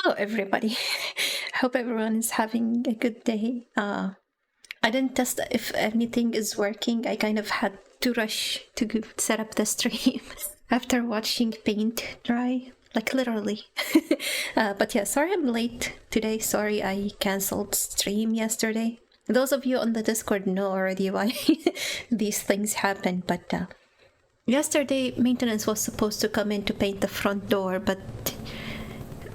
Hello, everybody. Hope everyone is having a good day. I didn't test if anything is working. I kind of had to rush to set up the stream after watching paint dry, like literally. But yeah, sorry I'm late today. Sorry I cancelled stream yesterday. Those of you on the Discord know already why these things happen, but yesterday maintenance was supposed to come in to paint the front door, but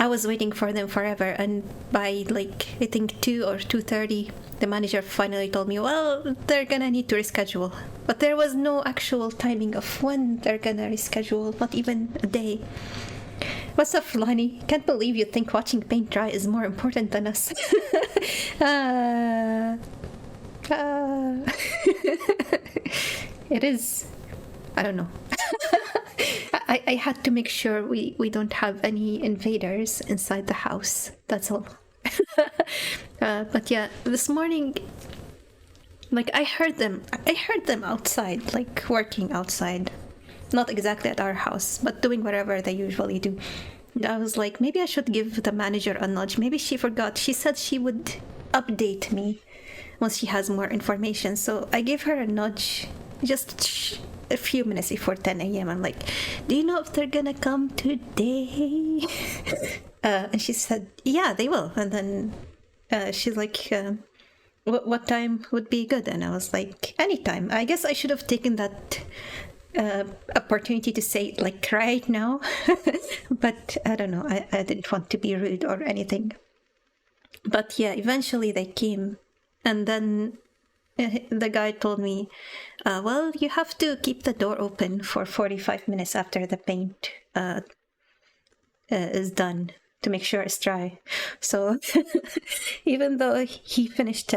I was waiting for them forever, and by like I think 2 or 2:30 the manager finally told me, well, they're gonna need to reschedule. But there was no actual timing of when they're gonna reschedule, not even a day. What's up, Lonnie? Can't believe you think watching paint dry is more important than us. It is. I don't know. I had to make sure we don't have any invaders inside the house. That's all. But yeah, this morning, like I heard them outside, like working outside. Not exactly at our house, but doing whatever they usually do. And I was like, maybe I should give the manager a nudge. Maybe she forgot. She said she would update me once she has more information. So I gave her a nudge just a few minutes before 10 a.m. I'm like, do you know if they're gonna come today? And she said, yeah, they will. And then she's like, what time would be good? And I was like, anytime. I guess I should have taken that opportunity to say it like right now. But I don't know, I didn't want to be rude or anything. But yeah, eventually they came. And then the guy told me, well, you have to keep the door open for 45 minutes after the paint is done to make sure it's dry. So even though he finished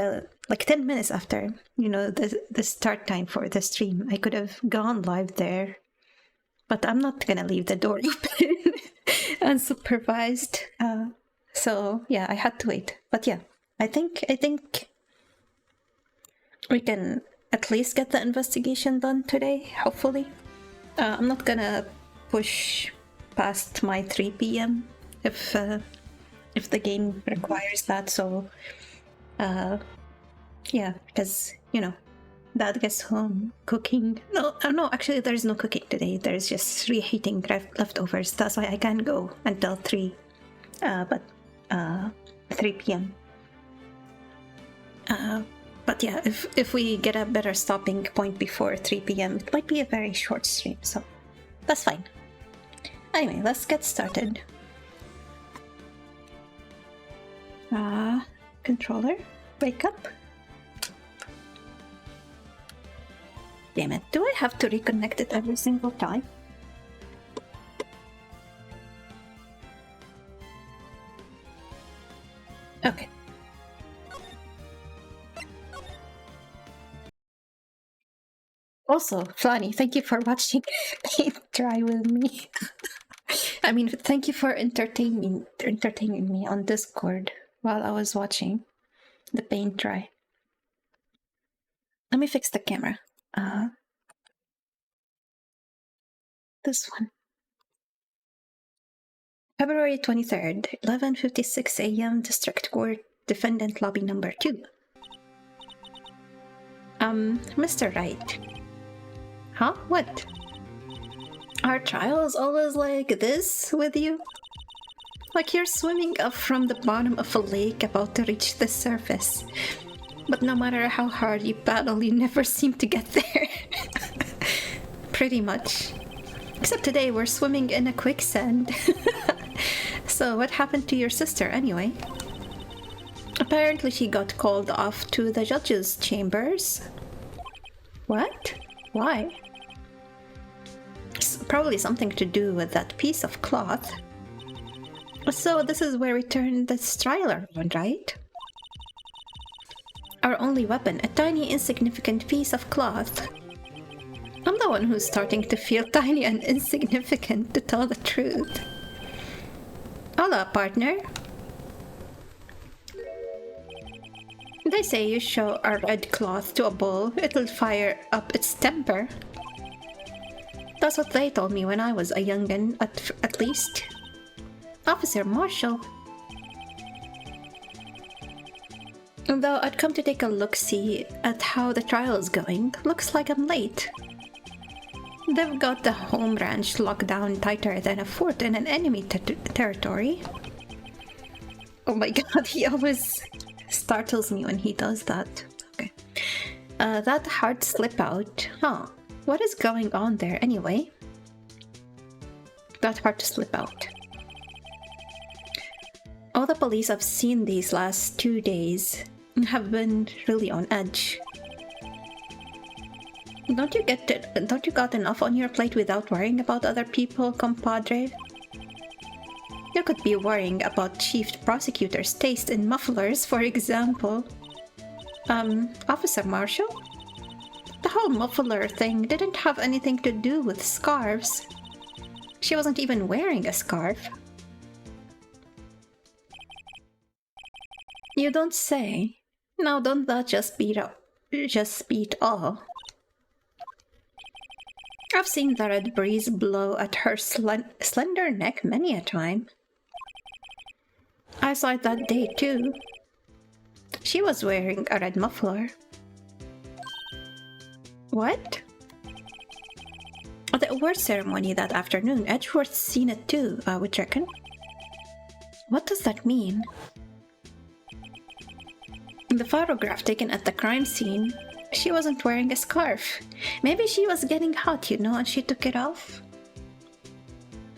like 10 minutes after, you know, the start time for the stream, I could have gone live there. But I'm not gonna leave the door open unsupervised. So yeah, I had to wait. But yeah, I think we can at least get the investigation done today, hopefully. I'm not gonna push past my 3 p.m. if the game requires that. So yeah, because you know, Dad gets home cooking. No, actually there's no cooking today. There's just reheating leftovers. That's why I can't go until 3. But 3 p.m. But yeah, if we get a better stopping point before 3 p.m, it might be a very short stream, so that's fine. Anyway, let's get started. Controller, wake up. Damn it, do I have to reconnect it every single time? Okay. Also, Flani, thank you for watching paint dry with me. I mean, thank you for entertaining me on Discord while I was watching the paint dry. Let me fix the camera. This one. February 23rd, 11:56 a.m. District Court, Defendant Lobby Number 2. Mr. Wright. Huh? What? Our trial is always like this with you? Like you're swimming up from the bottom of a lake about to reach the surface. But no matter how hard you paddle, you never seem to get there. Pretty much. Except today we're swimming in a quicksand. So what happened to your sister anyway? Apparently she got called off to the judge's chambers. What? Why? Probably something to do with that piece of cloth. So this is where we turn the striler on, right? Our only weapon, a tiny insignificant piece of cloth. I'm the one who's starting to feel tiny and insignificant, to tell the truth. Hola, partner. They say you show a red cloth to a bull, it'll fire up its temper. That's what they told me when I was a young'un, at least. Officer Marshall. Though I'd come to take a look-see at how the trial is going. Looks like I'm late. They've got the home ranch locked down tighter than a fort in an enemy territory. Oh my god, he always startles me when he does that. Okay. That hard slip out. Huh. What is going on there anyway? That hard to slip out. All the police I've seen these last 2 days have been really on edge. Don't you got enough on your plate without worrying about other people, compadre? You could be worrying about Chief Prosecutor's taste in mufflers, for example. Officer Marshall? The whole muffler thing didn't have anything to do with scarves. She wasn't even wearing a scarf. You don't say. Now don't that just beat all? I've seen the red breeze blow at her slender neck many a time. I saw it that day too. She was wearing a red muffler. What? At the award ceremony that afternoon, Edgeworth's seen it too, I would reckon. What does that mean? In the photograph taken at the crime scene, she wasn't wearing a scarf. Maybe she was getting hot, you know, and she took it off.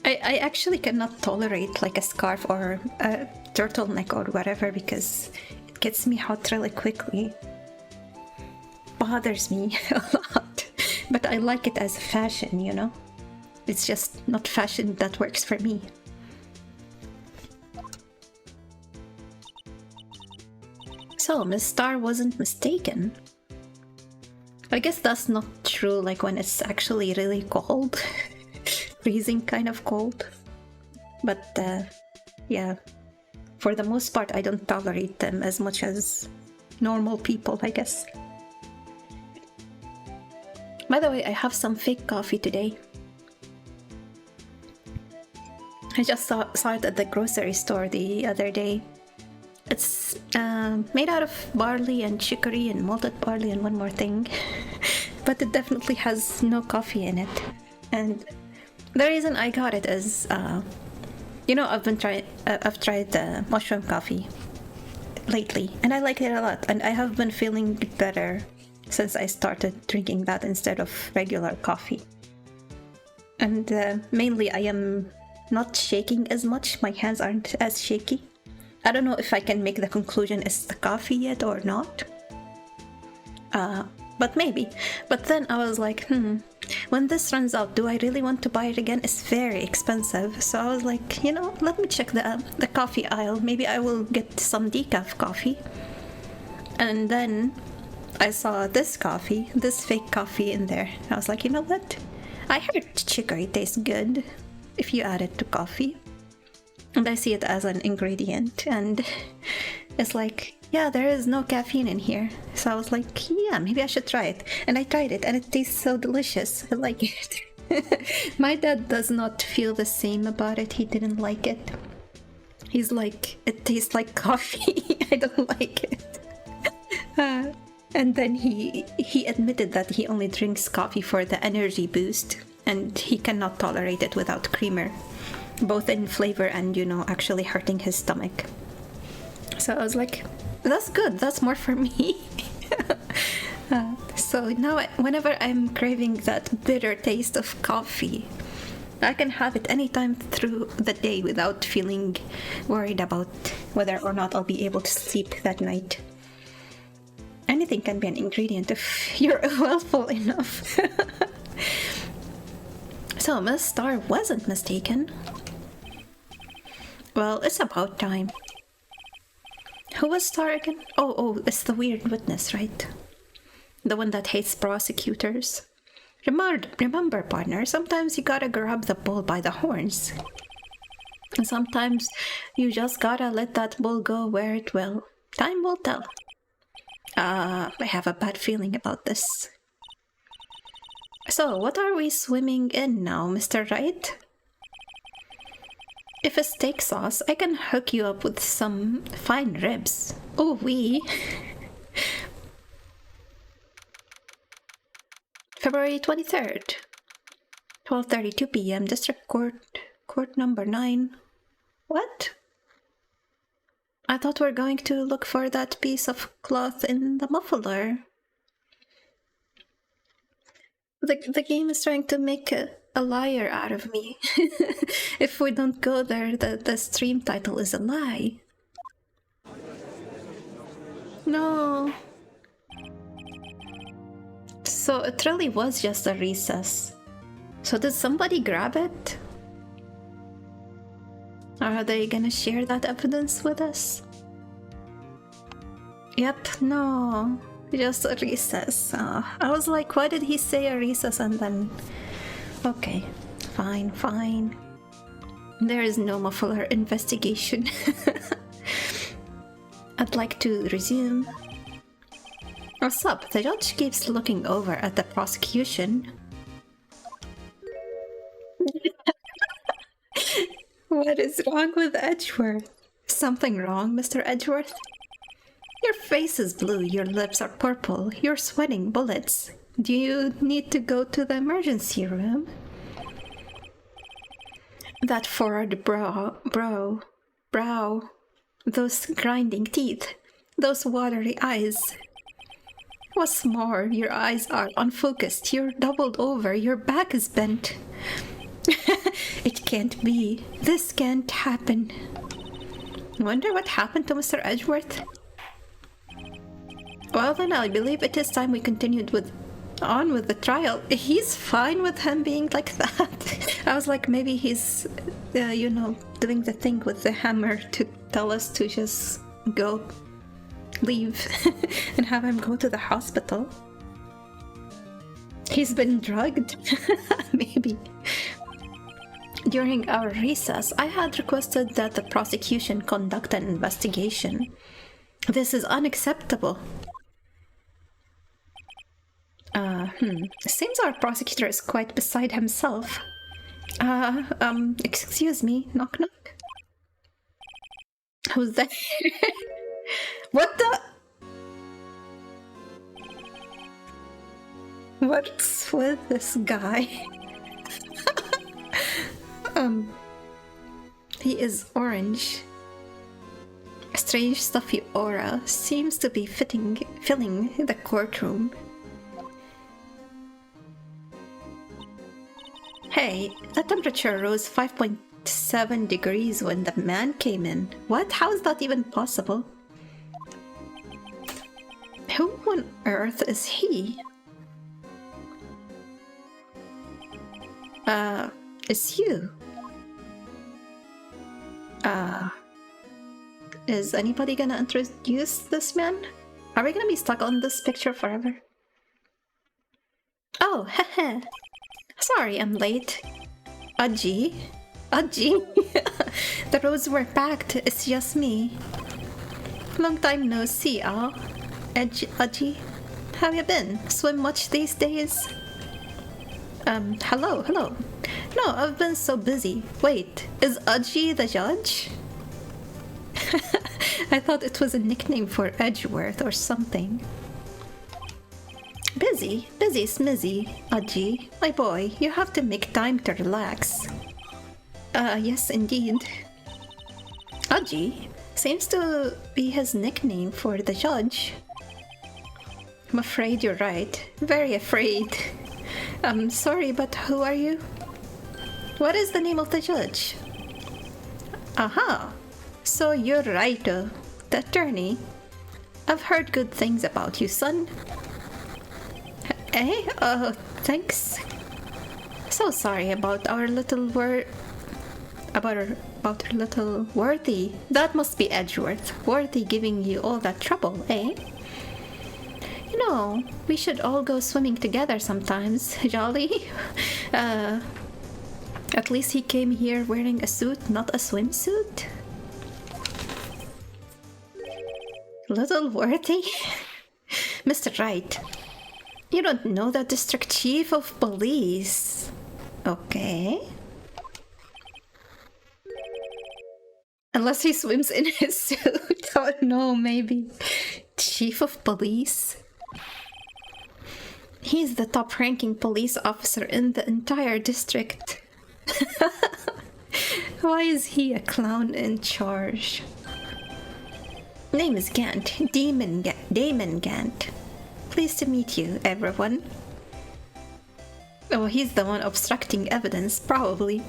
I actually cannot tolerate like a scarf or a turtleneck or whatever because it gets me hot really quickly. Bothers me a lot. But I like it as fashion, you know? It's just not fashion that works for me. So, Miss Star wasn't mistaken. I guess that's not true, like when it's actually really cold. Freezing kind of cold. But, yeah. For the most part, I don't tolerate them as much as normal people, I guess. By the way, I have some fake coffee today. I just saw it at the grocery store the other day. It's made out of barley and chicory and malted barley and one more thing. But it definitely has no coffee in it. And the reason I got it is, you know, I've tried the mushroom coffee lately, and I like it a lot. And I have been feeling better since I started drinking that instead of regular coffee. And mainly I am not shaking as much. My hands aren't as shaky. I don't know if I can make the conclusion it's the coffee yet or not. But maybe. But then I was like, when this runs out, do I really want to buy it again? It's very expensive. So I was like, you know, let me check the coffee aisle. Maybe I will get some decaf coffee. And then I saw this fake coffee in there. I was like, you know what? I heard chicory tastes good if you add it to coffee. And I see it as an ingredient, and it's like, yeah, there is no caffeine in here. So I was like, yeah, maybe I should try it. And I tried it, and it tastes so delicious. I like it. My dad does not feel the same about it. He didn't like it. He's like, it tastes like coffee. I don't like it. And then he admitted that he only drinks coffee for the energy boost, and he cannot tolerate it without creamer. Both in flavor and, you know, actually hurting his stomach. So I was like, that's good, that's more for me. So now whenever I'm craving that bitter taste of coffee, I can have it anytime through the day without feeling worried about whether or not I'll be able to sleep that night. Anything can be an ingredient if you're willful enough. So Miss Star wasn't mistaken. Well, it's about time. Who was Star again? Oh, it's the weird witness, right? The one that hates prosecutors. Remember, partner, sometimes you gotta grab the bull by the horns. And sometimes you just gotta let that bull go where it will. Time will tell. I have a bad feeling about this. So, what are we swimming in now, Mr. Wright? If a steak sauce, I can hook you up with some fine ribs. Oh, we. February 23rd, 12:32 p.m. District Court number 9. What? I thought we were going to look for that piece of cloth in the muffler. The game is trying to make a liar out of me. If we don't go there, the stream title is a lie. No. So it really was just a recess. So did somebody grab it? Are they gonna share that evidence with us? Yep, no. Just a recess. I was like, why did he say a recess and then... Okay, fine, fine. There is no muffler investigation. I'd like to resume. What's up? The judge keeps looking over at the prosecution. What is wrong with Edgeworth? Something wrong, Mr. Edgeworth? Your face is blue, your lips are purple, you're sweating bullets. Do you need to go to the emergency room? That furrowed brow, those grinding teeth, those watery eyes. What's more, your eyes are unfocused, you're doubled over, your back is bent. It can't be. This can't happen. Wonder what happened to Mr. Edgeworth? Well then, I believe it is time we continued on with the trial. He's fine with him being like that. I was like, maybe he's, doing the thing with the hammer to tell us to just leave, and have him go to the hospital. He's been drugged? Maybe. During our recess, I had requested that the prosecution conduct an investigation. This is unacceptable. Seems our prosecutor is quite beside himself. Excuse me, knock knock. Who's there? What the? What's with this guy? He is orange. A strange stuffy aura seems to be filling the courtroom. Hey, the temperature rose 5.7 degrees when the man came in. What? How is that even possible? Who on earth is he? It's you. Is anybody gonna introduce this man? Are we gonna be stuck on this picture forever? Oh, heh. Sorry, I'm late. Aji? The roads were packed, it's just me. Long time no see, Al. Aji? How you been? Swim much these days? Hello. No, I've been so busy. Wait, is Aji the judge? I thought it was a nickname for Edgeworth or something. Busy smizzy, Aji. My boy, you have to make time to relax. Yes indeed. Aji seems to be his nickname for the judge. I'm afraid you're right. Very afraid. I'm sorry, but who are you? What is the name of the judge? Aha! So you're Raito, the attorney. I've heard good things about you, son. Eh? Oh, thanks. So sorry about our little about our little Worthy. That must be Edgeworth. Worthy giving you all that trouble, eh? You know, we should all go swimming together sometimes. Jolly? At least he came here wearing a suit, not a swimsuit. Little Worthy? Mr. Wright, you don't know the district chief of police. Okay. Unless he swims in his suit. Oh no, maybe. Chief of police? He's the top-ranking police officer in the entire district. Why is he a clown in charge? Name is Gant. Damon Gant. Pleased to meet you, everyone. Oh, he's the one obstructing evidence, probably.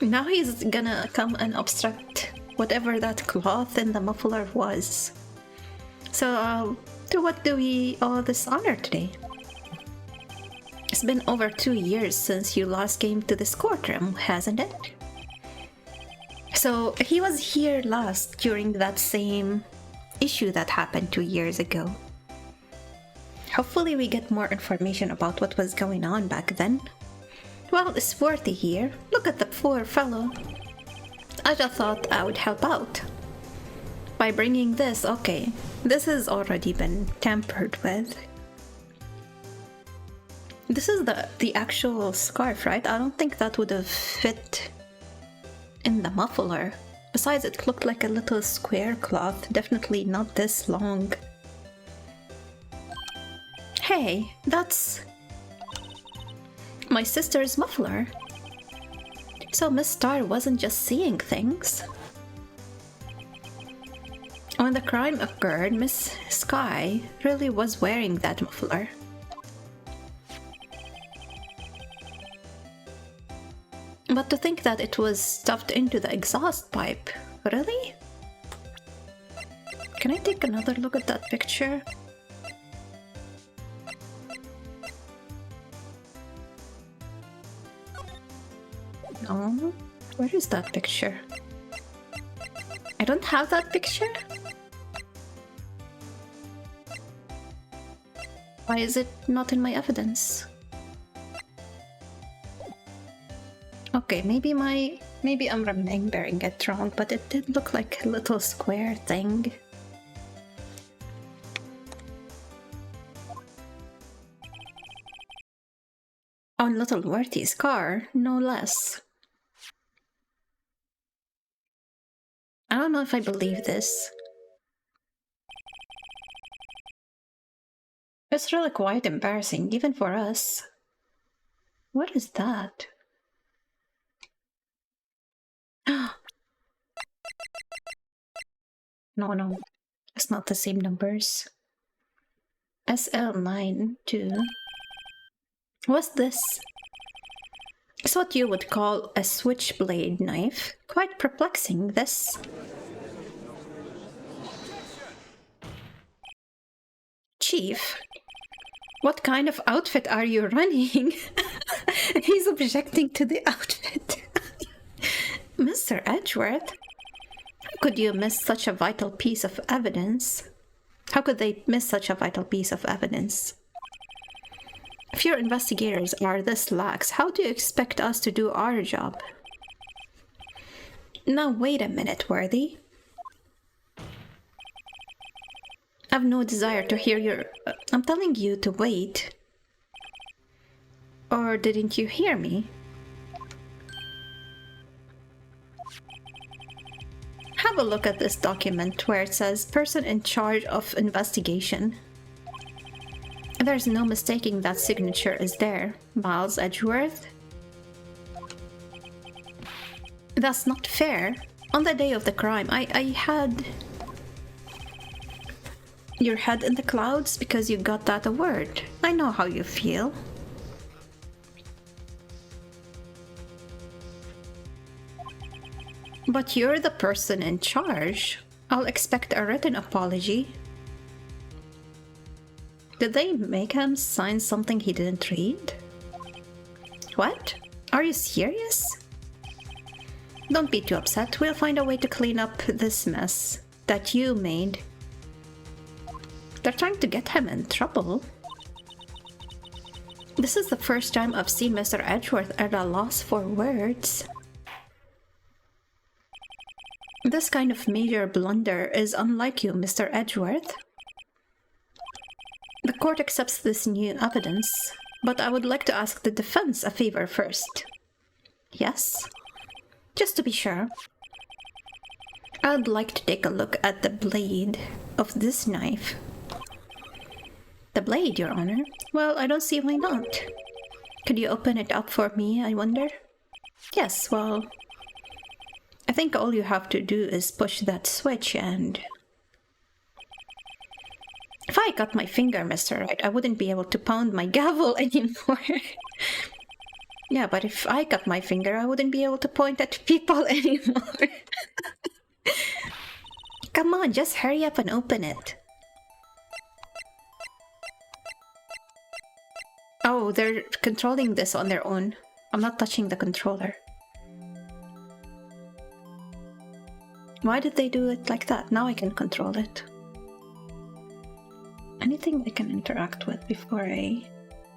Now he's gonna come and obstruct whatever that cloth in the muffler was. So, to what do we owe this honor today? It's been over 2 years since you last came to this courtroom, hasn't it? So, he was here last during that same issue that happened 2 years ago. Hopefully we get more information about what was going on back then. Well, it's Worthy here. Look at the poor fellow. I just thought I would help out. By bringing this, okay. This has already been tampered with. This is the actual scarf, right? I don't think that would have fit in the muffler. Besides, it looked like a little square cloth. Definitely not this long. Hey, that's my sister's muffler. So Miss Star wasn't just seeing things. When the crime occurred, Miss Sky really was wearing that muffler. But to think that it was stuffed into the exhaust pipe, really? Can I take another look at that picture? No, where is that picture? I don't have that picture? Why is it not in my evidence? Okay, maybe I'm remembering it wrong, but it did look like a little square thing. On little Worthy's car, no less. I don't know if I believe this. It's really quite embarrassing, even for us. What is that? No, it's not the same numbers. SL92. What's this? It's what you would call a switchblade knife. Quite perplexing, this. Chief, what kind of outfit are you running? He's objecting to the outfit. Mr. Edgeworth? How could you miss such a vital piece of evidence? How could they miss such a vital piece of evidence? If your investigators are this lax, how do you expect us to do our job? Now wait a minute, Worthy. I've no desire to hear your... I'm telling you to wait. Or didn't you hear me? Have a look at this document where it says person in charge of investigation. There's no mistaking that signature is there. Miles Edgeworth? That's not fair. On the day of the crime, I had your head in the clouds because you got that award. I know how you feel. But you're the person in charge. I'll expect a written apology. Did they make him sign something he didn't read? What? Are you serious? Don't be too upset. We'll find a way to clean up this mess that you made. They're trying to get him in trouble. This is the first time I've seen Mr. Edgeworth at a loss for words. This kind of major blunder is unlike you, Mr. Edgeworth. The court accepts this new evidence, but I would like to ask the defense a favor first. Yes? Just to be sure. I'd like to take a look at the blade of this knife. The blade, Your Honor? Well, I don't see why not. Could you open it up for me, I wonder? Yes, well, I think all you have to do is push that switch and... If I cut my finger, Mr. Wright, I wouldn't be able to pound my gavel anymore. Yeah, but if I cut my finger, I wouldn't be able to point at people anymore. Come on, just hurry up and open it. Oh, they're controlling this on their own. I'm not touching the controller. Why did they do it like that? Now I can control it. Anything I can interact with before I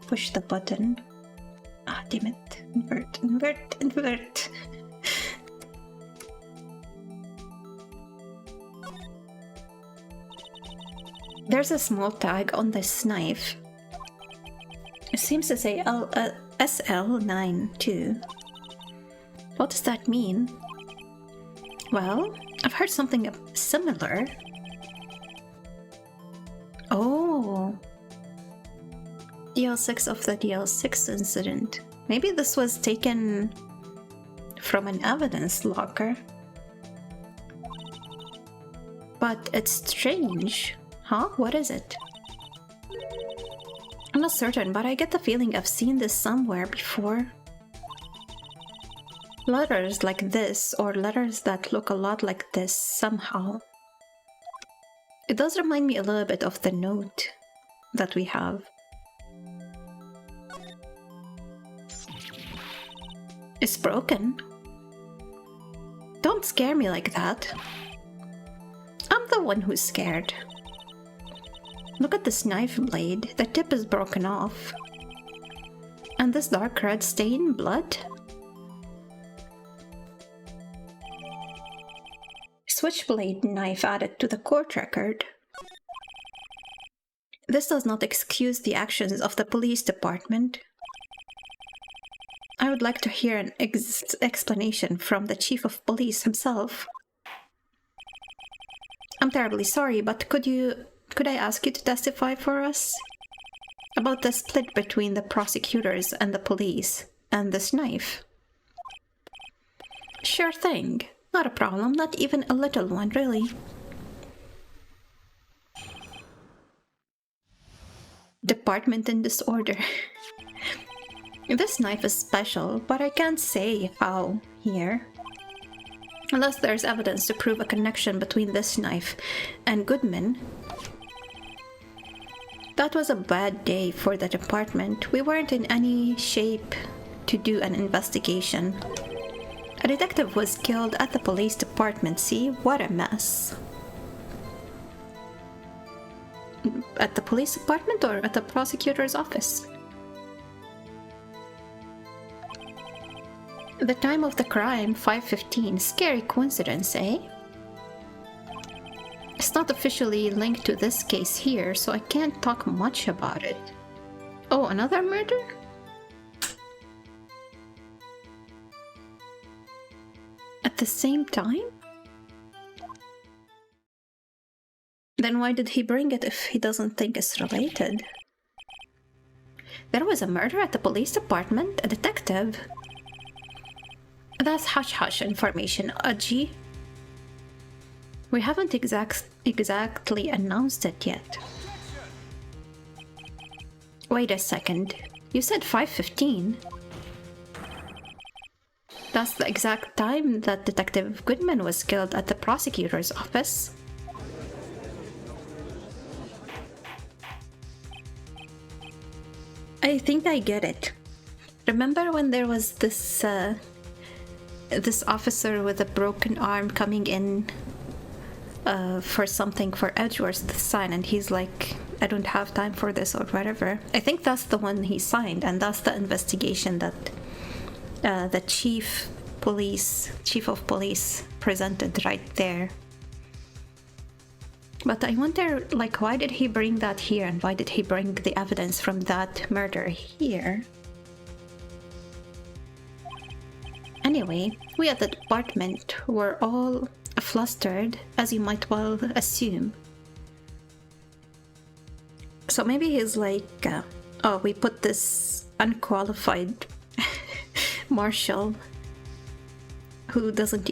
push the button? Ah, damn it. Invert, invert, invert. There's a small tag on this knife. It seems to say SL92. What does that mean? Well, I've heard something similar. Oh. DL6 of the DL6 incident. Maybe this was taken from an evidence locker. But it's strange. Huh? What is it? I'm not certain, but I get the feeling I've seen this somewhere before. Letters like this, or letters that look a lot like this somehow. It does remind me a little bit of the note that we have. It's broken. Don't scare me like that. I'm the one who's scared. Look at this knife blade. The tip is broken off. And this dark red stain, blood? Switchblade knife added to the court record. This does not excuse the actions of the police department. I would like to hear an explanation from the chief of police himself. I'm terribly sorry, but could I ask you to testify for us? About the split between the prosecutors and the police, and this knife? Sure thing. Not a problem, not even a little one, really. Department in disorder. This knife is special, but I can't say how here. Unless there's evidence to prove a connection between this knife and Goodman. That was a bad day for the department. We weren't in any shape to do an investigation. A detective was killed at the police department. See, what a mess. At the police department or at the prosecutor's office? The time of the crime, 5:15. Scary coincidence, eh? It's not officially linked to this case here, so I can't talk much about it. Oh, another murder? At the same time? Then why did he bring it if he doesn't think it's related? There was a murder at the police department? A detective? That's hush-hush information, Aji. We haven't exactly announced it yet. Wait a second. You said 5:15. That's the exact time that Detective Goodman was killed at the prosecutor's office. I think I get it. Remember when there was this officer with a broken arm coming in for something for Edgeworth's son, and he's like, I don't have time for this or whatever. I think that's the one he signed, and that's the investigation that the chief of police presented right there. But I wonder, like, why did he bring that here, and why did he bring the evidence from that murder here? Anyway, we at the department were all flustered, as you might well assume. So maybe he's like, oh, we put this unqualified marshal who doesn't...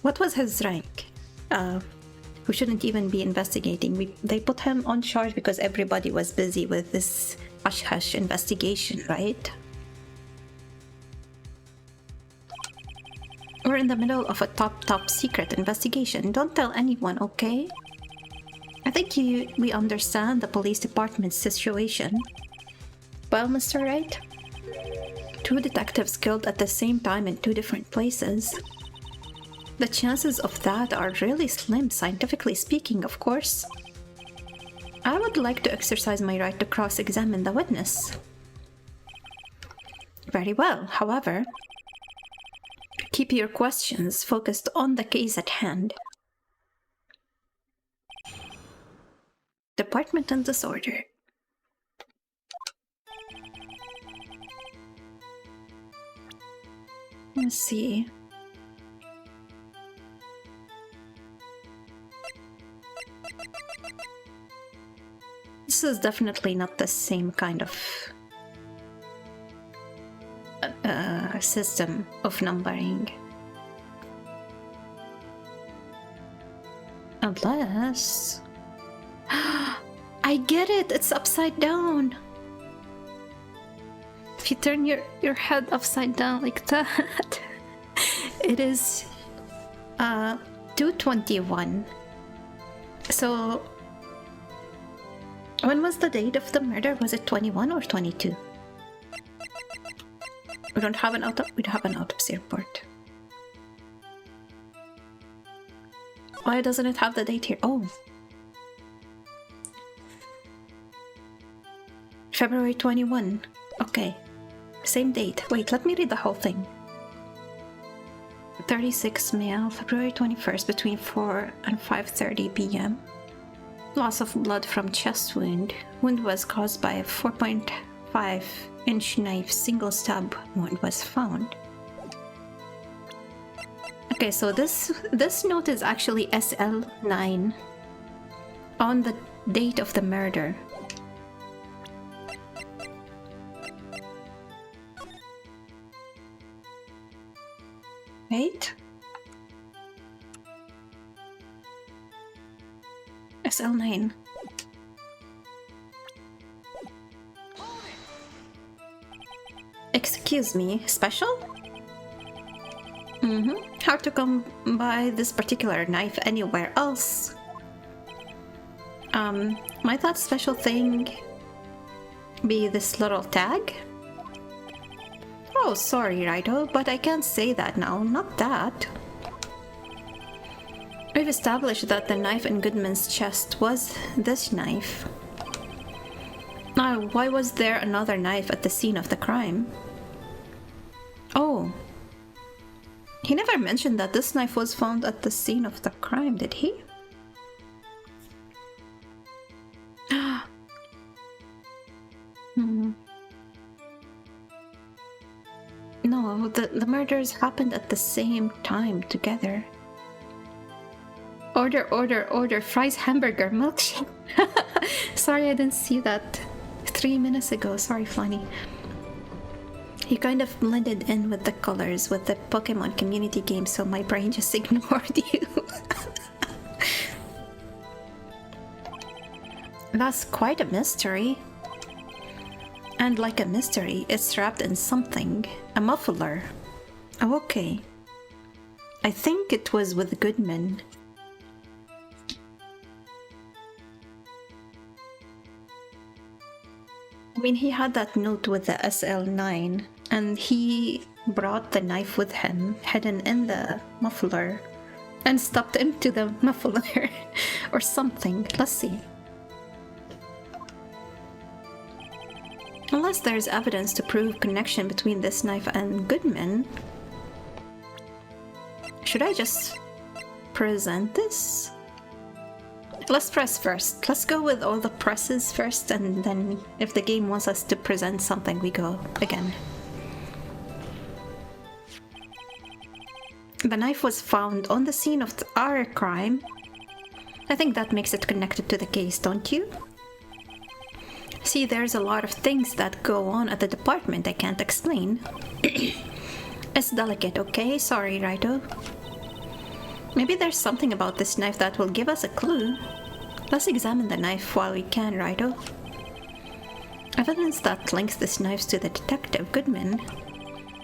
What was his rank? Who shouldn't even be investigating. They put him on charge because everybody was busy with this hush-hush investigation, right? We're in the middle of a top secret investigation. Don't tell anyone, okay? I think we understand the police department's situation. Well, Mr. Wright? 2 detectives killed at the same time in 2 different places. The chances of that are really slim, scientifically speaking, of course. I would like to exercise my right to cross-examine the witness. Very well, however, keep your questions focused on the case at hand. Department in disorder. Let's see. This is definitely not the same kind of system of numbering. Unless... I get it! It's upside down! If you turn your head upside down like that, it is 221. So... when was the date of the murder? Was it 21 or 22? We don't have an autopsy report. Why doesn't it have the date here? Oh. February 21. Okay. Same date. Wait, let me read the whole thing. 36 male, February 21st, between 4 and 5:30 p.m. Loss of blood from chest wound. Wound was caused by a 4.5-inch knife. Single stab wound was found. Okay, so this note is actually SL9 on the date of the murder. Wait. SL9. Excuse me, special? Hard to come by this particular knife anywhere else. Might that special thing be this little tag? Oh, sorry, Raito, but I can't say that now. Not that. We've established that the knife in Goodman's chest was this knife. Now, why was there another knife at the scene of the crime? Oh. He never mentioned that this knife was found at the scene of the crime, did he? No, the murders happened at the same time together. Order, fries, hamburger, milkshake. Sorry, I didn't see that 3 minutes ago. Sorry, Flani. He kind of blended in with the colors with the Pokemon community game, so my brain just ignored you. That's quite a mystery. And like a mystery, it's wrapped in something. A muffler. Oh, okay. I think it was with Goodman. I mean, he had that note with the SL9, and he brought the knife with him, hidden in the muffler, and stuffed into the muffler, or something. Let's see. Unless there's evidence to prove connection between this knife and Goodman, should I just present this? Let's press first. Let's go with all the presses first, and then if the game wants us to present something, we go again. The knife was found on the scene of our crime. I think that makes it connected to the case, don't you? See, there's a lot of things that go on at the department I can't explain. It's delicate, okay? Sorry, Raito. Maybe there's something about this knife that will give us a clue. Let's examine the knife while we can, Raito. Evidence that links these knives to the detective, Goodman.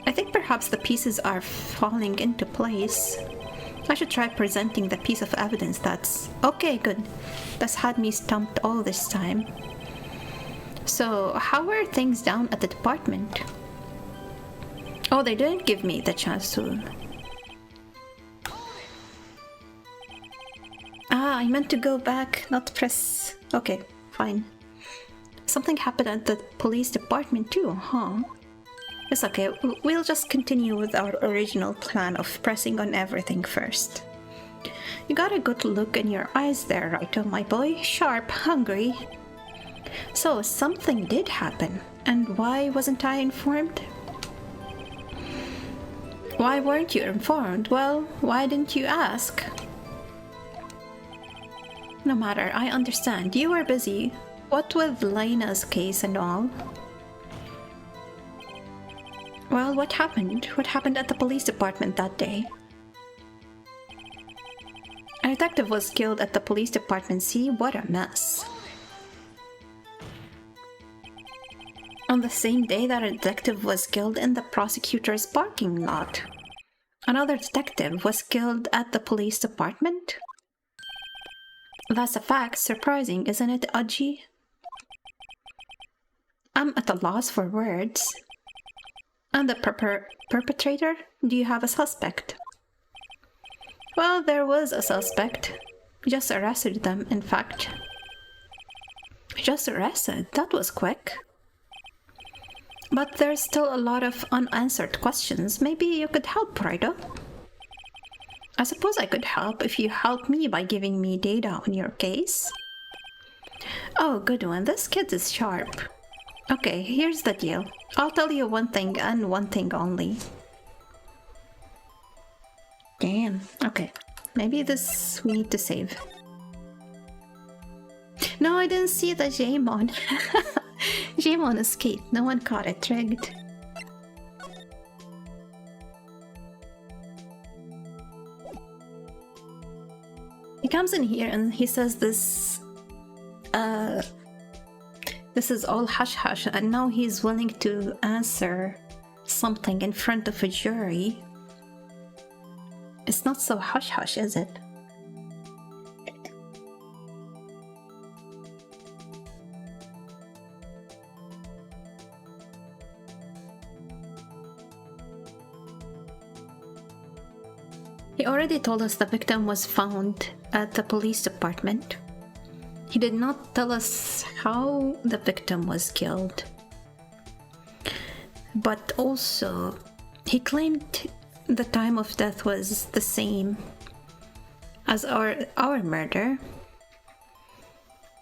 I think perhaps the pieces are falling into place. I should try presenting the piece of evidence that's... Okay, good. That's had me stumped all this time. So, how are things down at the department? Oh, they didn't give me the chance to... Ah, I meant to go back, not press... Okay, fine. Something happened at the police department too, huh? It's okay, we'll just continue with our original plan of pressing on everything first. You got a good look in your eyes there, Raito, my boy. Sharp, hungry. So, something did happen. And why wasn't I informed? Why weren't you informed? Well, why didn't you ask? No matter, I understand. You were busy. What with Lena's case and all? Well, what happened? What happened at the police department that day? A detective was killed at the police department. See, what a mess. On the same day that a detective was killed in the prosecutor's parking lot, another detective was killed at the police department? That's a fact. Surprising, isn't it, Aji? I'm at a loss for words. And the perpetrator? Do you have a suspect? Well, there was a suspect. Just arrested them, in fact. Just arrested? That was quick. But there's still a lot of unanswered questions. Maybe you could help, Raito? I suppose I could help if you help me by giving me data on your case. Oh, good one. This kid is sharp. Okay, here's the deal. I'll tell you one thing and one thing only. Damn. Okay. Maybe this we need to save. No, I didn't see the Jaemon. Jaemon escaped. No one caught it. Rigged. He comes in here and he says this is all hush-hush, and now he's willing to answer something in front of a jury. It's not so hush-hush, is it? He already told us the victim was found at the police department. He did not tell us how the victim was killed. But also, he claimed the time of death was the same as our murder.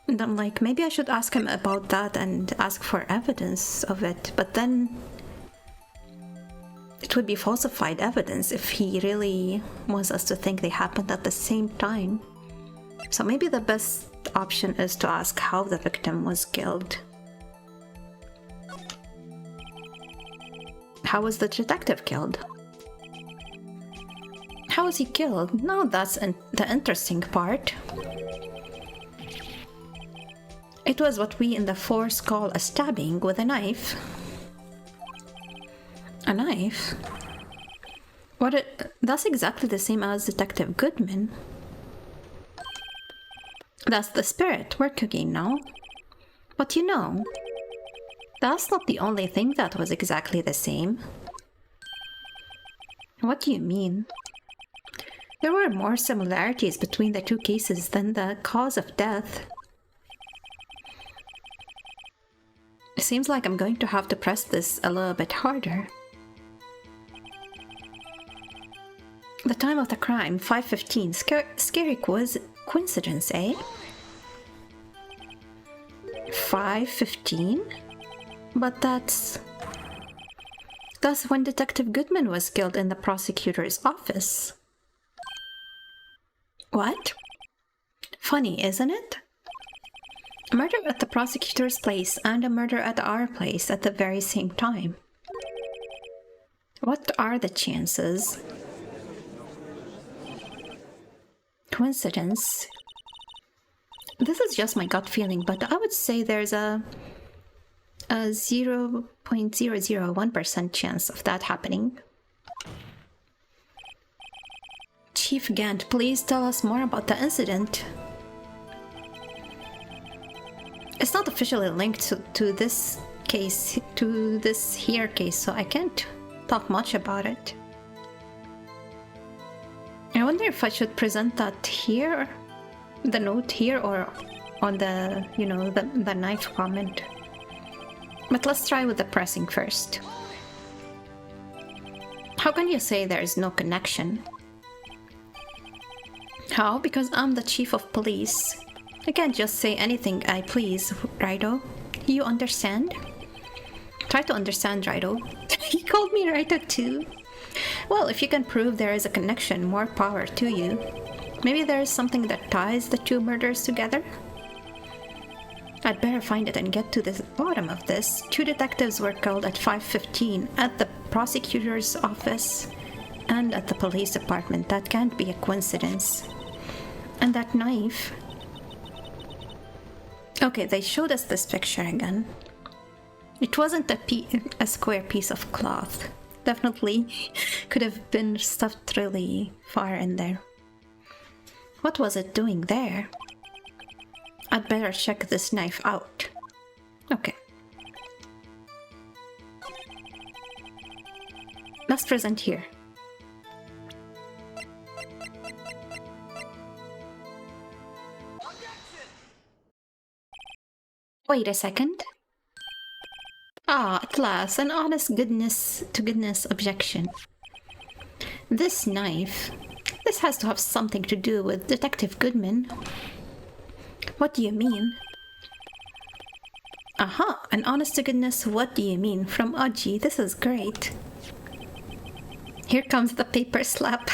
And I'm like, maybe I should ask him about that and ask for evidence of it. But then it would be falsified evidence if he really wants us to think they happened at the same time. So maybe the best option is to ask how the victim was killed. How was the detective killed? How was he killed? No, that's the interesting part. It was what we in the force call a stabbing with a knife. A knife? That's exactly the same as Detective Goodman. That's the spirit we're cooking now. But you know, that's not the only thing that was exactly the same. What do you mean? There were more similarities between the two cases than the cause of death. It seems like I'm going to have to press this a little bit harder. The time of the crime, 5:15. Scary coincidence, eh? 5:15? But that's That's when Detective Goodman was killed in the prosecutor's office. What? Funny, isn't it? A murder at the prosecutor's place and a murder at our place at the very same time. What are the chances? Coincidence? This is just my gut feeling, but I would say there's a 0.001% chance of that happening. Chief Gant, please tell us more about the incident. It's not officially linked to this case, to this here case, so I can't talk much about it. I wonder if I should present that here, the note here, or on the, you know, the knife comment. But let's try with the pressing first. How can you say there is no connection? How? Because I'm the chief of police. I can't just say anything I please, Rido. You understand? Try to understand, Rido. He called me Rido too. Well, if you can prove there is a connection, more power to you. Maybe there is something that ties the two murders together? I'd better find it and get to the bottom of this. Two detectives were killed at 5:15 at the prosecutor's office and at the police department. That can't be a coincidence. And that knife... Okay, they showed us this picture again. It wasn't a square piece of cloth. Definitely could have been stuffed really far in there. What was it doing there? I'd better check this knife out. Okay. Let's present here. Wait a second. Ah, at last, an honest goodness objection. This knife... This has to have something to do with Detective Goodman. What do you mean? Aha, an honest to goodness what do you mean from Aji. This is great. Here comes the paper slap.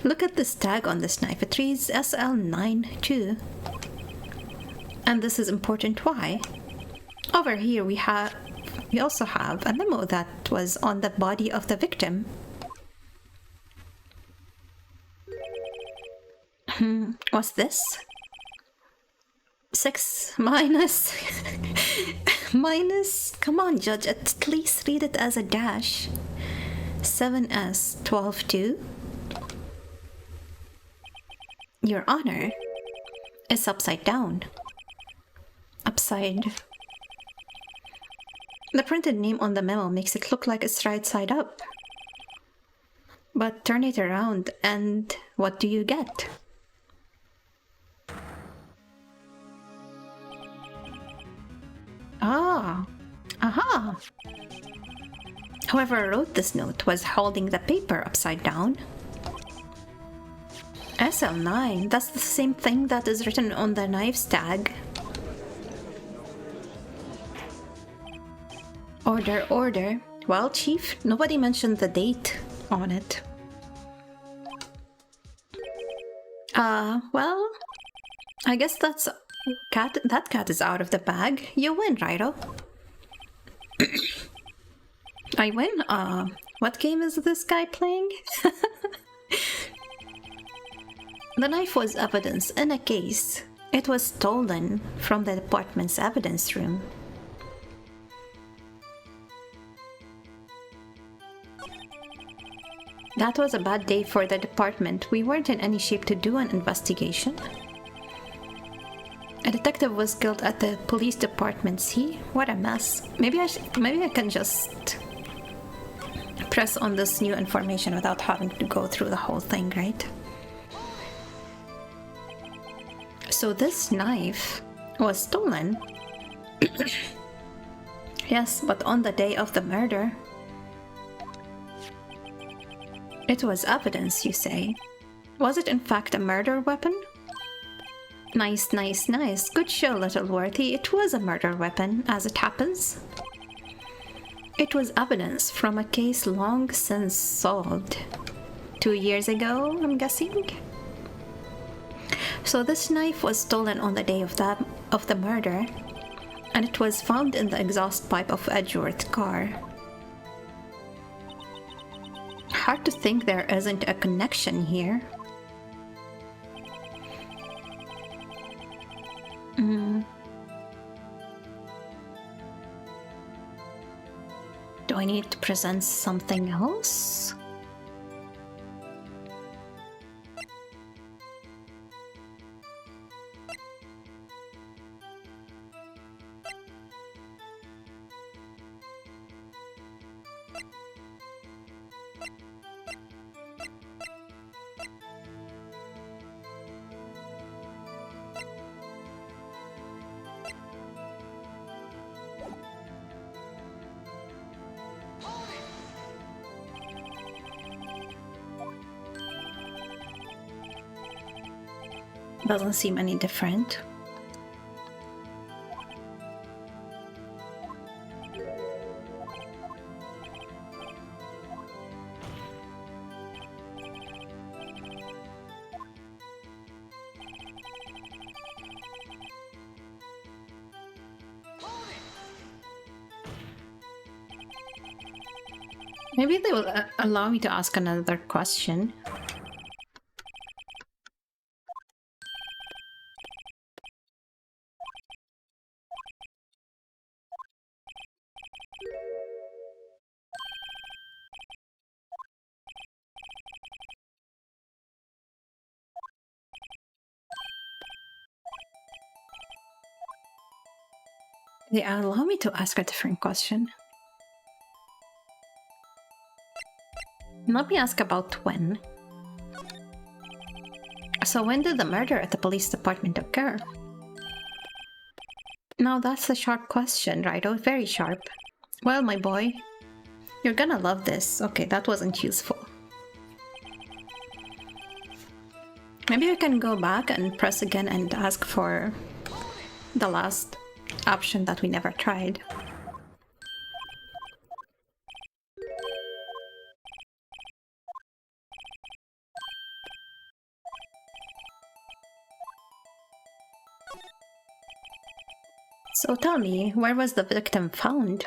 Look at this tag on this knife. It reads SL92. And this is important. Why? Over here we also have a memo that was on the body of the victim. What's this? 6 minus... minus... Come on, Judge, at least read it as a dash. 7S 12-2. Your Honor. It's upside down. Upside... The printed name on the memo makes it look like it's right side up. But turn it around and what do you get? Ah, aha. Whoever wrote this note was holding the paper upside down. SL9, that's the same thing that is written on the knife's tag. Order, order. Well, Chief, nobody mentioned the date on it. Well, I guess that cat is out of the bag. You win, Rido. I win? What game is this guy playing? The knife was evidence in a case. It was stolen from the department's evidence room. That was a bad day for the department. We weren't in any shape to do an investigation. A detective was killed at the police department. See? What a mess. Maybe I can just press on this new information without having to go through the whole thing, right? So this knife was stolen. Yes, but on the day of the murder. It was evidence, you say. Was it in fact a murder weapon? Nice, nice, nice. Good show, Littleworthy. It was a murder weapon, as it happens. It was evidence from a case long since solved. 2 years ago, I'm guessing? So this knife was stolen on the day of the murder, and it was found in the exhaust pipe of Edgeworth's car. Hard to think there isn't a connection here. Do I need to present something else? Doesn't seem any different. Maybe they will allow me to ask another question. They allow me to ask a different question. Let me ask about when. So when did the murder at the police department occur? Now that's a sharp question, right? Oh, very sharp. Well, my boy, you're gonna love this. Okay, that wasn't useful. Maybe we can go back and press again and ask for the last option that we never tried. So tell me, where was the victim found?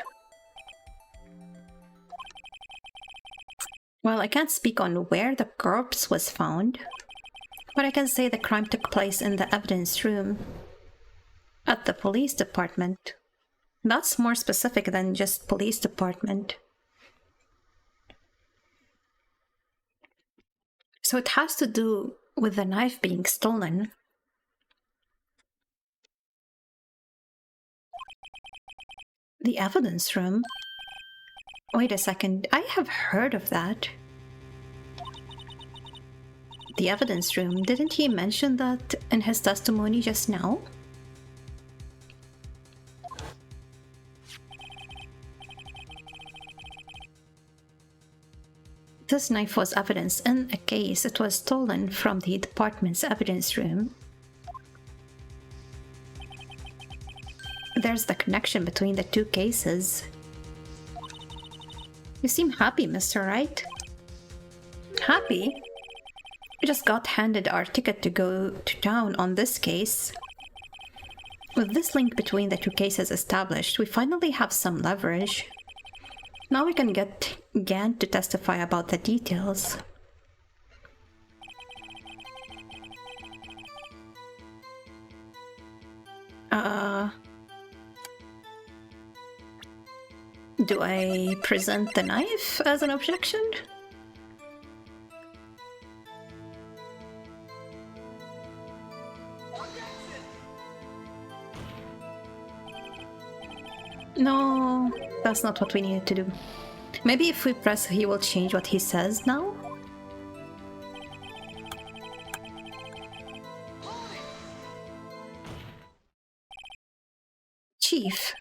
Well, I can't speak on where the corpse was found, but I can say the crime took place in the evidence room at the police department. That's more specific than just police department. So it has to do with the knife being stolen. The evidence room? Wait a second, I have heard of that. The evidence room, didn't he mention that in his testimony just now? This knife was evidence in a case. It was stolen from the department's evidence room. There's the connection between the two cases. You seem happy, Mr. Wright. Happy? We just got handed our ticket to go to town on this case. With this link between the two cases established, we finally have some leverage. Now we can get Gant to testify about the details. Do I present the knife as an objection? No, that's not what we needed to do. Maybe if we press, he will change what he says now? Chief.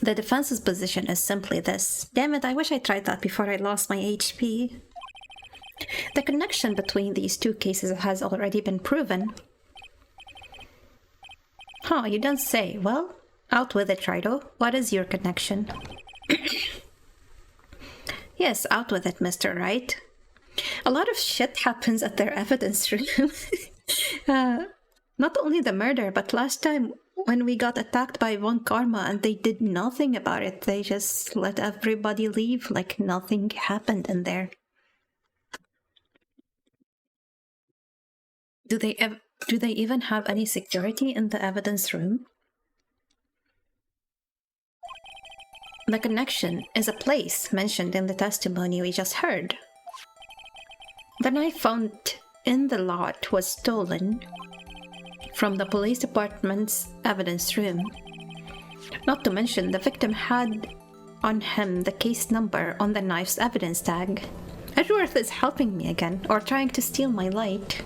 The defense's position is simply this. Damn it, I wish I tried that before I lost my HP. The connection between these two cases has already been proven. Huh, you don't say. Well, out with it, Rido. What is your connection? Yes, out with it, Mr. Wright. A lot of shit happens at their evidence room. Not only the murder, but last time when we got attacked by Von Karma and they did nothing about it, they just let everybody leave like nothing happened in there. Do they even have any security in the evidence room? The connection is a place mentioned in the testimony we just heard. The knife found in the lot was stolen from the police department's evidence room. Not to mention, the victim had on him the case number on the knife's evidence tag. Edgeworth is helping me again, or trying to steal my light.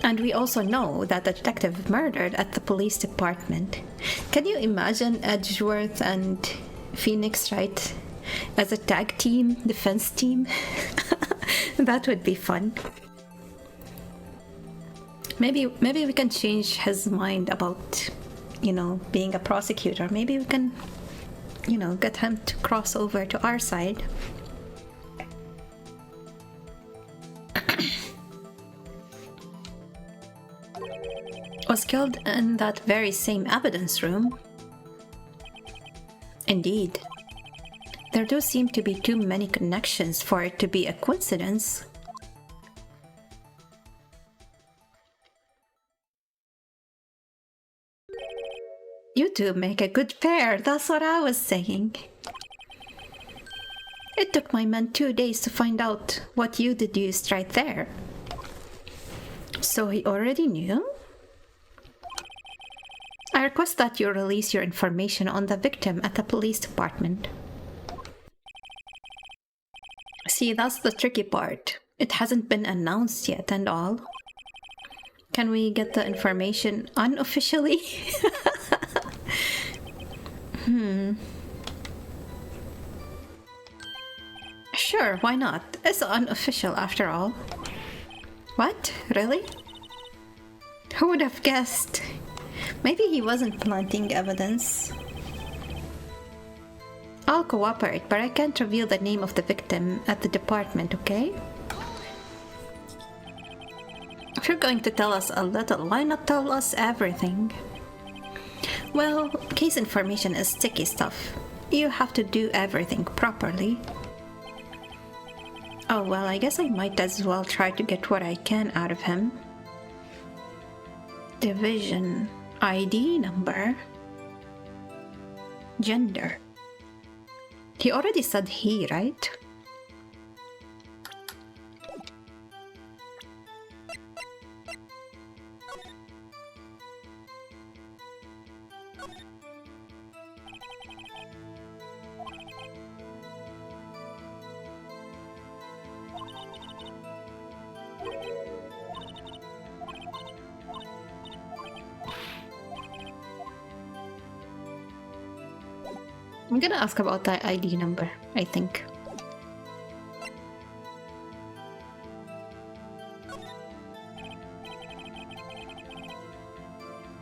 And we also know that the detective murdered at the police department. Can you imagine Edgeworth and Phoenix Wright as a tag team, defense team? That would be fun. Maybe we can change his mind about, being a prosecutor. Maybe we can, get him to cross over to our side. Was killed in that very same evidence room. Indeed. There do seem to be too many connections for it to be a coincidence. You two make a good pair, that's what I was saying. It took my men 2 days to find out what you deduced right there. So he already knew? I request that you release your information on the victim at the police department. See, that's the tricky part. It hasn't been announced yet and all. Can we get the information unofficially? Sure, why not? It's unofficial after all. What? Really? Who would have guessed? Maybe he wasn't planting evidence. I'll cooperate, but I can't reveal the name of the victim at the department, okay? If you're going to tell us a little, why not tell us everything? Well, case information is sticky stuff. You have to do everything properly. Oh well, I guess I might as well try to get what I can out of him. Division. ID number. Gender. He already said he, right? I'm gonna ask about the ID number, I think.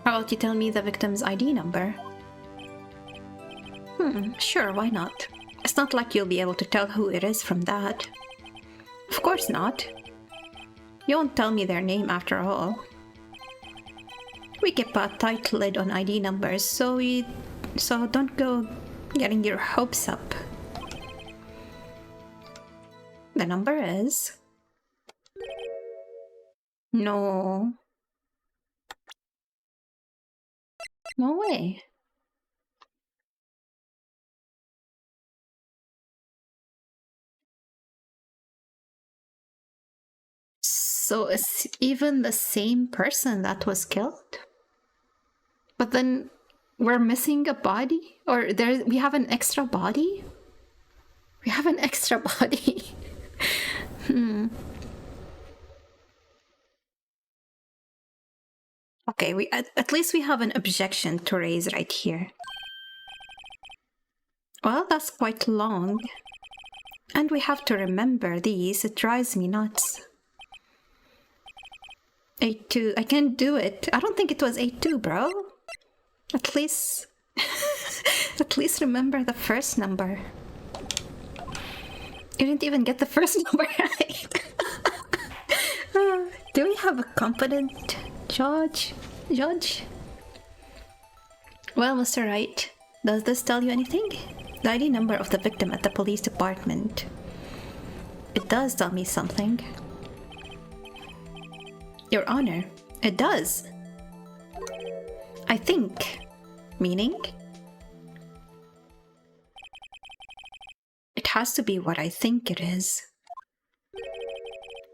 How about you tell me the victim's ID number? Sure, why not? It's not like you'll be able to tell who it is from that. Of course not. You won't tell me their name after all. We keep a tight lid on ID numbers, so don't go getting your hopes up. The number is... No. No way. So it's even the same person that was killed? But then we're missing a body? Or we have an extra body? We have an extra body. Okay, at least we have an objection to raise right here. Well, that's quite long. And we have to remember these, it drives me nuts. 8-2, I can't do it. I don't think it was 8-2, bro. At least... At least remember the first number. You didn't even get the first number right. Do we have a competent judge? Well, Mr. Wright, does this tell you anything? The ID number of the victim at the police department. It does tell me something. Your Honor, it does. I think. Meaning? It has to be what I think it is.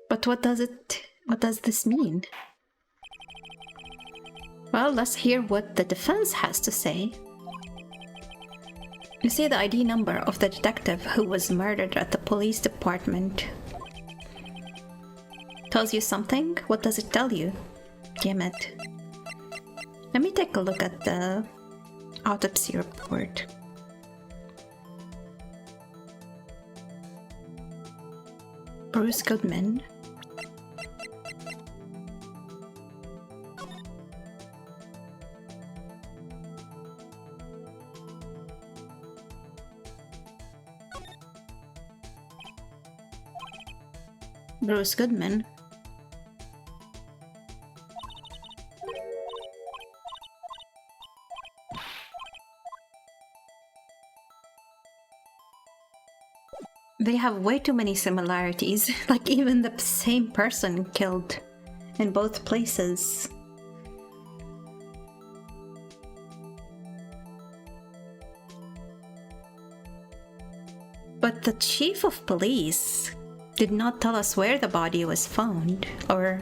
But what does this mean? Well, let's hear what the defense has to say. You say the ID number of the detective who was murdered at the police department. Tells you something? What does it tell you? Damn it. Let me take a look at the autopsy report. Bruce Goodman. Bruce Goodman. They have way too many similarities, like even the same person killed in both places. But the chief of police did not tell us where the body was found, or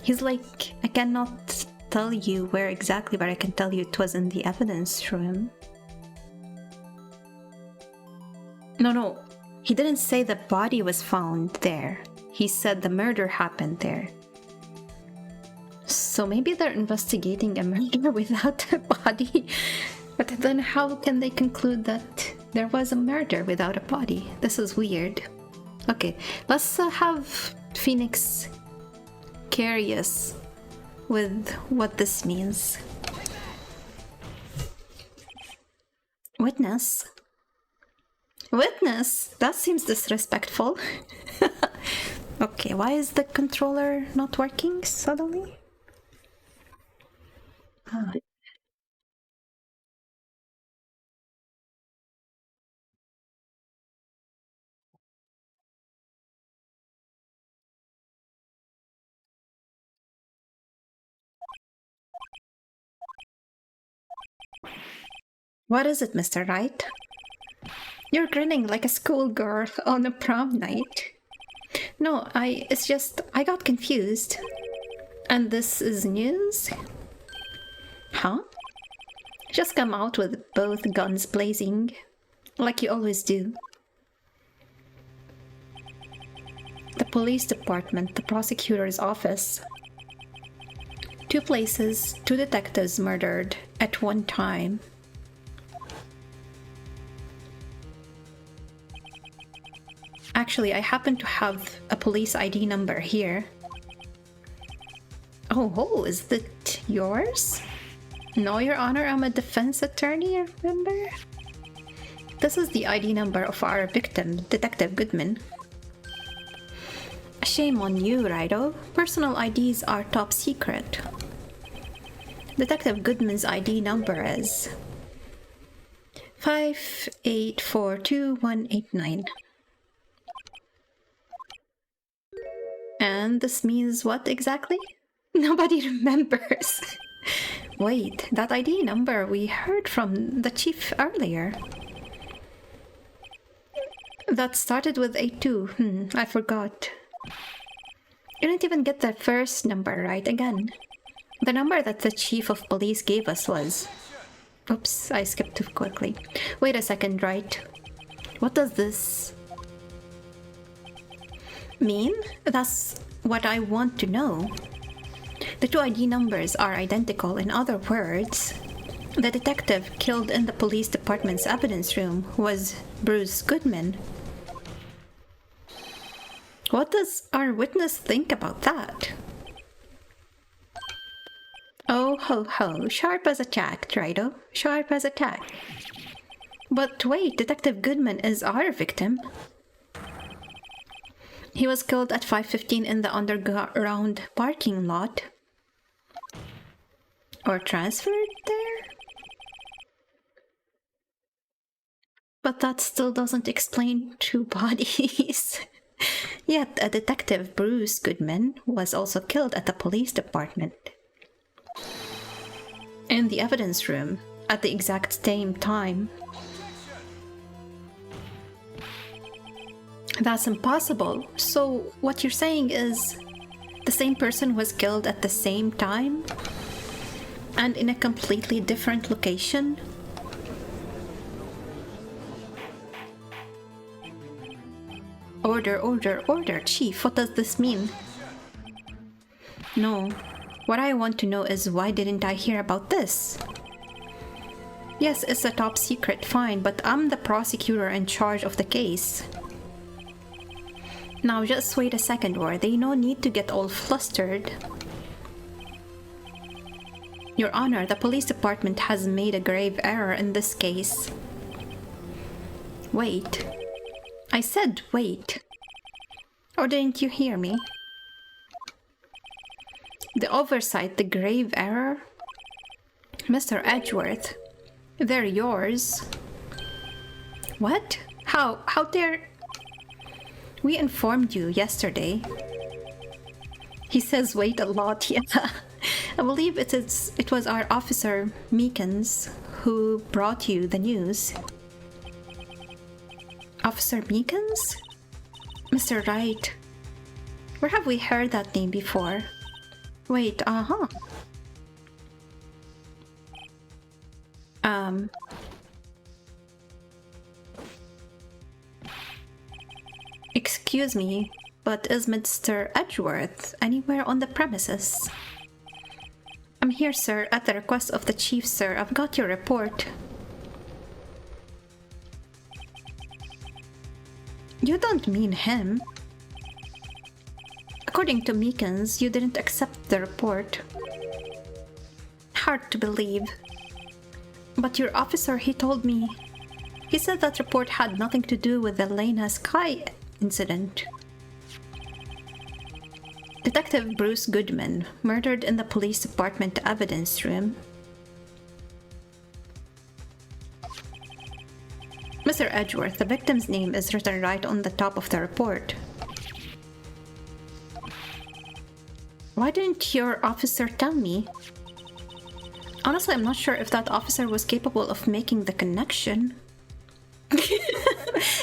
he's like, I cannot tell you where exactly, but I can tell you it was in the evidence room. No, he didn't say the body was found there. He said the murder happened there. So maybe they're investigating a murder without a body. But then how can they conclude that there was a murder without a body? This is weird. Okay, let's have Phoenix curious with what this means. Witness? Witness? That seems disrespectful. Okay, why is the controller not working suddenly? Ah. What is it, Mr. Wright? You're grinning like a schoolgirl on a prom night. No, it's just, I got confused. And this is news? Huh? Just come out with both guns blazing, like you always do. The police department, the prosecutor's office. 2 places, 2 detectives murdered at one time. Actually, I happen to have a police ID number here. Oh, is that yours? No, Your Honor, I'm a defense attorney, remember? This is the ID number of our victim, Detective Goodman. Shame on you, Rido. Personal IDs are top secret. Detective Goodman's ID number is 58422189. And this means what exactly? Nobody remembers. Wait, that ID number we heard from the chief earlier. That started with 82. I forgot. You didn't even get the first number right again. The number that the chief of police gave us was... Oops, I skipped too quickly. Wait a second, right? What does this mean? That's what I want to know. The 2 ID numbers are identical. In other words, the detective killed in the police department's evidence room was Bruce Goodman. What does our witness think about that? Oh ho ho, sharp as a tack, Trido. Sharp as a tack. But wait, Detective Goodman is our victim. He was killed at 5:15 in the underground parking lot. Or transferred there? But that still doesn't explain two bodies. Yet a detective, Bruce Goodman, was also killed at the police department. In the evidence room, at the exact same time. That's impossible. So what you're saying is the same person was killed at the same time? And in a completely different location? Order, order, order, Chief, what does this mean? No. What I want to know is why didn't I hear about this? Yes, it's a top secret, fine, but I'm the prosecutor in charge of the case. Now just wait a second, Worthy, no need to get all flustered. Your Honor, the police department has made a grave error in this case. Wait. I said wait. Or didn't you hear me? The oversight, the grave error? Mr. Edgeworth, they're yours. What? How dare... We informed you yesterday. He says wait a lot, yeah. I believe it was our officer, Meekins, who brought you the news. Officer Meekins? Mr. Wright. Where have we heard that name before? Wait, Excuse me, but is Mr. Edgeworth anywhere on the premises? I'm here, sir, at the request of the chief, sir. I've got your report. You don't mean him. According to Meekins, you didn't accept the report. Hard to believe. But your officer, he told me... He said that report had nothing to do with the Lena Sky incident. Detective Bruce Goodman, murdered in the police department evidence room. Mr. Edgeworth, the victim's name is written right on the top of the report. Why didn't your officer tell me? Honestly, I'm not sure if that officer was capable of making the connection.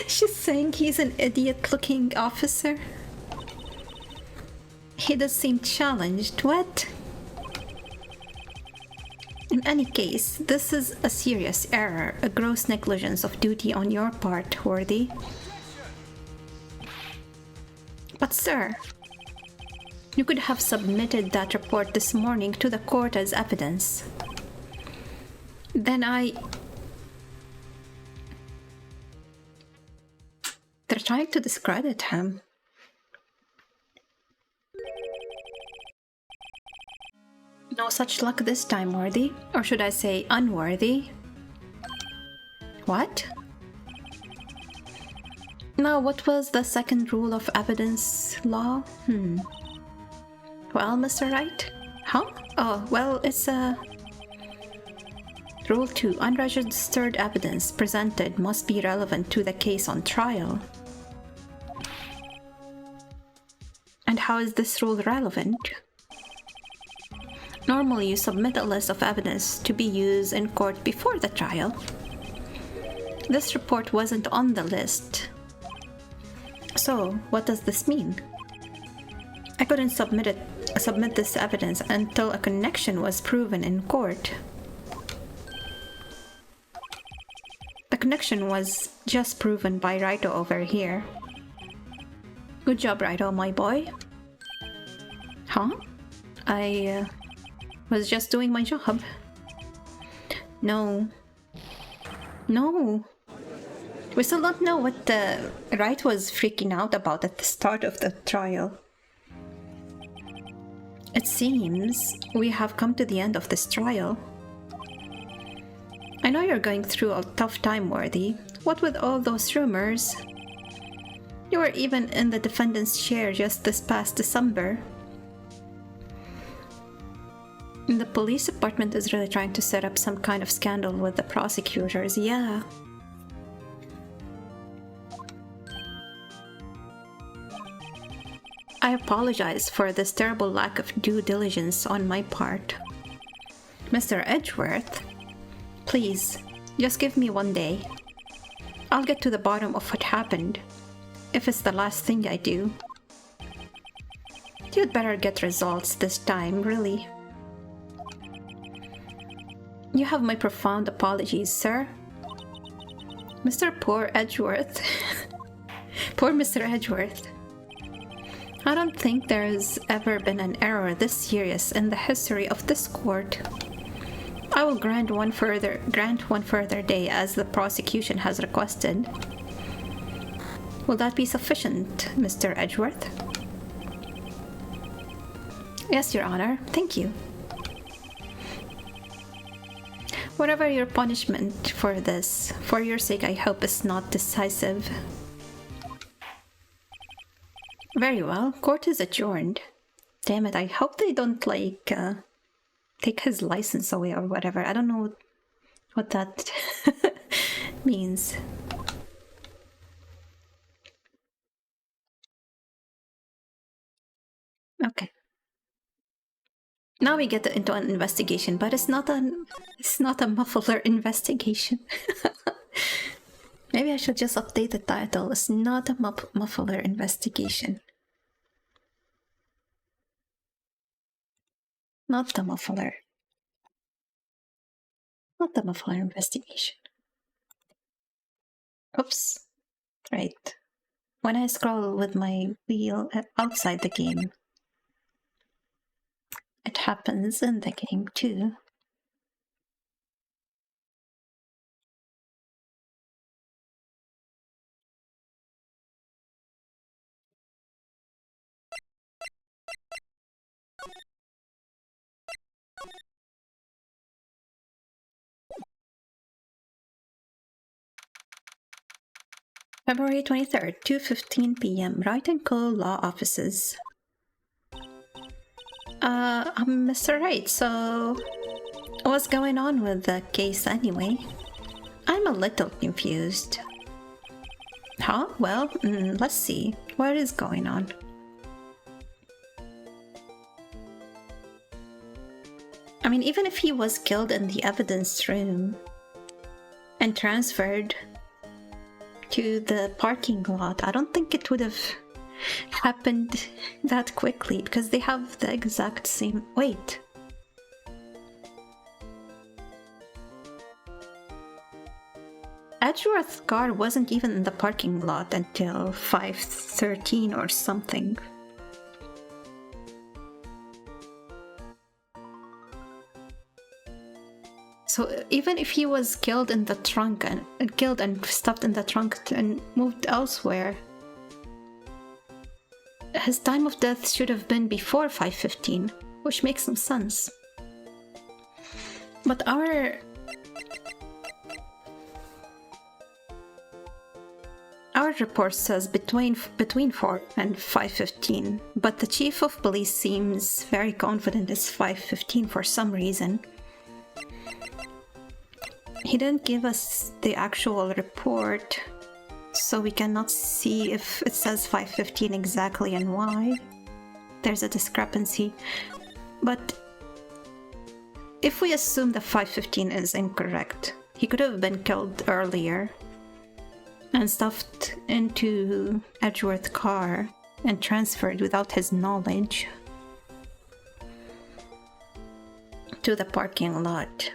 She's saying he's an idiot-looking officer. He does seem challenged. What? In any case, this is a serious error, a gross negligence of duty on your part, Worthy. But sir, you could have submitted that report this morning to the court as evidence. Then They're trying to discredit him. No such luck this time, Worthy. Or should I say, unworthy? What? Now, what was the second rule of evidence law? Well, Mr. Wright? Huh? Oh, well, it's Rule 2. Unregistered evidence presented must be relevant to the case on trial. And how is this rule relevant? Normally, you submit a list of evidence to be used in court before the trial. This report wasn't on the list. So, what does this mean? I couldn't submit this evidence until a connection was proven in court. The connection was just proven by Raito over here. Good job, Raito, my boy. Huh? I was just doing my job. No. We still don't know what Wright was freaking out about at the start of the trial. It seems we have come to the end of this trial. I know you're going through a tough time, Worthy. What with all those rumors? You were even in the defendant's chair just this past December. The police department is really trying to set up some kind of scandal with the prosecutors, yeah. I apologize for this terrible lack of due diligence on my part. Mr. Edgeworth, please, just give me one day. I'll get to the bottom of what happened, if it's the last thing I do. You'd better get results this time, really. You have my profound apologies, sir. Poor Edgeworth. Poor Mr. Edgeworth. I don't think there's ever been an error this serious in the history of this court. I will grant one further day as the prosecution has requested. Will that be sufficient, Mr. Edgeworth? Yes, Your Honor. Thank you. Whatever your punishment for this, for your sake I hope it's not decisive. Very well, court is adjourned. Damn it, I hope they don't, take his license away or whatever. I don't know what that means. Okay. Now we get into an investigation, but it's not a muffler investigation. Maybe I should just update the title. It's not a muffler investigation. Not the muffler. Not the muffler investigation. Oops. Right. When I scroll with my wheel outside the game, it happens in the game too. February 23rd, 2:15 p.m. Right and Co. Law Offices. I'm Mr. Wright, so what's going on with the case anyway? I'm a little confused. Huh? Well, let's see. What is going on? I mean, even if he was killed in the evidence room and transferred to the parking lot, I don't think it would have happened that quickly because they have the exact same... Wait. Edgeworth's car wasn't even in the parking lot until 5:13 or something. So even if he was killed in the trunk and stuffed in the trunk and moved elsewhere, his time of death should have been before 5:15, which makes some sense. But our report says between 4 and 5:15, but the chief of police seems very confident it's 5:15 for some reason. He didn't give us the actual report, so we cannot see if it says 5:15 exactly and why. There's a discrepancy. But if we assume that 5:15 is incorrect, he could have been killed earlier and stuffed into Edgeworth's car and transferred without his knowledge to the parking lot.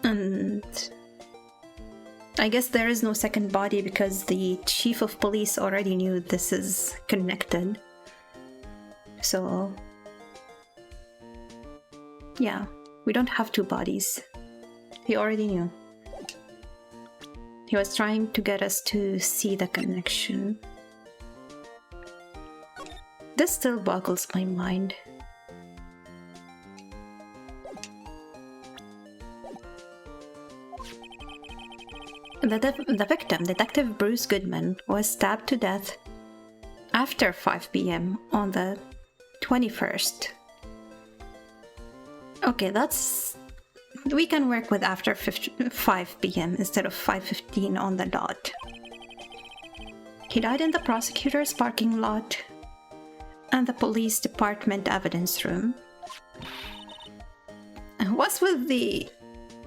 And I guess there is no second body because the chief of police already knew this is connected. So yeah, we don't have two bodies. He already knew. He was trying to get us to see the connection. This still boggles my mind. The victim, Detective Bruce Goodman, was stabbed to death after 5 p.m. on the 21st. Okay, we can work with after 5 p.m. instead of 5:15 on the dot. He died in the prosecutor's parking lot and the police department evidence room. What's with the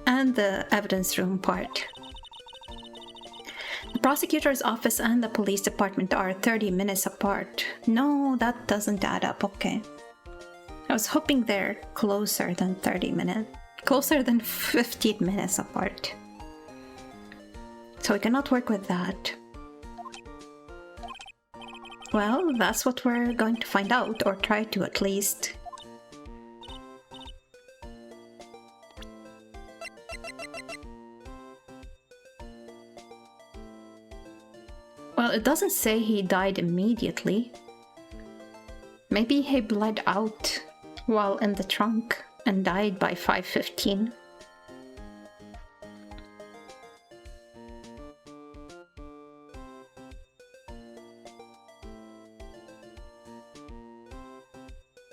evidence room part? The prosecutor's office and the police department are 30 minutes apart. No, that doesn't add up, okay. I was hoping they're closer than 30 minutes. Closer than 15 minutes apart. So we cannot work with that. Well, that's what we're going to find out, or try to at least. Well, it doesn't say he died immediately. Maybe he bled out while in the trunk and died by 5:15.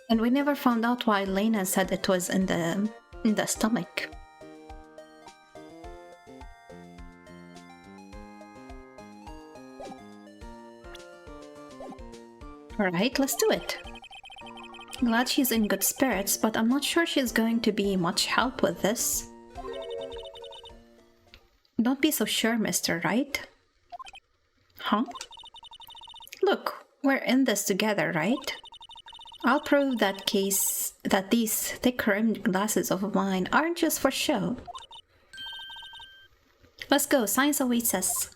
And we never found out why Lena said it was in the stomach. Alright, let's do it. Glad she's in good spirits, but I'm not sure she's going to be much help with this. Don't be so sure, Mr. Wright. Huh? Look, we're in this together, right? I'll prove that these thick-rimmed glasses of mine aren't just for show. Let's go, science awaits us.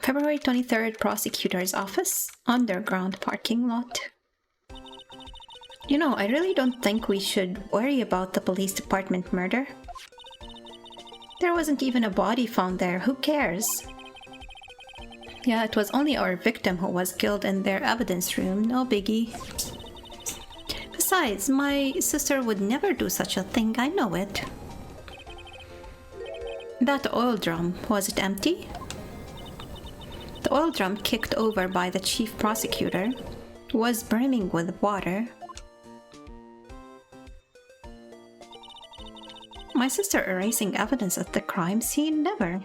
February 23rd, Prosecutor's Office, underground parking lot. You know, I really don't think we should worry about the police department murder. There wasn't even a body found there, who cares? Yeah, it was only our victim who was killed in their evidence room, no biggie. Besides, my sister would never do such a thing, I know it. That oil drum, was it empty? The oil drum kicked over by the chief prosecutor was brimming with water. My sister erasing evidence at the crime scene? Never.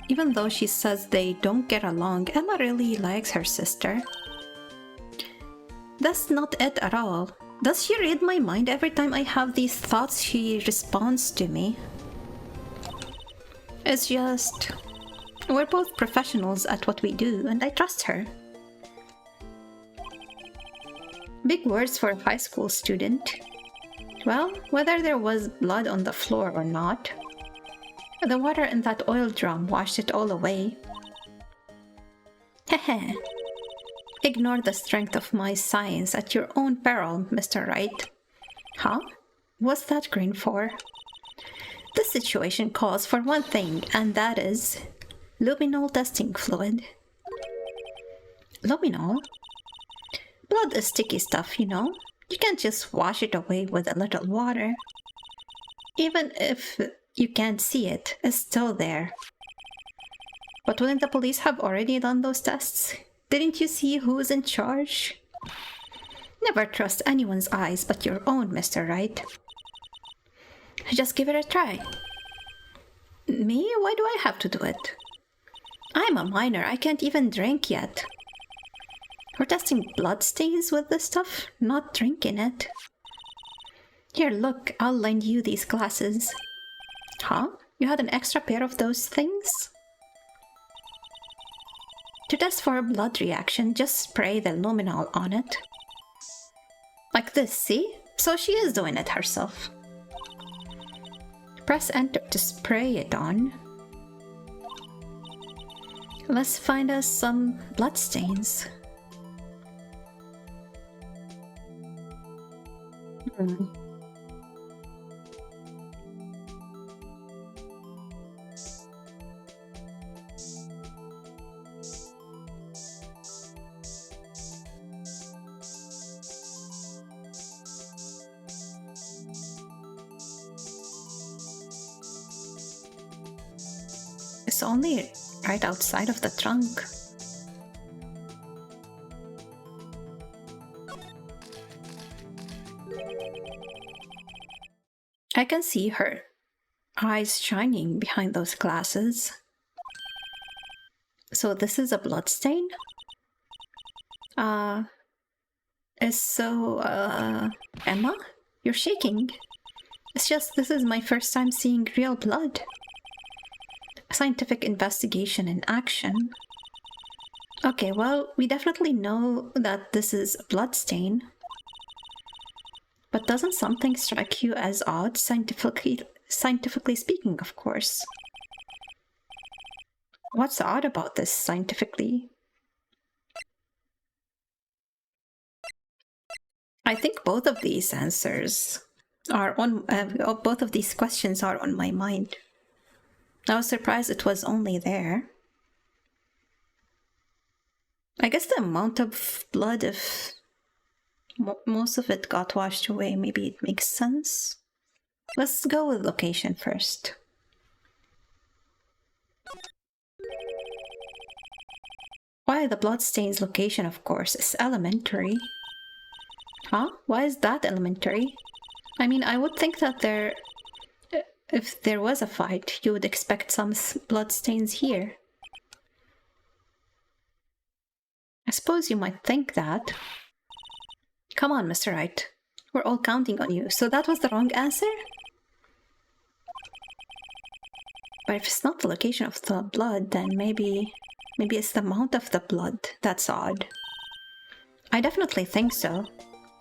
Even though she says they don't get along, Emma really likes her sister. That's not it at all. Does she read my mind every time I have these thoughts? She responds to me. It's just... we're both professionals at what we do, and I trust her. Big words for a high school student. Well, whether there was blood on the floor or not, the water in that oil drum washed it all away. Hehe. Ignore the strength of my science at your own peril, Mr. Wright. Huh? What's that grin for? This situation calls for one thing, and that is luminol testing fluid. Luminol? Blood is sticky stuff, you know. You can't just wash it away with a little water. Even if you can't see it, it's still there. But wouldn't the police have already done those tests? Didn't you see who's in charge? Never trust anyone's eyes but your own, Mr. Wright. Just give it a try. Me? Why do I have to do it? I'm a minor, I can't even drink yet. We're testing blood stains with this stuff, not drinking it. Here, look, I'll lend you these glasses. Huh? You had an extra pair of those things? To test for a blood reaction, just spray the luminol on it. Like this, see? So she is doing it herself. Press enter to spray it on. Let's find us some bloodstains. It's only right outside of the trunk. I can see her eyes shining behind those glasses. So this is a bloodstain? Emma? You're shaking. It's just this is my first time seeing real blood. A scientific investigation in action. Okay, well, we definitely know that this is a bloodstain. But doesn't something strike you as odd, scientifically speaking, of course? What's odd about this, scientifically? I think both of these answers are on... both of these questions are on my mind. I was surprised it was only there. I guess the amount of blood, if most of it got washed away, maybe it makes sense. Let's go with location first. Why, the bloodstain's location, of course, is elementary. Huh? Why is that elementary? I mean, I would think that if there was a fight, you would expect some bloodstains here. I suppose you might think that. Come on, Mr. Wright. We're all counting on you. So that was the wrong answer? But if it's not the location of the blood, then maybe it's the amount of the blood that's odd. I definitely think so.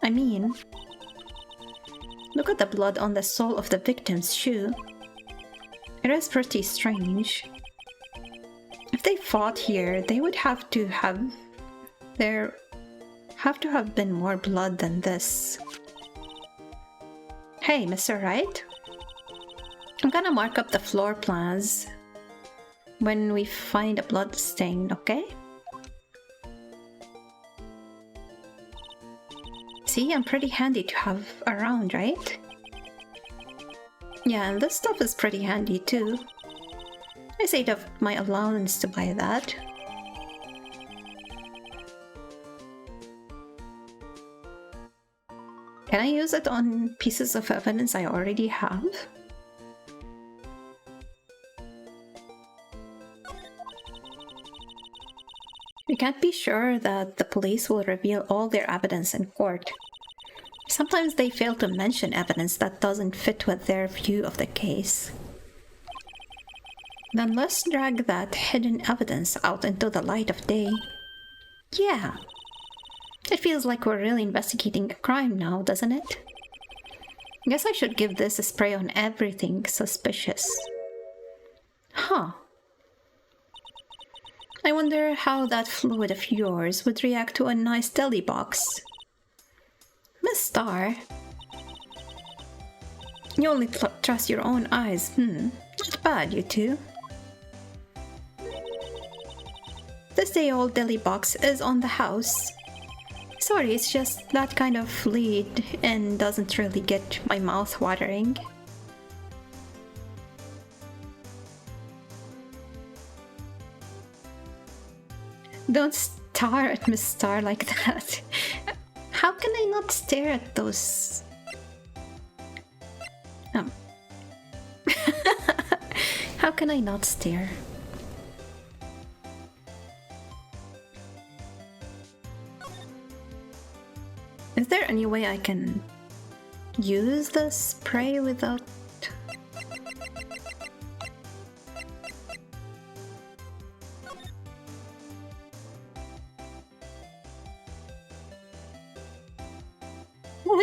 I mean, look at the blood on the sole of the victim's shoe. It is pretty strange. If they fought here, they would have to have... There have to have been more blood than this. Hey, Mr. Wright? I'm gonna mark up the floor plans when we find a blood stain, okay? See, I'm pretty handy to have around, right? Yeah, and this stuff is pretty handy too. I saved up my allowance to buy that. Can I use it on pieces of evidence I already have? We can't be sure that the police will reveal all their evidence in court. Sometimes they fail to mention evidence that doesn't fit with their view of the case. Then let's drag that hidden evidence out into the light of day. Yeah. It feels like we're really investigating a crime now, doesn't it? Guess I should give this a spray on everything suspicious. Huh. I wonder how that fluid of yours would react to a nice deli box. Miss Starr, you only trust your own eyes. Not bad, you two. This day-old deli box is on the house. Sorry, it's just that kind of fluid and doesn't really get my mouth watering. Don't stare at Miss Starr like that. How can I not stare at those... How can I not stare? Is there any way I can use the spray without...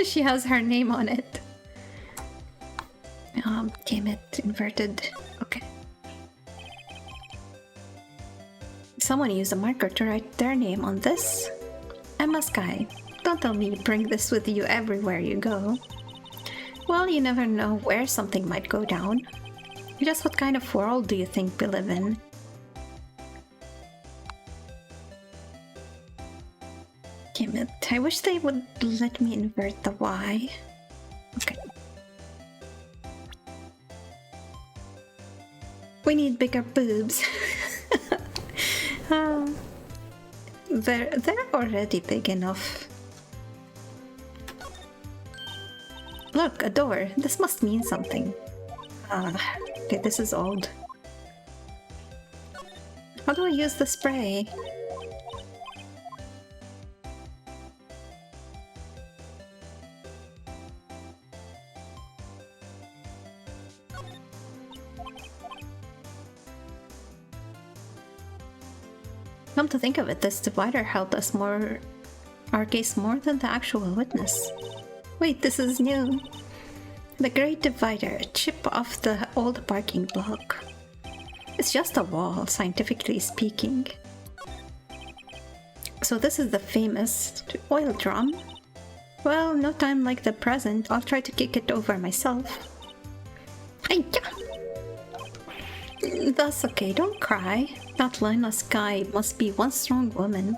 She has her name on it. Damn it, inverted. Okay. Someone used a marker to write their name on this. Emma Sky. Don't tell me you bring this with you everywhere you go. Well, you never know where something might go down. Just what kind of world do you think we live in? Damn it, I wish they would let me invert the Y. Okay. We need bigger boobs. um, they're already big enough. Look, a door. This must mean something. Okay, this is old. How do I use the spray? Come to think of it, this divider helped us our case more than the actual witness. Wait, this is new. The Great Divider, a chip off the old parking block. It's just a wall, scientifically speaking. So this is the famous oil drum. Well, no time like the present. I'll try to kick it over myself. That's okay, don't cry. That lineless guy must be one strong woman.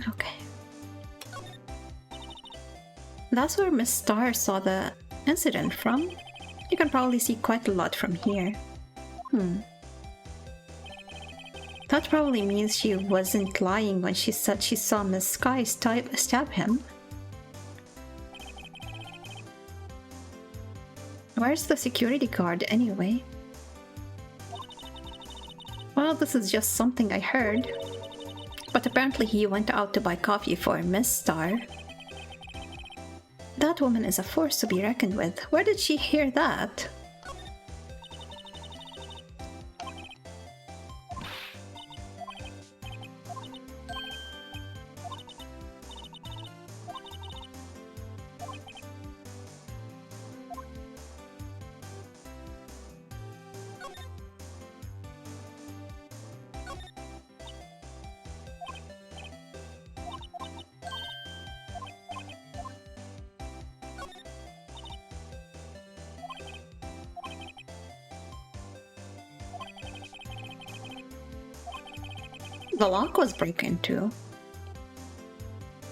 Okay. That's where Miss Star saw the incident from. You can probably see quite a lot from here. That probably means she wasn't lying when she said she saw Miss Sky stab him. Where's the security guard anyway? Well, this is just something I heard. But apparently he went out to buy coffee for Miss Star. That woman is a force to be reckoned with. Where did she hear that? The lock was broken into.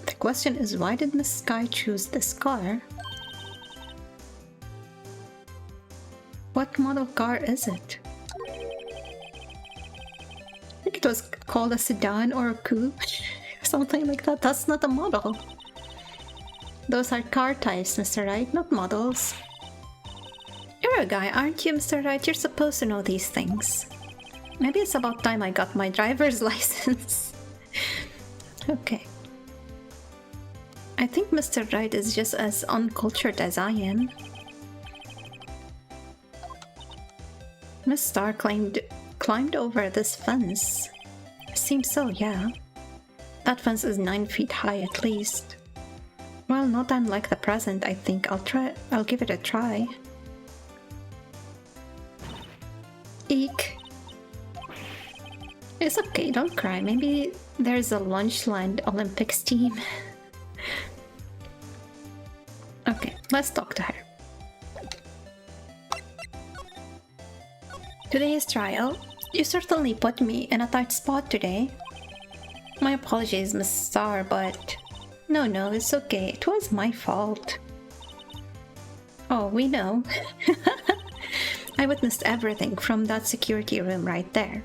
The question is, why did Miss Sky choose this car? What model car is it? I think it was called a sedan or a coupe, something like that. That's not a model. Those are car types, Mr. Wright, not models. You're a guy, aren't you, Mr. Wright? You're supposed to know these things. Maybe it's about time I got my driver's license. Okay. I think Mr. Wright is just as uncultured as I am. Miss Star climbed over this fence. Seems so, yeah. That fence is 9 feet high at least. Well, not unlike the present, I think. I'll give it a try. Eek. It's okay, don't cry. Maybe there's a Lunchland Olympics team. Okay, let's talk to her. Today's trial. You certainly put me in a tight spot today. My apologies, Miss Star, but... No, it's okay. It was my fault. Oh, we know. I witnessed everything from that security room right there.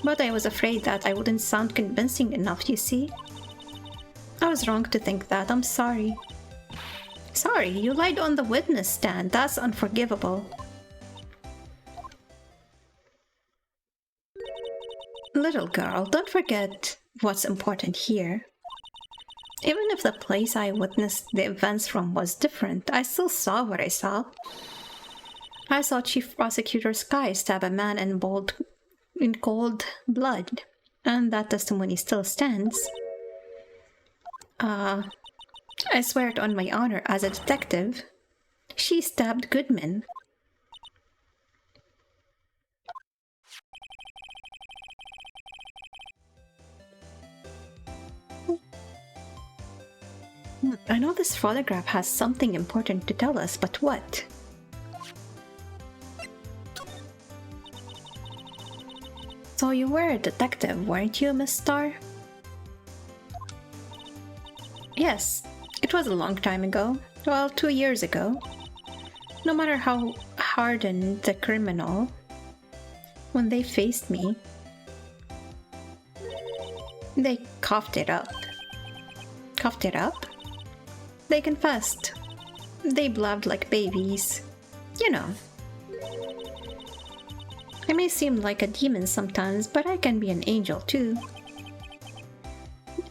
But I was afraid that I wouldn't sound convincing enough, you see? I was wrong to think that. I'm sorry. Sorry, you lied on the witness stand. That's unforgivable. Little girl, don't forget what's important here. Even if the place I witnessed the events from was different, I still saw what I saw. I saw Chief Prosecutor Sky stab a man in cold blood, and that testimony still stands. I swear it on my honor as a detective. She stabbed Goodman. I know this photograph has something important to tell us, but what? So you were a detective, weren't you, Miss Star? Yes, it was a long time ago. Well, 2 years ago. No matter how hardened the criminal when they faced me. They coughed it up. Coughed it up? They confessed. They blabbed like babies. You know. I may seem like a demon sometimes, but I can be an angel too.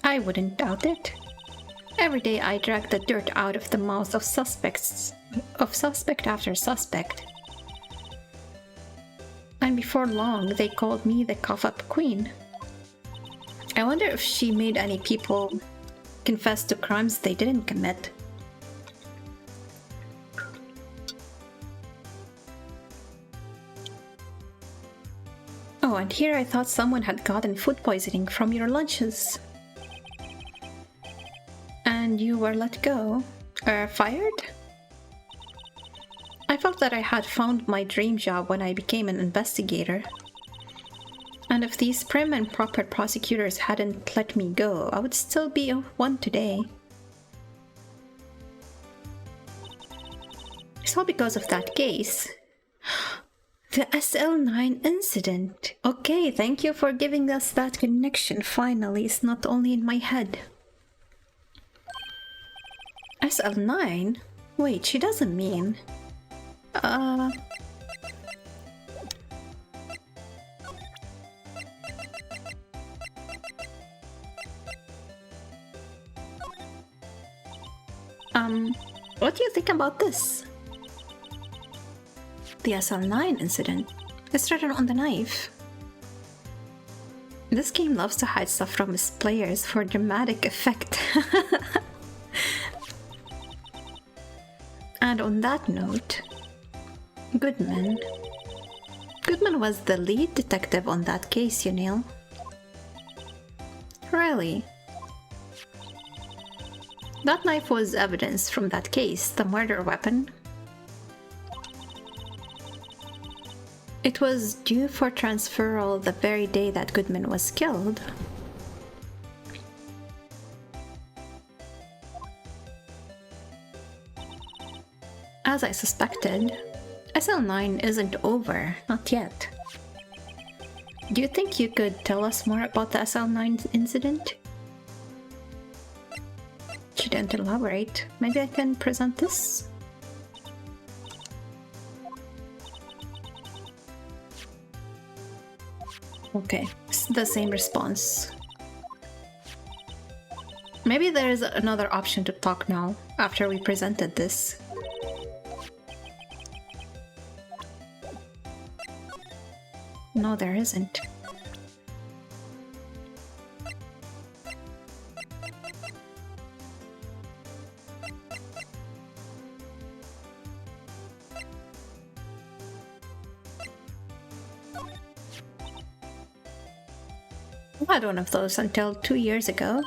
I wouldn't doubt it. Every day I drag the dirt out of the mouths of suspect after suspect. And before long, they called me the cough-up queen. I wonder if she made any people confess to crimes they didn't commit. Oh, and here I thought someone had gotten food poisoning from your lunches. And you were let go? Fired? I felt that I had found my dream job when I became an investigator. And if these prim and proper prosecutors hadn't let me go, I would still be one today. It's all because of that case. The SL9 incident. Okay, thank you for giving us that connection. Finally, it's not only in my head. SL9? Wait, she doesn't mean... What do you think about this? The SL9 incident is written on the knife. This game loves to hide stuff from its players for dramatic effect. And on that note, Goodman was the lead detective on that case, you know. Really? That knife was evidence from that case, the murder weapon. It was due for transferal the very day that Goodman was killed. As I suspected, SL9 isn't over, not yet. Do you think you could tell us more about the SL9 incident? She didn't elaborate. Maybe I can present this? Okay, it's the same response. Maybe there is another option to talk now, after we presented this. No, there isn't. I had one of those until 2 years ago.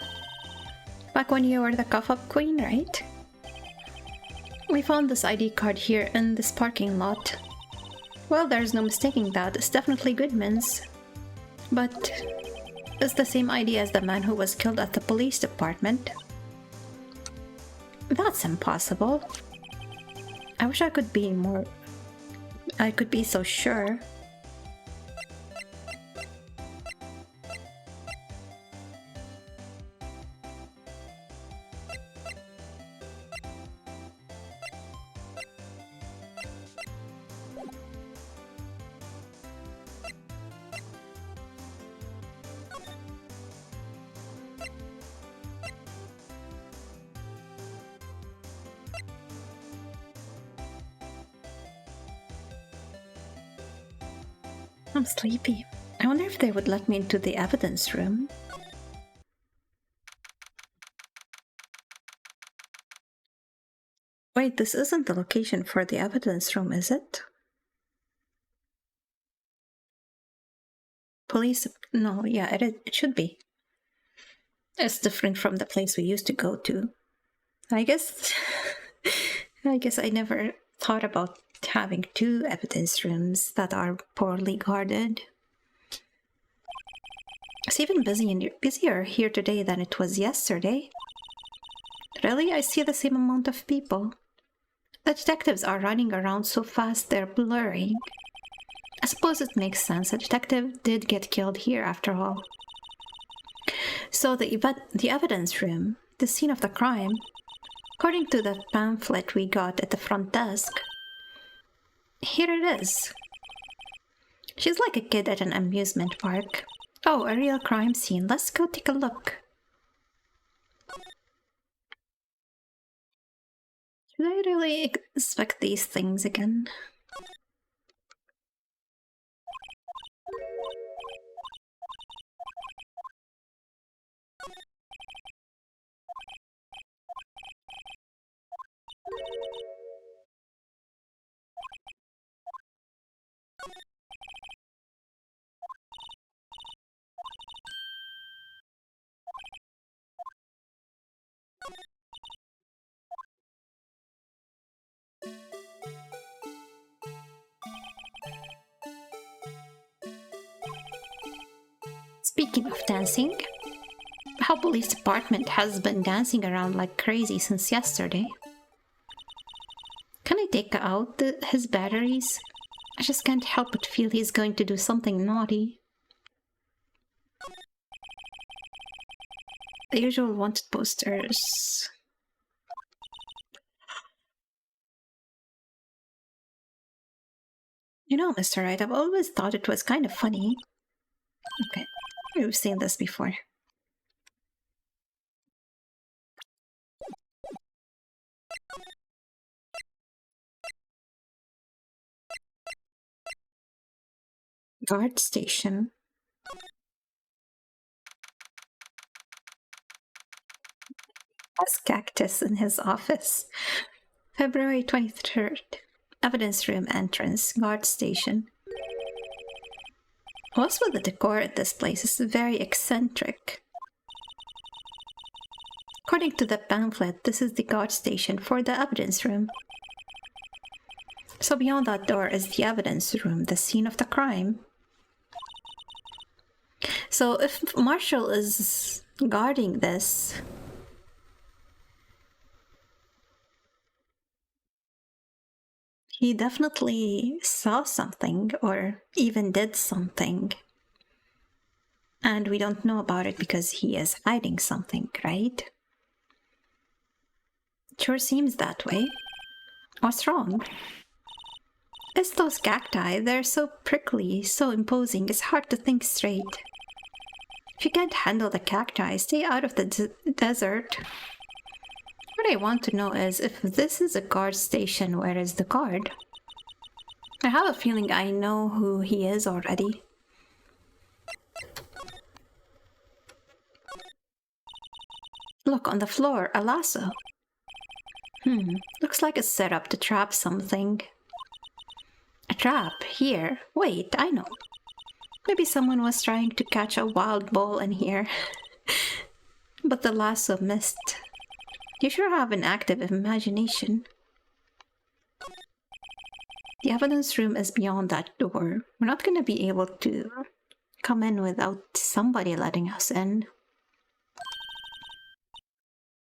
Back when you were the cough-up queen, right? We found this ID card here in this parking lot. Well, there's no mistaking that. It's definitely Goodman's. But it's the same ID as the man who was killed at the police department. That's impossible. I wish I could be more... I could be so sure. I'm sleepy. I wonder if they would let me into the evidence room. Wait, this isn't the location for the evidence room, is it? Police... No, yeah, it should be. It's different from the place we used to go to. I guess I never thought about having 2 evidence rooms that are poorly guarded. It's even busier here today than it was yesterday. Really, I see the same amount of people. The detectives are running around so fast they're blurring. I suppose it makes sense. A detective did get killed here after all. So the evidence room, the scene of the crime, according to the pamphlet we got at the front desk, here it is. She's like a kid at an amusement park. Oh, a real crime scene. Let's go take a look. Should I really expect these things again? Speaking of dancing, how police department has been dancing around like crazy since yesterday. Can I take out his batteries? I just can't help but feel he's going to do something naughty. The usual wanted posters. You know, Mr. Wright, I've always thought it was kind of funny. Okay, we've seen this before. Guard station. Has cactus in his office. February 23rd. Evidence room entrance. Guard station. What's with the decor at this place? It's very eccentric. According to the pamphlet, this is the guard station for the evidence room. So beyond that door is the evidence room, the scene of the crime. So if Marshall is guarding this, he definitely saw something or even did something. And we don't know about it because he is hiding something, right? Sure seems that way. What's wrong? It's those cacti. They're so prickly, so imposing, it's hard to think straight. If you can't handle the cacti, stay out of the desert. What I want to know is, if this is a guard station, where is the guard? I have a feeling I know who he is already. Look, on the floor, a lasso. Looks like a setup to trap something. A trap? Here? Wait, I know. Maybe someone was trying to catch a wild bull in here. But the lasso missed. You sure have an active imagination. The evidence room is beyond that door. We're not gonna be able to come in without somebody letting us in.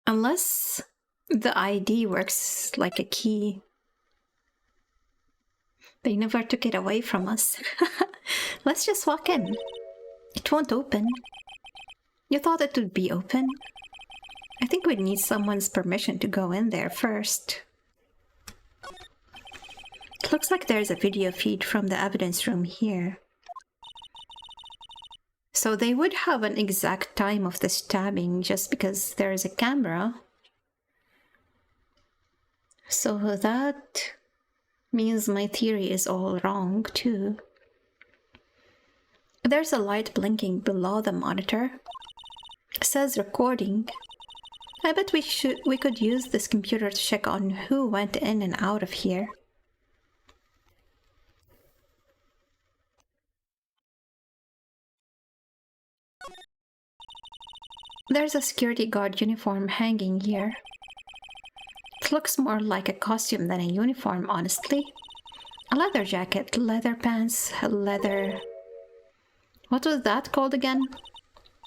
Unless the ID works like a key. They never took it away from us. Let's just walk in. It won't open. You thought it would be open? I think we'd need someone's permission to go in there first. It looks like there's a video feed from the evidence room here. So they would have an exact time of the stabbing just because there is a camera. So that means my theory is all wrong too. There's a light blinking below the monitor. It says recording. I bet we could use this computer to check on who went in and out of here. There's a security guard uniform hanging here. It looks more like a costume than a uniform, honestly. A leather jacket, leather pants, leather... What was that called again?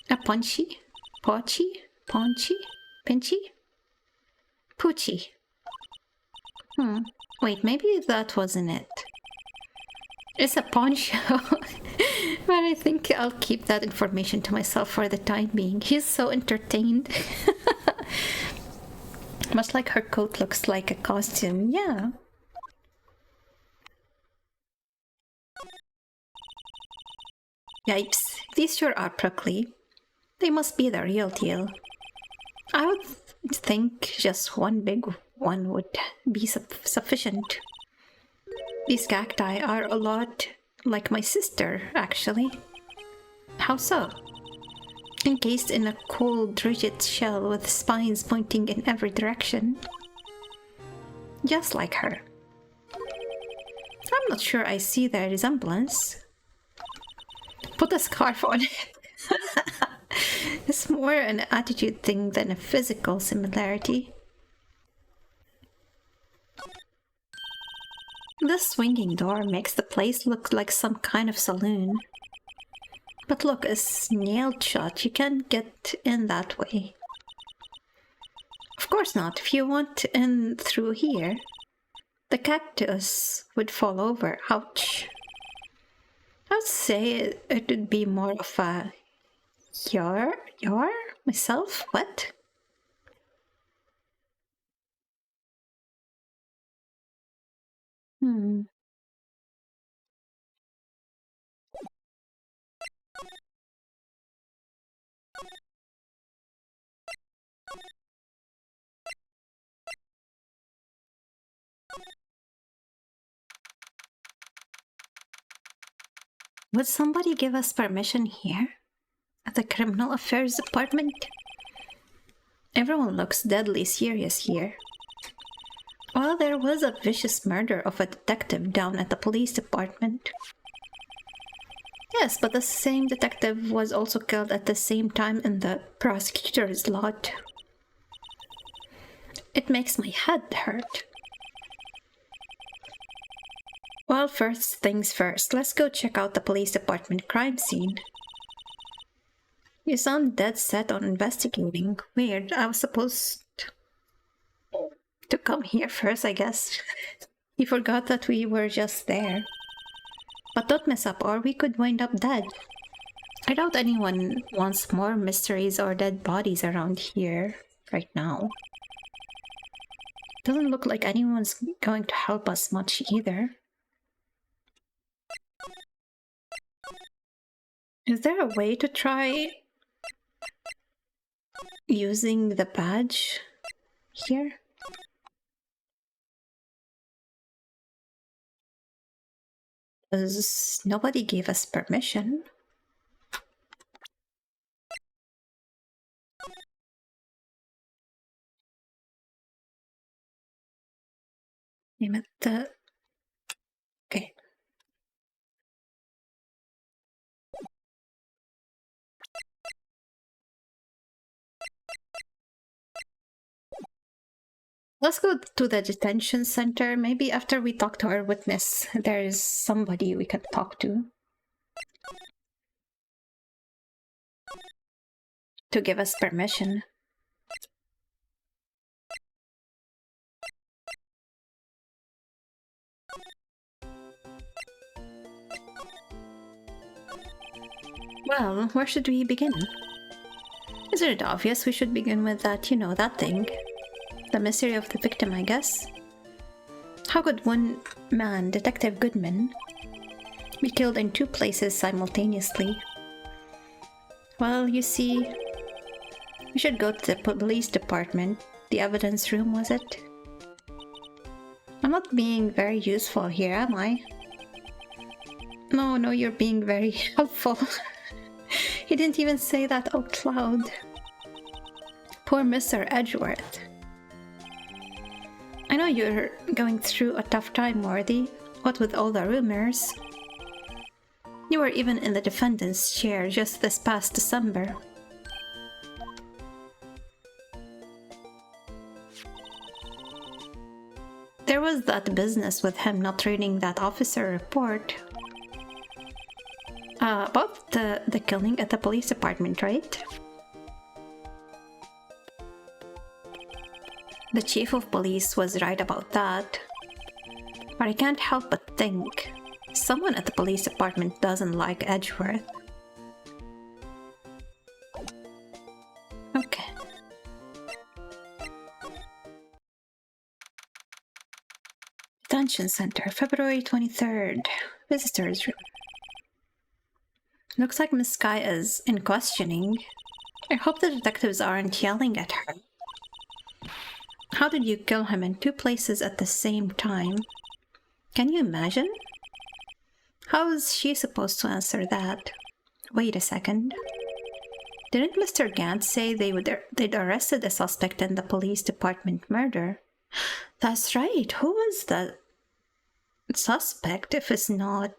A punchy? Pochi? Ponchy? Pinchy? Poochie. Wait, maybe that wasn't it. It's a pawn show. But I think I'll keep that information to myself for the time being. He's so entertained. Much like her coat looks like a costume. Yeah. Yipes. These sure are prickly. They must be the real deal. I would think just one big one would be sufficient. These cacti are a lot like my sister, actually. How so? Encased in a cold, rigid shell with spines pointing in every direction. Just like her. I'm not sure I see the resemblance. Put a scarf on it. It's more an attitude thing than a physical similarity. This swinging door makes the place look like some kind of saloon. But look, it's nailed shut. You can't get in that way. Of course not. If you went in through here, the cactus would fall over. Ouch. I would say it would be more of a yar? Myself? What? Would somebody give us permission here? At the Criminal Affairs Department? Everyone looks deadly serious here. Well, there was a vicious murder of a detective down at the police department. Yes, but the same detective was also killed at the same time in the prosecutor's lot. It makes my head hurt. Well, first things first, let's go check out the police department crime scene. You sound dead set on investigating. Weird, I was supposed to come here first, I guess. You forgot that we were just there. But don't mess up or we could wind up dead. I doubt anyone wants more mysteries or dead bodies around here right now. Doesn't look like anyone's going to help us much either. Is there a way to try using the badge here? Because nobody gave us permission. Name it the... Okay. Let's go to the detention center. Maybe after we talk to our witness, there's somebody we can talk to give us permission. Well, where should we begin? Isn't it obvious we should begin with that, you know, that thing? The mystery of the victim, I guess. How could one man, Detective Goodman, be killed in two places simultaneously? Well, you see, we should go to the police department. The evidence room, was it? I'm not being very useful here, am I? No, you're being very helpful. He didn't even say that out loud. Poor Mr. Edgeworth. I know you're going through a tough time, Worthy. What with all the rumors? You were even in the defendant's chair just this past December. There was that business with him not reading that officer report. About the killing at the police department, right? The chief of police was right about that. But I can't help but think someone at the police department doesn't like Edgeworth. Okay. Detention Center, February 23rd. Visitors room. Looks like Miss Sky is in questioning. I hope the detectives aren't yelling at her. How did you kill him in 2 places at the same time? Can you imagine? How is she supposed to answer that? Wait a second. Didn't Mr. Gant say they'd arrested a suspect in the police department murder? That's right. Who was the suspect if it's not...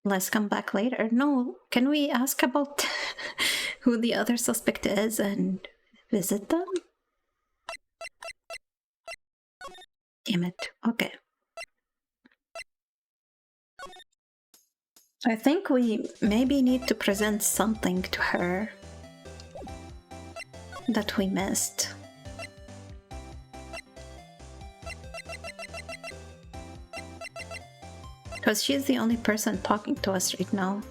Let's come back later. No, can we ask about who the other suspect is and visit them? Damn it. Okay. I think we maybe need to present something to her that we missed. Because she's the only person talking to us right now.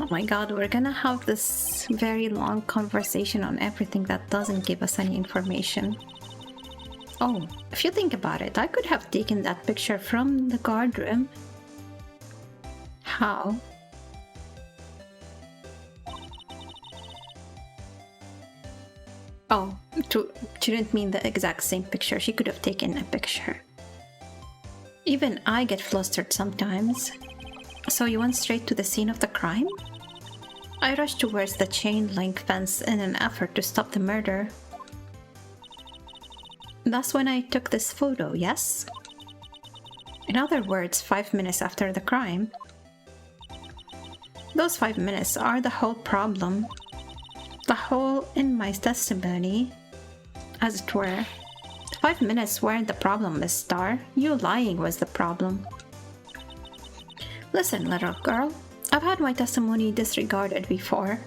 Oh my god, we're gonna have this very long conversation on everything that doesn't give us any information. Oh, if you think about it, I could have taken that picture from the guard room. How? Oh, she didn't mean the exact same picture. She could have taken a picture. Even I get flustered sometimes. So you went straight to the scene of the crime? I rushed towards the chain link fence in an effort to stop the murder. That's when I took this photo, yes? In other words, 5 minutes after the crime. Those 5 minutes are the whole problem. The hole in my testimony, as it were. 5 minutes weren't the problem, Miss Starr. You lying was the problem. Listen, little girl, I've had my testimony disregarded before.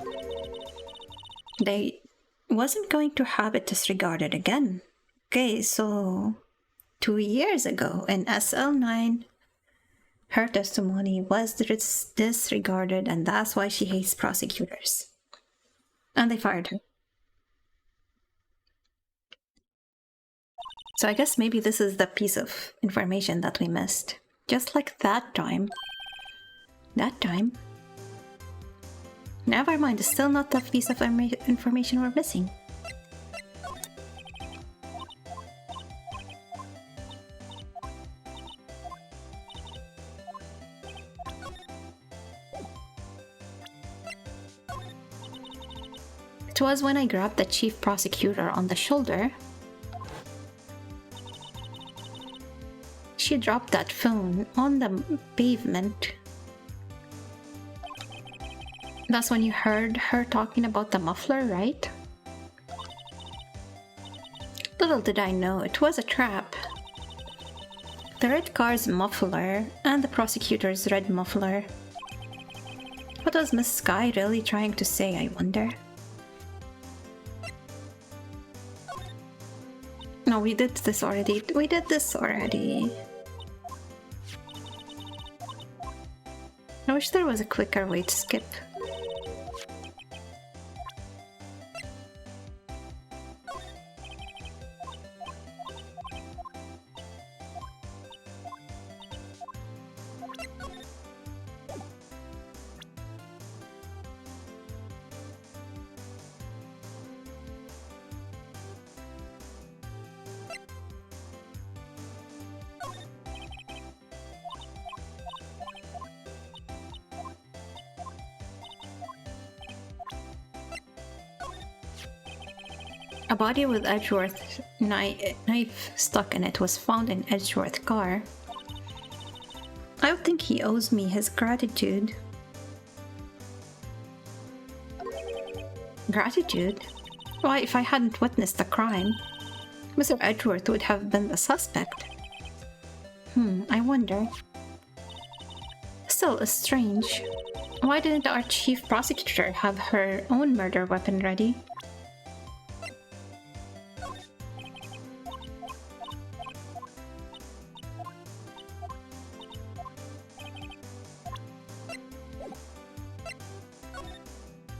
They wasn't going to have it disregarded again. Okay, so 2 years ago in SL9, her testimony was disregarded, and that's why she hates prosecutors. And they fired her. So I guess maybe this is the piece of information that we missed. Just like that time. That time. Never mind, it's still not the piece of information we're missing. It was when I grabbed the chief prosecutor on the shoulder. She dropped that phone on the pavement. That's when you heard her talking about the muffler, right? Little did I know it was a trap. The red car's muffler and the prosecutor's red muffler. What was Miss Sky really trying to say, I wonder? No, we did this already. We did this already. I wish there was a quicker way to skip. A body with Edgeworth knife stuck in it was found in Edgeworth's car. I would think he owes me his gratitude. Gratitude? Why, if I hadn't witnessed the crime, Mr. Edgeworth would have been the suspect. I wonder. Still, it's strange. Why didn't our chief prosecutor have her own murder weapon ready?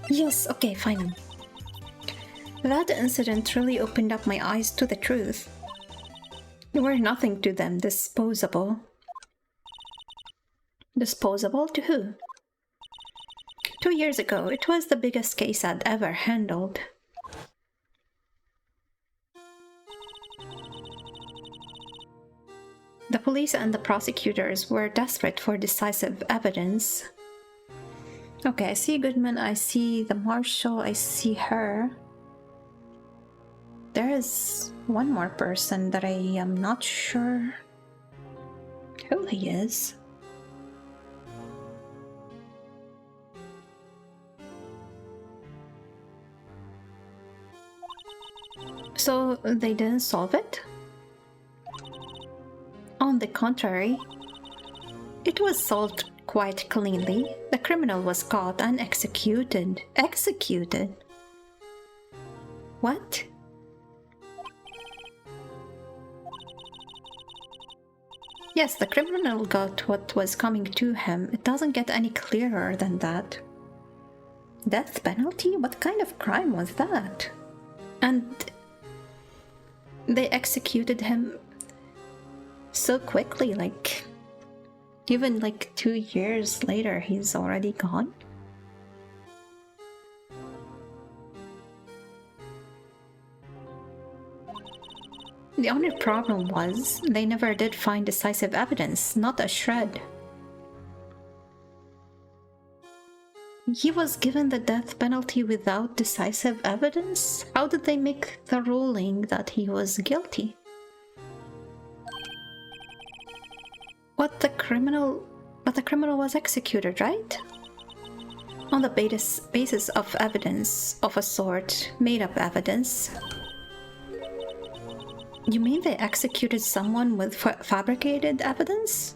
Yes, okay, finally. That incident really opened up my eyes to the truth. We're nothing to them, disposable. Disposable to who? 2 years ago, it was the biggest case I'd ever handled. The police and the prosecutors were desperate for decisive evidence. Okay, I see Goodman, I see the marshal, I see her. There is one more person that I am not sure who he is. So they didn't solve it? On the contrary, it was solved quite cleanly. The criminal was caught and executed. Executed? What? Yes, the criminal got what was coming to him. It doesn't get any clearer than that. Death penalty? What kind of crime was that? And they executed him so quickly, like even like 2 years later, he's already gone. The only problem was they never did find decisive evidence, not a shred. He was given the death penalty without decisive evidence? How did they make the ruling that he was guilty? But the criminal was executed, right? On the basis of evidence of a sort, made up evidence. You mean they executed someone with fabricated evidence?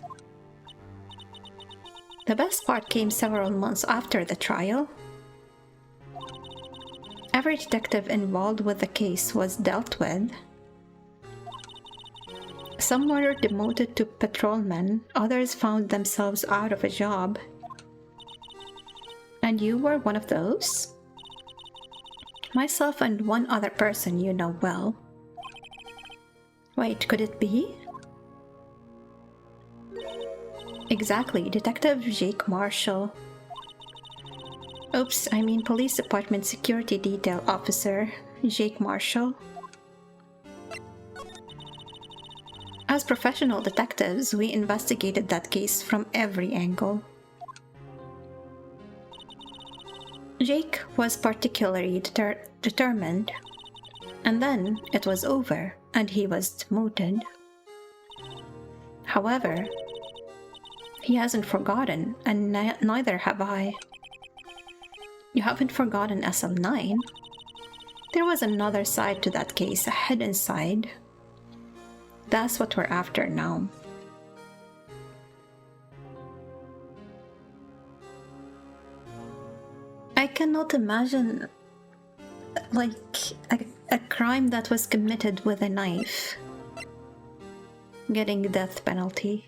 The best part came several months after the trial. Every detective involved with the case was dealt with. Some were demoted to patrolmen, others found themselves out of a job. And you were one of those? Myself and one other person you know well. Wait, could it be? Exactly, Detective Jake Marshall. Oops, I mean Police Department Security Detail Officer Jake Marshall. As professional detectives, we investigated that case from every angle. Jake was particularly determined, and then it was over, and he was demoted. However, he hasn't forgotten, and neither have I. You haven't forgotten SL9? There was another side to that case, a hidden side. That's what we're after now. I cannot imagine, like, a crime that was committed with a knife getting the death penalty.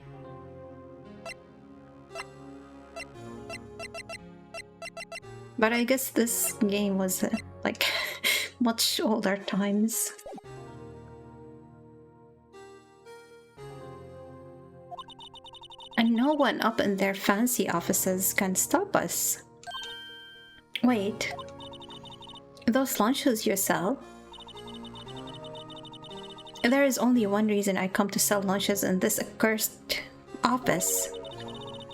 But I guess this game was like much older times. And no one up in their fancy offices can stop us. Wait, those lunches you sell? There is only one reason I come to sell lunches in this accursed office.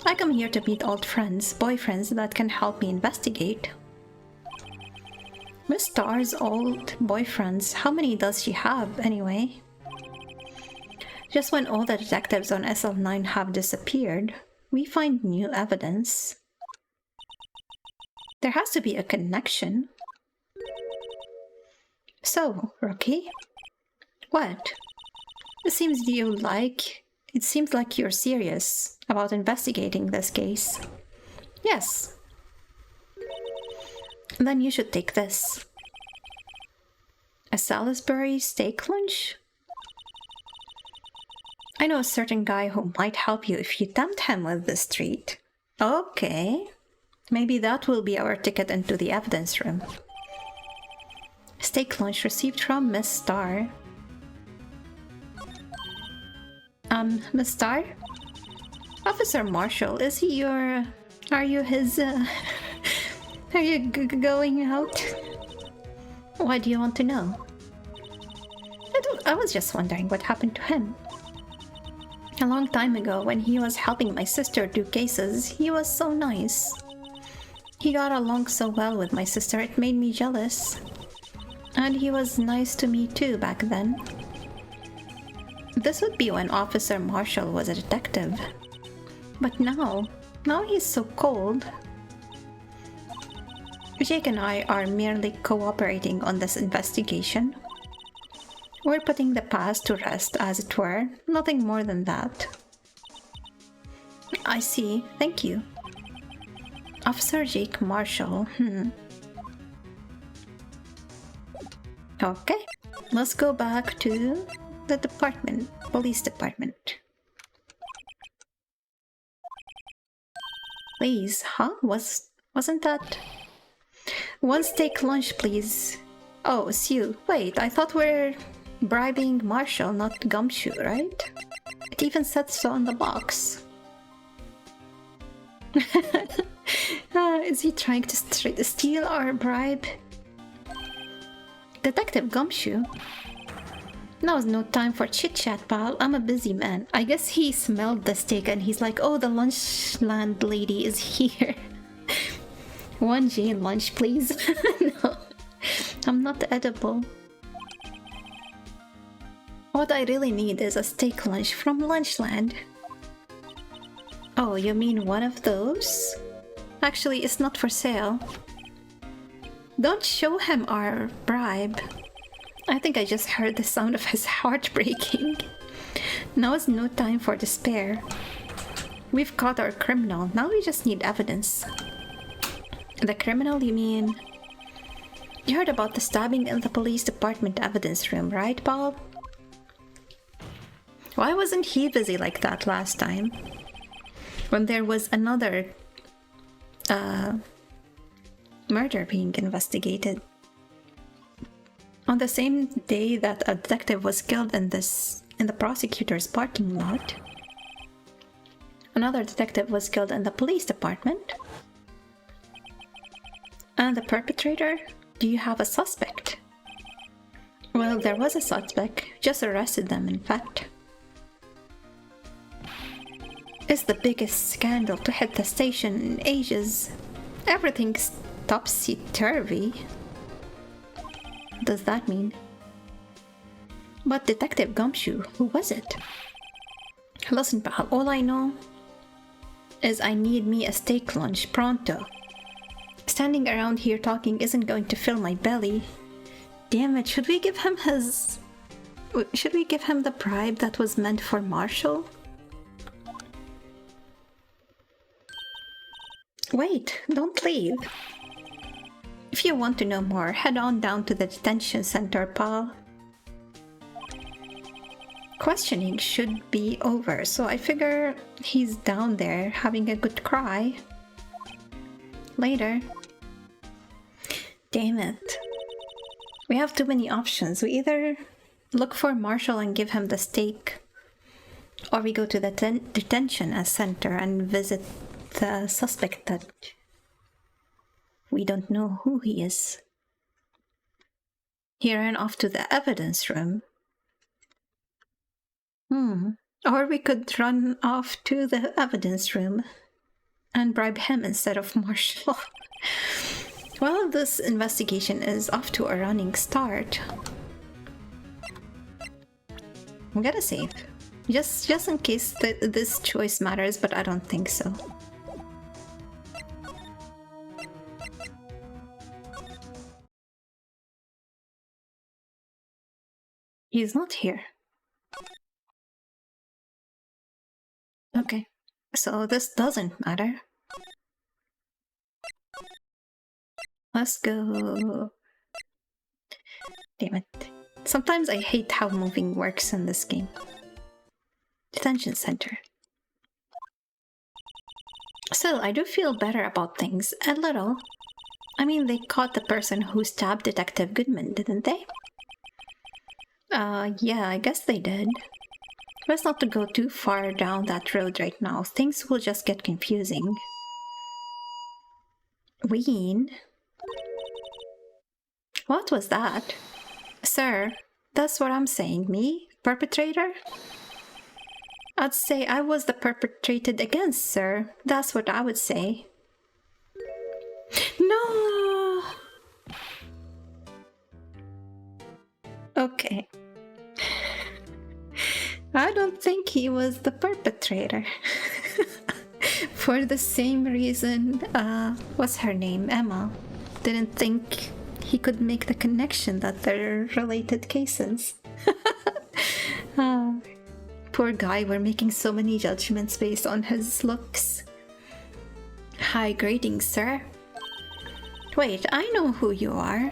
I come here to meet old friends, boyfriends that can help me investigate. Miss Star's old boyfriends, how many does she have anyway? Just when all the detectives on SL9 have disappeared, we find new evidence. There has to be a connection. So, Rookie? What? It seems like you're serious about investigating this case. Yes. Then you should take this. A Salisbury steak lunch? I know a certain guy who might help you if you tempt him with this treat. Okay. Maybe that will be our ticket into the evidence room. Steak lunch received from Miss Star. Miss Star? Officer Marshall, is he your... Are you his, Are you going out? Why do you want to know? I was just wondering what happened to him. A long time ago, when he was helping my sister do cases, he was so nice. He got along so well with my sister, it made me jealous. And he was nice to me too back then. This would be when Officer Marshall was a detective. But now he's so cold. Jake and I are merely cooperating on this investigation. We're putting the past to rest, as it were. Nothing more than that. I see. Thank you. Officer Jake Marshall. Okay. Let's go back to the department. Police department. Please, huh? Wasn't that... One steak lunch, please. Oh, Sue. Wait, I thought we're bribing Marshall, not Gumshoe, right? It even said so on the box. Is he trying to steal our bribe? Detective Gumshoe? Now's no time for chit-chat, pal. I'm a busy man. I guess he smelled the steak and he's like, oh, the lunchland lady is here. 1J lunch, please. No, I'm not edible. What I really need is a steak lunch from Lunchland. Oh, you mean one of those? Actually, it's not for sale. Don't show him our bribe. I think I just heard the sound of his heart breaking. Now is no time for despair. We've caught our criminal, now we just need evidence. The criminal, you mean? You heard about the stabbing in the police department evidence room, right, Bob? Why wasn't he busy like that last time? When there was another murder being investigated. On the same day that a detective was killed in the prosecutor's parking lot, another detective was killed in the police department. And the perpetrator? Do you have a suspect? Well, there was a suspect. Just arrested them, in fact. It's the biggest scandal to hit the station in ages. Everything's topsy-turvy. What does that mean? But Detective Gumshoe, who was it? Listen, pal, all I know is I need me a steak lunch pronto. Standing around here talking isn't going to fill my belly. Damn it, should we give him the bribe that was meant for Marshall? Wait, don't leave. If you want to know more, head on down to the detention center, pal. Questioning should be over, so I figure he's down there having a good cry. Later. Damn it. We have too many options. We either look for Marshall and give him the steak, or we go to the detention center and visit the suspect that we don't know who he is. He ran off to the evidence room. Or we could run off to the evidence room and bribe him instead of Marshall. Well, this investigation is off to a running start. I'm gonna save. Just in case this choice matters, but I don't think so. He's not here. Okay, so this doesn't matter. Let's go. Damn it. Sometimes I hate how moving works in this game. Detention center. Still, I do feel better about things, a little. I mean, they caught the person who stabbed Detective Goodman, didn't they? Yeah, I guess they did. Best not to go too far down that road right now. Things will just get confusing. Ween? What was that? Sir, that's what I'm saying. Me? Perpetrator? I'd say I was the perpetrated against, sir. That's what I would say. No! Okay. I don't think he was the perpetrator. For the same reason, what's her name? Emma. Didn't think he could make the connection that they're related cases. Poor guy, we're making so many judgments based on his looks. High grading, sir. Wait, I know who you are.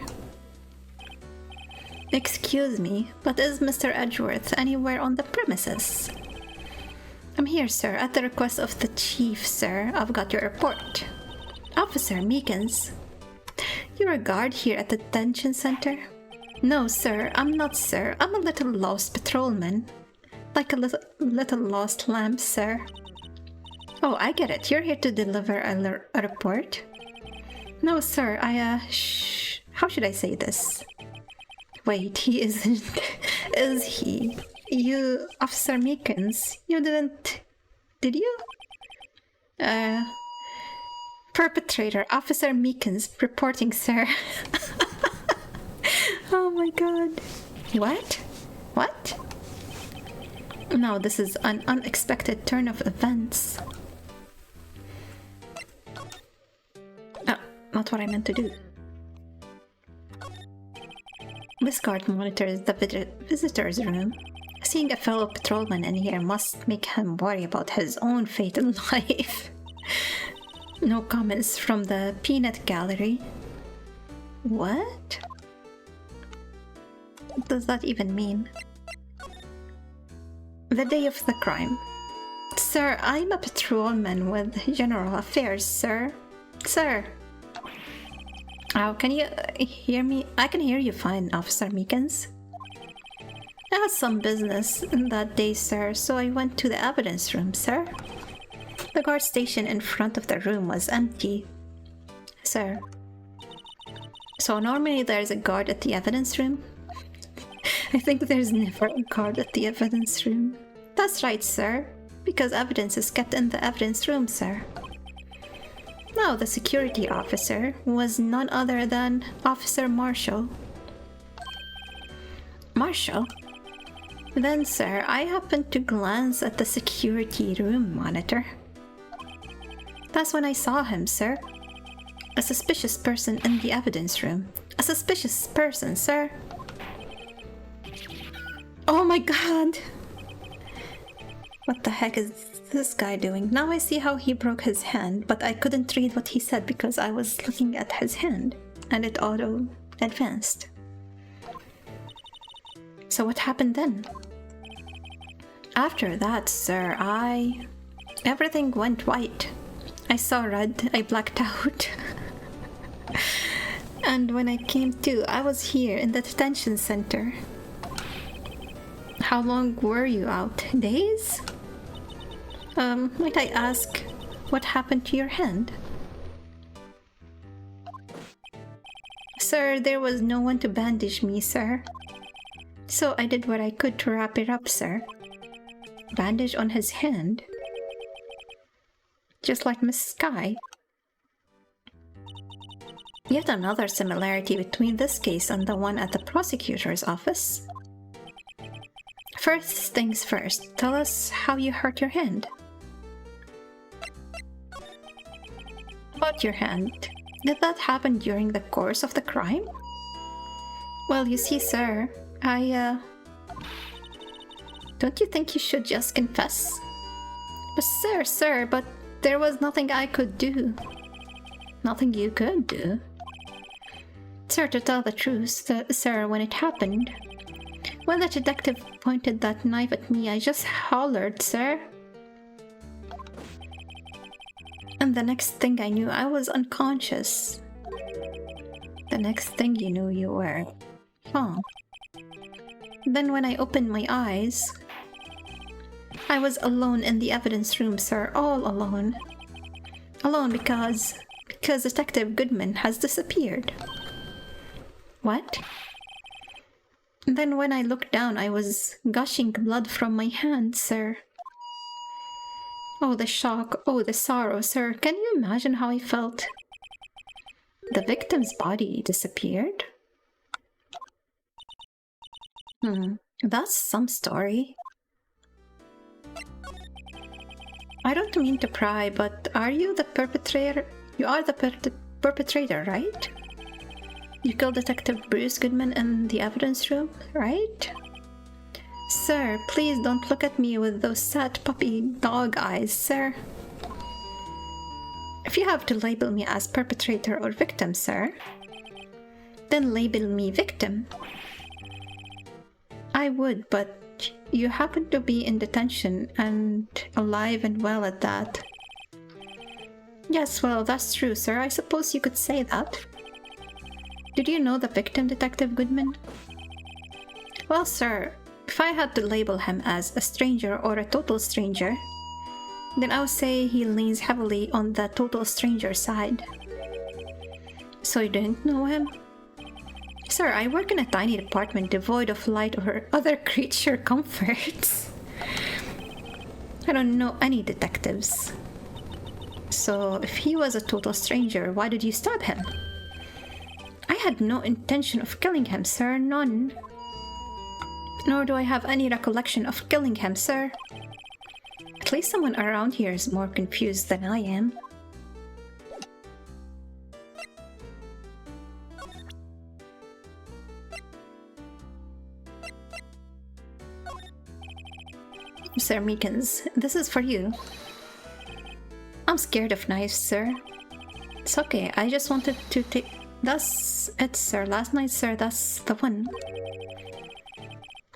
Excuse me, but is Mr. Edgeworth anywhere on the premises? I'm here, sir, at the request of the chief, sir. I've got your report. Officer Meekins. You're a guard here at the detention center? No, sir, I'm not, sir. I'm a little lost patrolman. Like a little lost lamb, sir. Oh, I get it. You're here to deliver a report? No, sir, shh. How should I say this? Wait, he isn't. Is he? You, Officer Meekins, you didn't... Did you? Perpetrator, Officer Meekins, reporting, sir. Oh my god. What? What? No, this is an unexpected turn of events. Oh, not what I meant to do. This guard monitors the visitor's room. Seeing a fellow patrolman in here must make him worry about his own fate in life. No comments from the peanut gallery. What? What does that even mean? The day of the crime. Sir, I'm a patrolman with General Affairs, sir. Sir. Oh, can you hear me? I can hear you fine, Officer Meekins. I had some business that day, sir, so I went to the evidence room, sir. The guard station in front of the room was empty. Sir. So normally there's a guard at the evidence room? I think there's never a guard at the evidence room. That's right, sir. Because evidence is kept in the evidence room, sir. Now, the security officer was none other than Officer Marshall. Marshall? Then, sir, I happened to glance at the security room monitor. That's when I saw him, sir. A suspicious person in the evidence room. A suspicious person, sir. Oh my god! What the heck is this guy doing? Now I see how he broke his hand, but I couldn't read what he said because I was looking at his hand, and it auto-advanced. So what happened then? After that, sir, everything went white. I saw red, I blacked out. And when I came to, I was here in the detention center. How long were you out? Days? Might I ask, what happened to your hand? Sir, there was no one to bandage me, sir. So I did what I could to wrap it up, sir. Bandage on his hand? Just like Miss Sky. Yet another similarity between this case and the one at the prosecutor's office. First things first, tell us how you hurt your hand. About your hand, did that happen during the course of the crime? Well, you see, sir, don't you think you should just confess? But sir, but there was nothing I could do. Nothing you could do? Sir, to tell the truth, sir, when it happened, when the detective pointed that knife at me, I just hollered, sir. And the next thing I knew, I was unconscious. The next thing you knew, you were... Huh. Then when I opened my eyes, I was alone in the evidence room, sir, all alone. Alone because Detective Goodman has disappeared. What? Then when I looked down, I was gushing blood from my hand, sir. Oh, the shock, oh, the sorrow, sir. Can you imagine how I felt? The victim's body disappeared? That's some story. I don't mean to pry, but are you the perpetrator? You are the perpetrator, right? You killed Detective Bruce Goodman in the evidence room, right? Sir, please don't look at me with those sad puppy dog eyes, sir. If you have to label me as perpetrator or victim, sir, then label me victim. I would, but you happen to be in detention and alive and well at that. Yes, well, that's true, sir. I suppose you could say that. Did you know the victim, Detective Goodman? Well, sir, if I had to label him as a stranger or a total stranger, then I would say he leans heavily on the total stranger side. So you didn't know him? Sir, I work in a tiny department devoid of light or other creature comforts. I don't know any detectives. So if he was a total stranger, why did you stab him? I had no intention of killing him, sir, none. Nor do I have any recollection of killing him, sir. At least someone around here is more confused than I am. Sir Meekins, this is for you. I'm scared of knives, sir. It's okay, I just wanted to take... That's it, sir. Last night, sir, that's the one.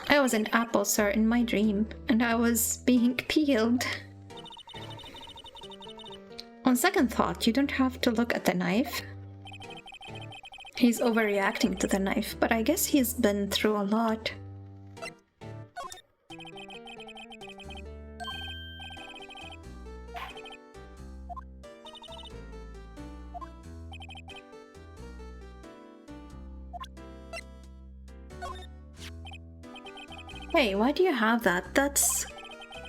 I was an apple, sir, in my dream, and I was being peeled. On second thought, you don't have to look at the knife. He's overreacting to the knife, but I guess he's been through a lot. Hey, why do you have that? That's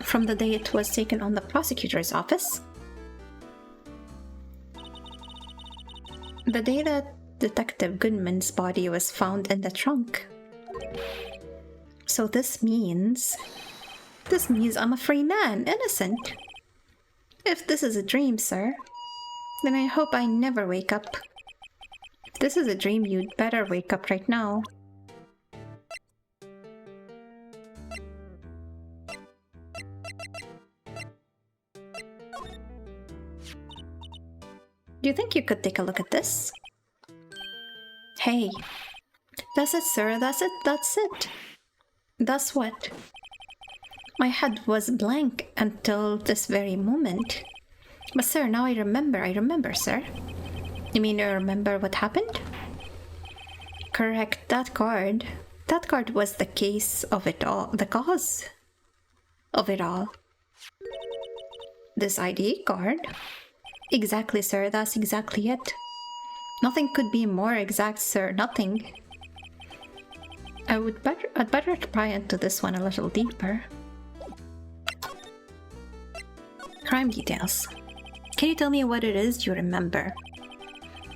from the day it was taken on the prosecutor's office. The day that Detective Goodman's body was found in the trunk. So this means I'm a free man, innocent. If this is a dream, sir, then I hope I never wake up. If this is a dream, you'd better wake up right now. Do you think you could take a look at this? Hey. That's it, sir. That's it. That's it. That's what? My head was blank until this very moment. But sir, now I remember, sir. You mean you remember what happened? Correct, that card. That card was the case of it all, the cause of it all. This ID card? Exactly, sir, that's exactly it. Nothing could be more exact, sir, nothing. I'd better pry into this one a little deeper. Crime details. Can you tell me what it is you remember?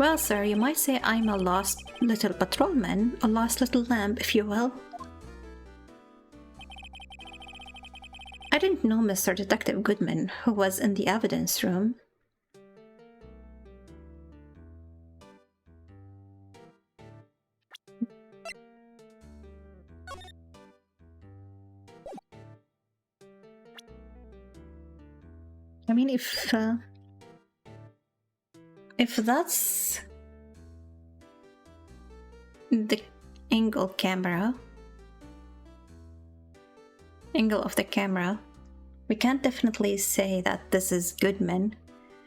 Well, sir, you might say I'm a lost little patrolman, a lost little lamb, if you will. I didn't know Mr. Detective Goodman, who was in the evidence room. I mean, if that's the angle of the camera, we can't definitely say that this is Goodman,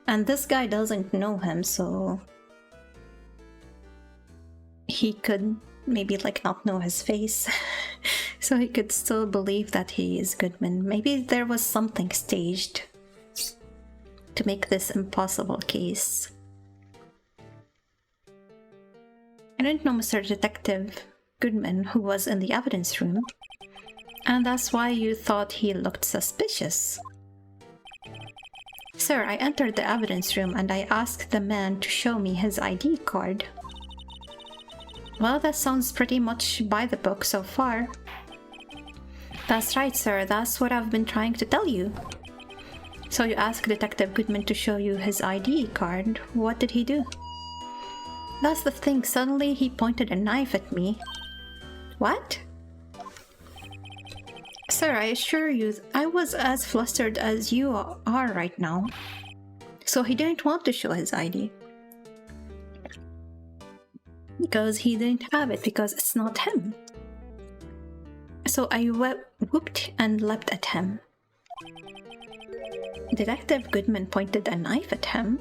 and this guy doesn't know him, so he could maybe like not know his face. So he could still believe that he is Goodman. Maybe there was something staged to make this impossible case. I didn't know Mr. Detective Goodman, who was in the evidence room, and that's why you thought he looked suspicious. Sir, I entered the evidence room and I asked the man to show me his ID card. Well, that sounds pretty much by the book so far. That's right, sir. That's what I've been trying to tell you. So you asked Detective Goodman to show you his ID card. What did he do? That's the thing. Suddenly he pointed a knife at me. What? Sir, I assure you, I was as flustered as you are right now. So he didn't want to show his ID. Because he didn't have it, because it's not him. So I whooped and leapt at him. Detective Goodman pointed a knife at him.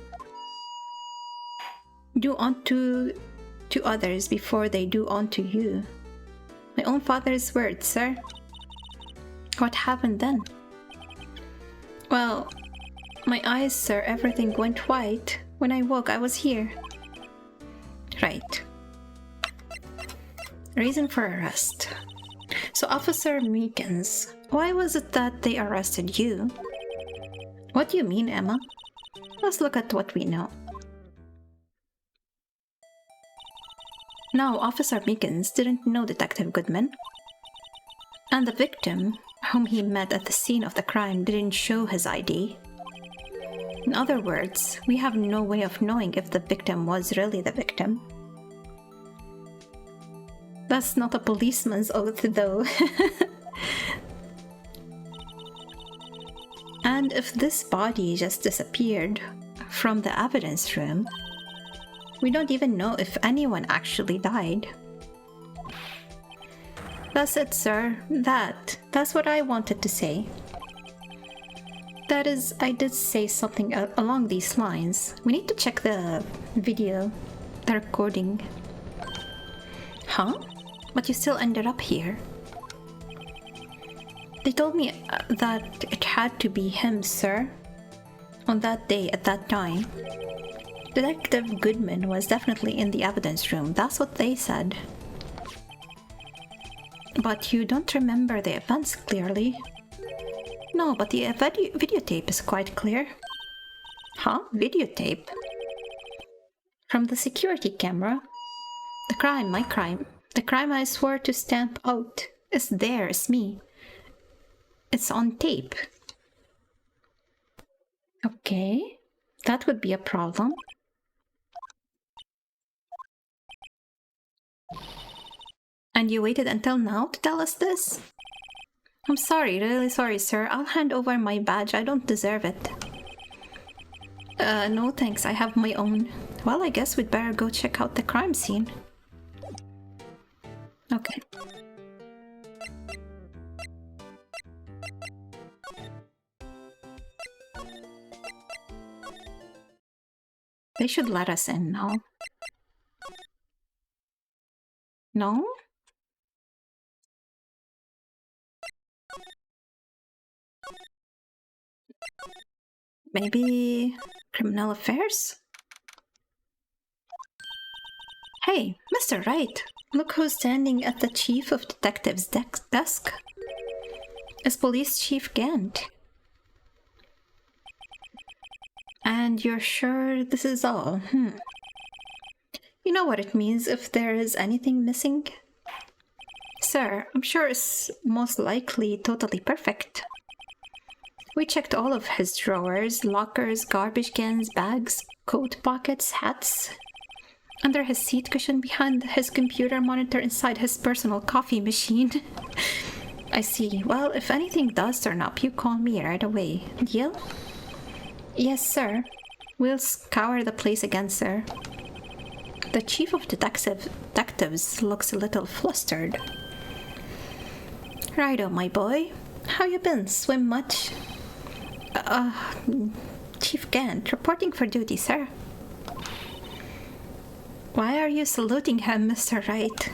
Do unto others before they do unto you. My own father's words, sir. What happened then? Well, my eyes, sir, everything went white. When I woke, I was here. Right. Reason for arrest. So, Officer Meekins, why was it that they arrested you? What do you mean, Emma? Let's look at what we know. Now, Officer Meekins didn't know Detective Goodman. And the victim, whom he met at the scene of the crime, didn't show his ID. In other words, we have no way of knowing if the victim was really the victim. That's not a policeman's oath, though. And if this body just disappeared from the evidence room, we don't even know if anyone actually died. That's it, sir. That's what I wanted to say. That is, I did say something along these lines. We need to check the video, the recording. Huh? But you still ended up here. They told me that it had to be him, sir. On that day, at that time. Detective Goodman was definitely in the evidence room. That's what they said. But you don't remember the events clearly. No, but the videotape is quite clear. Huh? Videotape? From the security camera? The crime, my crime. The crime I swore to stamp out is there, it's me. It's on tape. Okay, that would be a problem. And you waited until now to tell us this? I'm sorry, really sorry, sir. I'll hand over my badge. I don't deserve it. No thanks. I have my own. Well, I guess we'd better go check out the crime scene. Okay. They should let us in now. No? Maybe criminal affairs? Hey, Mr. Wright, look who's standing at the Chief of Detectives' desk. It's Police Chief Gant. And you're sure this is all? You know what it means if there is anything missing? Sir, I'm sure it's most likely totally perfect. We checked all of his drawers, lockers, garbage cans, bags, coat pockets, hats. Under his seat cushion, behind his computer monitor, inside his personal coffee machine. I see. Well, if anything does turn up, you call me right away. Deal? Yes, sir. We'll scour the place again, sir. The chief of detectives looks a little flustered. Righto, my boy. How you been? Swim much? Chief Gant, reporting for duty, sir. Why are you saluting him, Mr. Wright?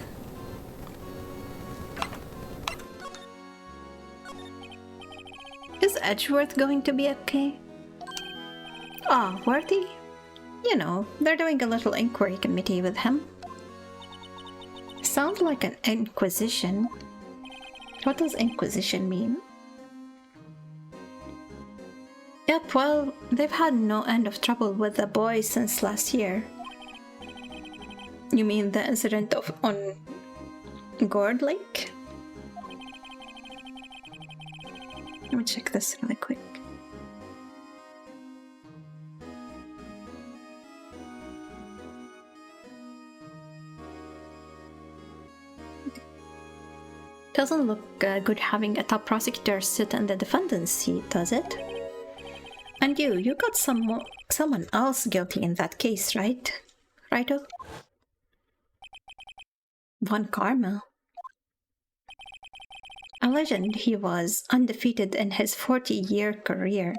Is Edgeworth going to be okay? Ah, Worthy? You know, they're doing a little inquiry committee with him. Sounds like an inquisition. What does inquisition mean? Yep, well, they've had no end of trouble with the boy since last year. You mean the incident on Gourd Lake? Let me check this really quick. Doesn't look good having a top prosecutor sit in the defendant's seat, does it? And you got someone else guilty in that case, right? Righto? Von Carmel. A legend, he was undefeated in his 40-year career.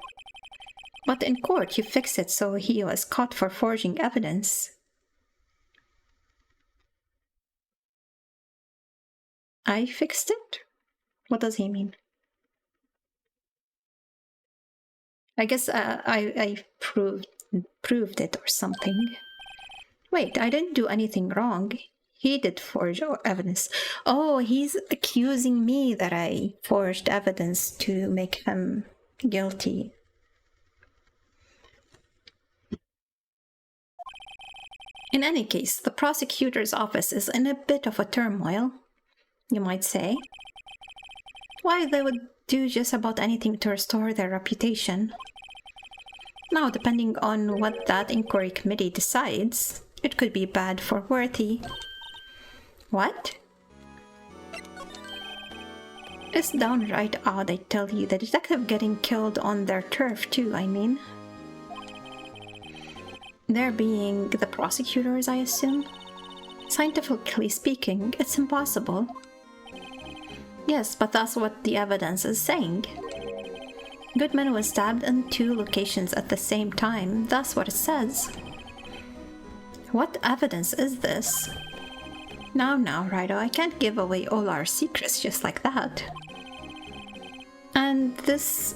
But in court, you fixed it so he was caught for forging evidence. I fixed it? What does he mean? I guess I proved it or something. Wait, I didn't do anything wrong. He did forge evidence. Oh, he's accusing me that I forged evidence to make him guilty. In any case, the prosecutor's office is in a bit of a turmoil, you might say. Why, they would do just about anything to restore their reputation. Now, depending on what that inquiry committee decides, it could be bad for Worthy. What? It's downright odd, I tell you. The detective getting killed on their turf too, I mean. There being the prosecutors, I assume? Scientifically speaking, it's impossible. Yes, but that's what the evidence is saying. Goodman was stabbed in 2 locations at the same time. That's what it says. What evidence is this? Now, Rido, I can't give away all our secrets just like that. And this,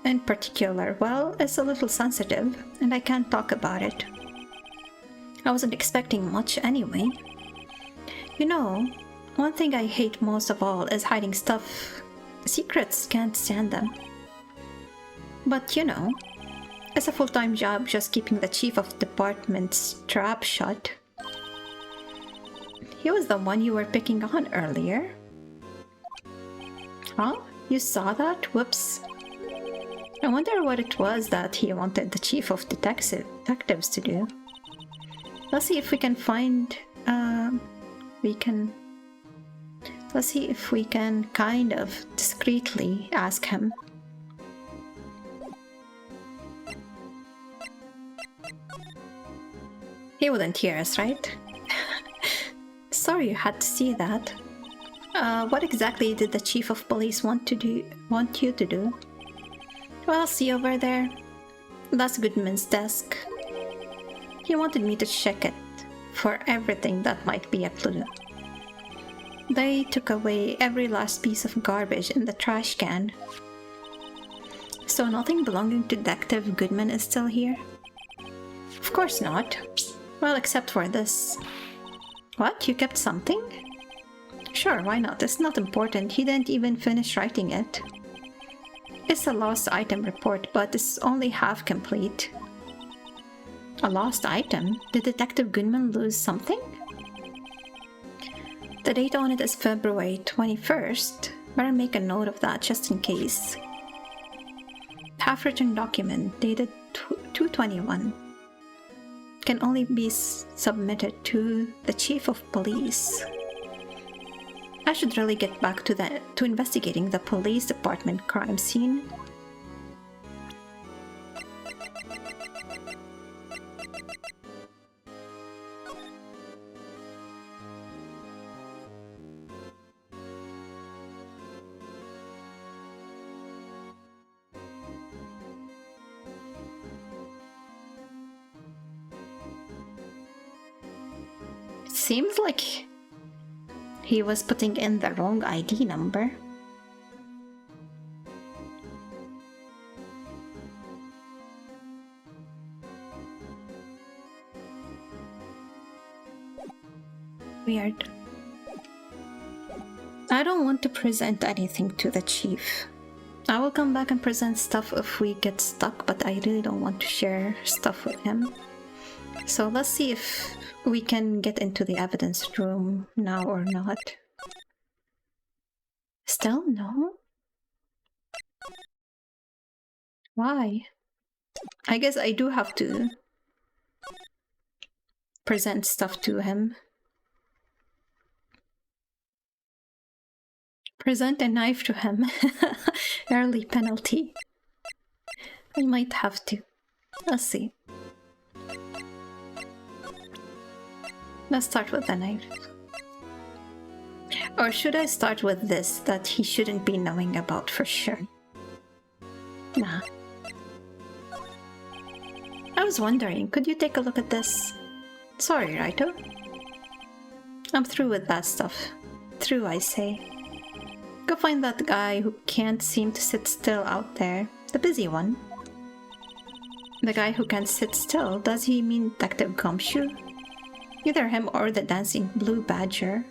in particular, well, it's a little sensitive, and I can't talk about it. I wasn't expecting much anyway. You know, one thing I hate most of all is hiding stuff. Secrets, can't stand them. But you know, it's a full-time job just keeping the chief of department's trap shut. He was the one you were picking on earlier. Huh? You saw that? Whoops. I wonder what it was that he wanted the chief of detectives to do. Let's see if we can find... Let's see if we can kind of discreetly ask him. He wouldn't hear us, right? Sorry you had to see that. What exactly did the chief of police want you to do? Well, see over there? That's Goodman's desk. He wanted me to check it for everything that might be a clue. They took away every last piece of garbage in the trash can. So nothing belonging to Detective Goodman is still here? Of course not. Well, except for this. What? You kept something? Sure, why not? It's not important. He didn't even finish writing it. It's a lost item report, but it's only half complete. A lost item? Did Detective Goodman lose something? The date on it is February 21st. Better make a note of that just in case. Half-written document dated 2/21. Can only be submitted to the Chief of Police. I should really get back to investigating the police department crime scene. Seems like he was putting in the wrong ID number. Weird. I don't want to present anything to the chief. I will come back and present stuff if we get stuck, but I really don't want to share stuff with him. So let's see if we can get into the evidence room now or not. Still no? Why? I guess I do have to present stuff to him. Present a knife to him. Early penalty. I might have to. Let's see. Let's start with the knife. Or should I start with this that he shouldn't be knowing about for sure? Nah. I was wondering, could you take a look at this? Sorry, Raito. I'm through with that stuff. Through, I say. Go find that guy who can't seem to sit still out there. The busy one. The guy who can't sit still, does he mean Detective Gumshoe? Either him or the dancing blue badger.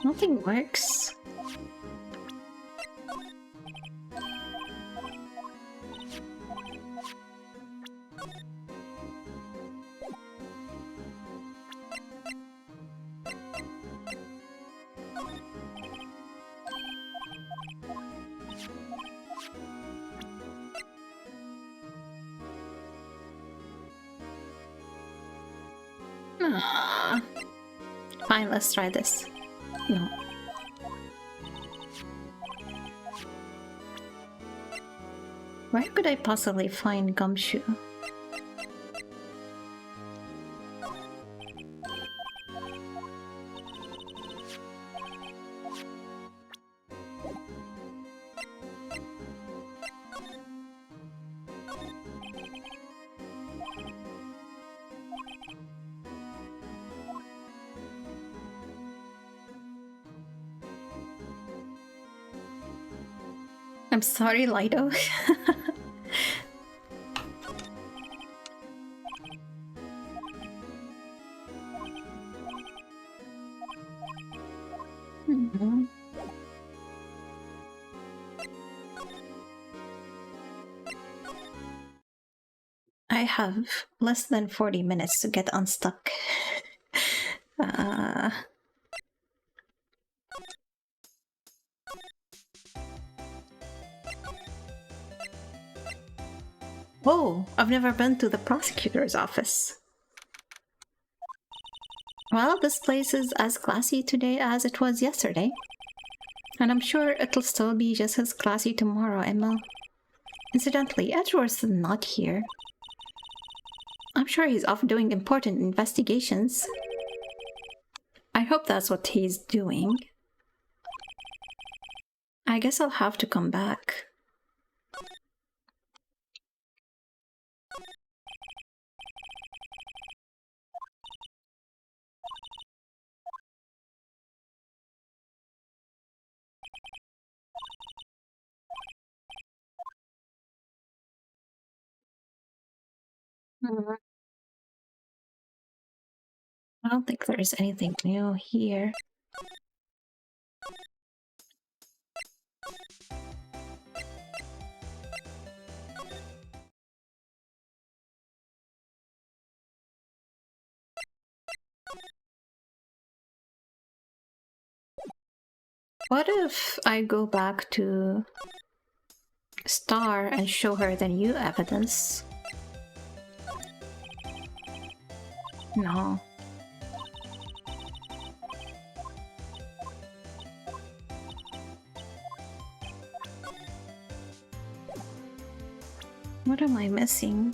Nothing works. Ah. Fine, let's try this. No. Where could I possibly find Gumshoe? I'm sorry, Lido. I have less than 40 minutes to get unstuck. Whoa, I've never been to the prosecutor's office. Well, this place is as classy today as it was yesterday. And I'm sure it'll still be just as classy tomorrow, Emma. Incidentally, Edgeworth's not here. I'm sure he's off doing important investigations. I hope that's what he's doing. I guess I'll have to come back. I don't think there's anything new here. What if I go back to Star and show her the new evidence? No. What am I missing?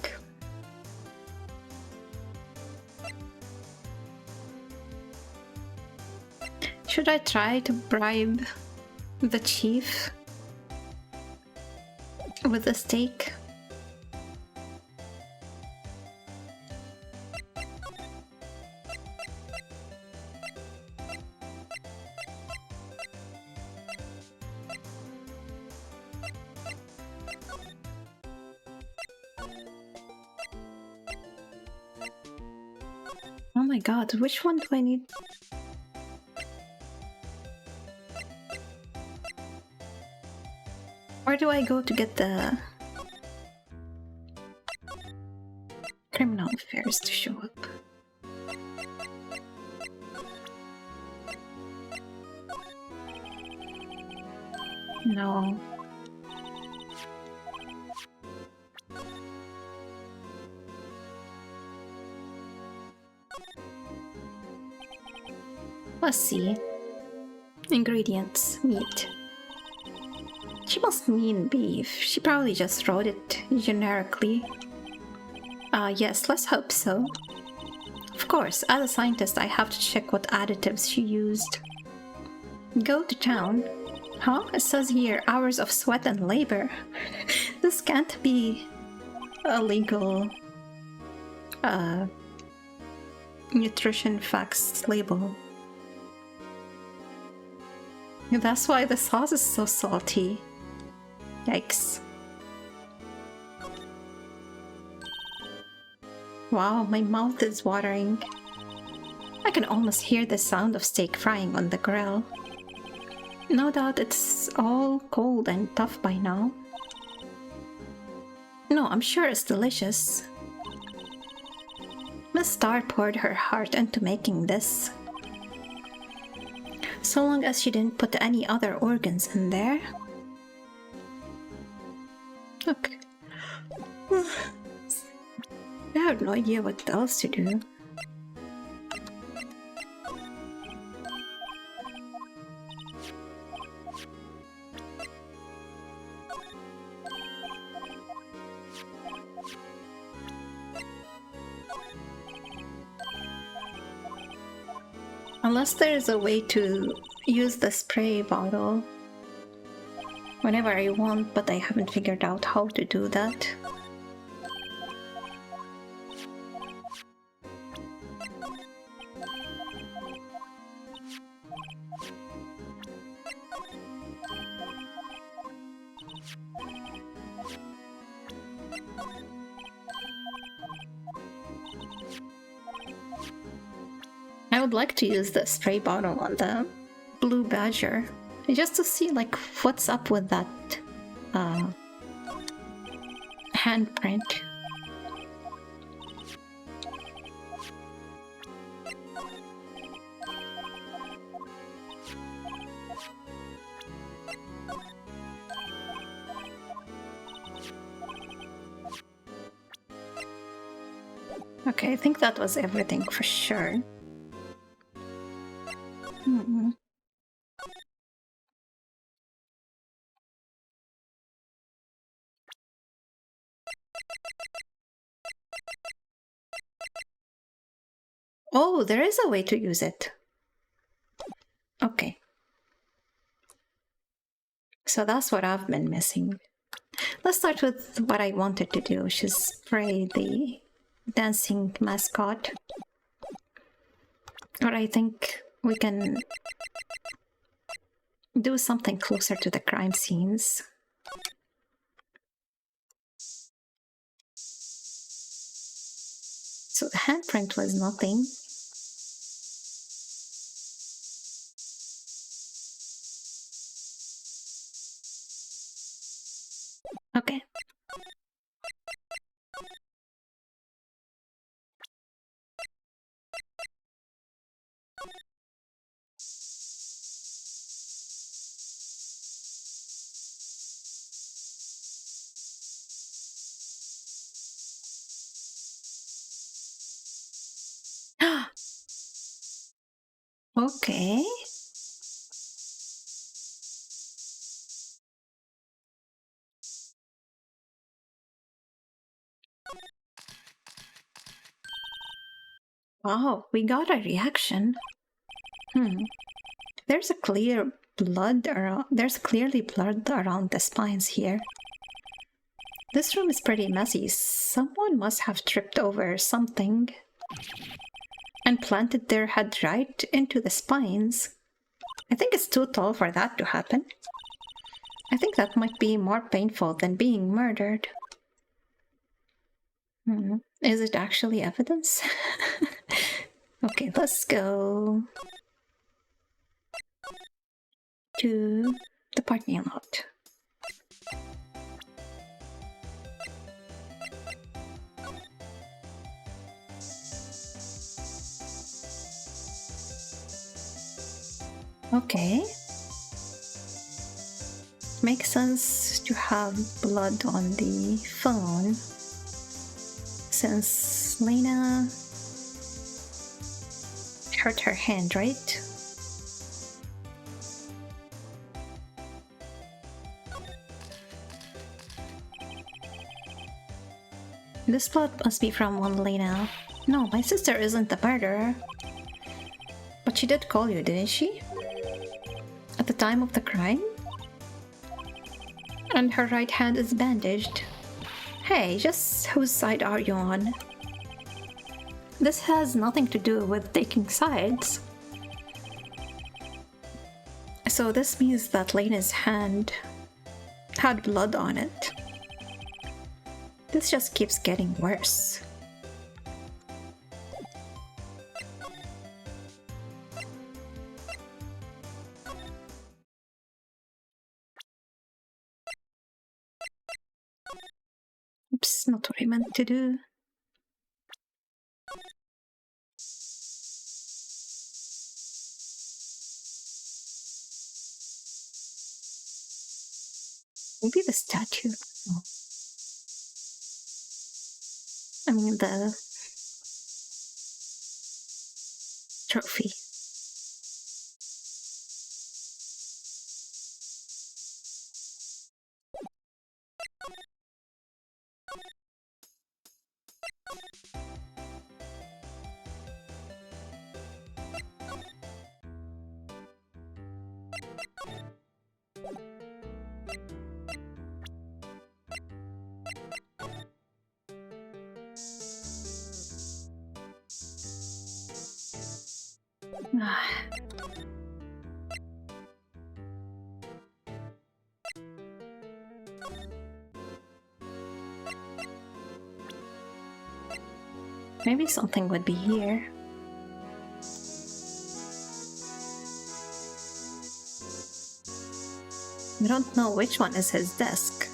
Should I try to bribe the chief with a steak? Oh my god, which one do I need? Where do I go to get the criminal affairs to show up? No. Let's see. Ingredients: meat. She must mean beef. She probably just wrote it generically. Yes, let's hope so. Of course, as a scientist, I have to check what additives she used. Go to town. Huh? It says here, hours of sweat and labor. This can't be a legal nutrition facts label. That's why the sauce is so salty. Yikes. Wow, my mouth is watering. I can almost hear the sound of steak frying on the grill. No doubt it's all cold and tough by now. No, I'm sure it's delicious. Miss Star poured her heart into making this. So long as she didn't put any other organs in there. Okay. I have no idea what else to do. Unless there's a way to use the spray bottle whenever I want, but I haven't figured out how to do that. I would like to use the spray bottle on the blue badger, just to see like what's up with that handprint. Okay, I think that was everything for sure. Oh, there is a way to use it. Okay. So that's what I've been missing. Let's start with what I wanted to do, which is spray the dancing mascot. Or I think we can do something closer to the crime scenes. So the handprint was nothing. Okay. Okay. Wow, we got a reaction. There's a clear blood around. There's clearly blood around the spines here. This room is pretty messy. Someone must have tripped over something and planted their head right into the spines. I think it's too tall for that to happen. I think that might be more painful than being murdered. Is it actually evidence? Okay, let's go to the parking lot. Okay. Makes sense to have blood on the phone since Lena hurt her hand, right? This blood must be from one Lena. No, my sister isn't the murderer. But she did call you, didn't she? At the time of the crime? And her right hand is bandaged. Hey, just whose side are you on? This has nothing to do with taking sides. So this means that Lena's hand had blood on it. This just keeps getting worse. Oops, not what I meant to do. Maybe the statue. Oh. I mean the trophy. Maybe something would be here. I don't know which one is his desk.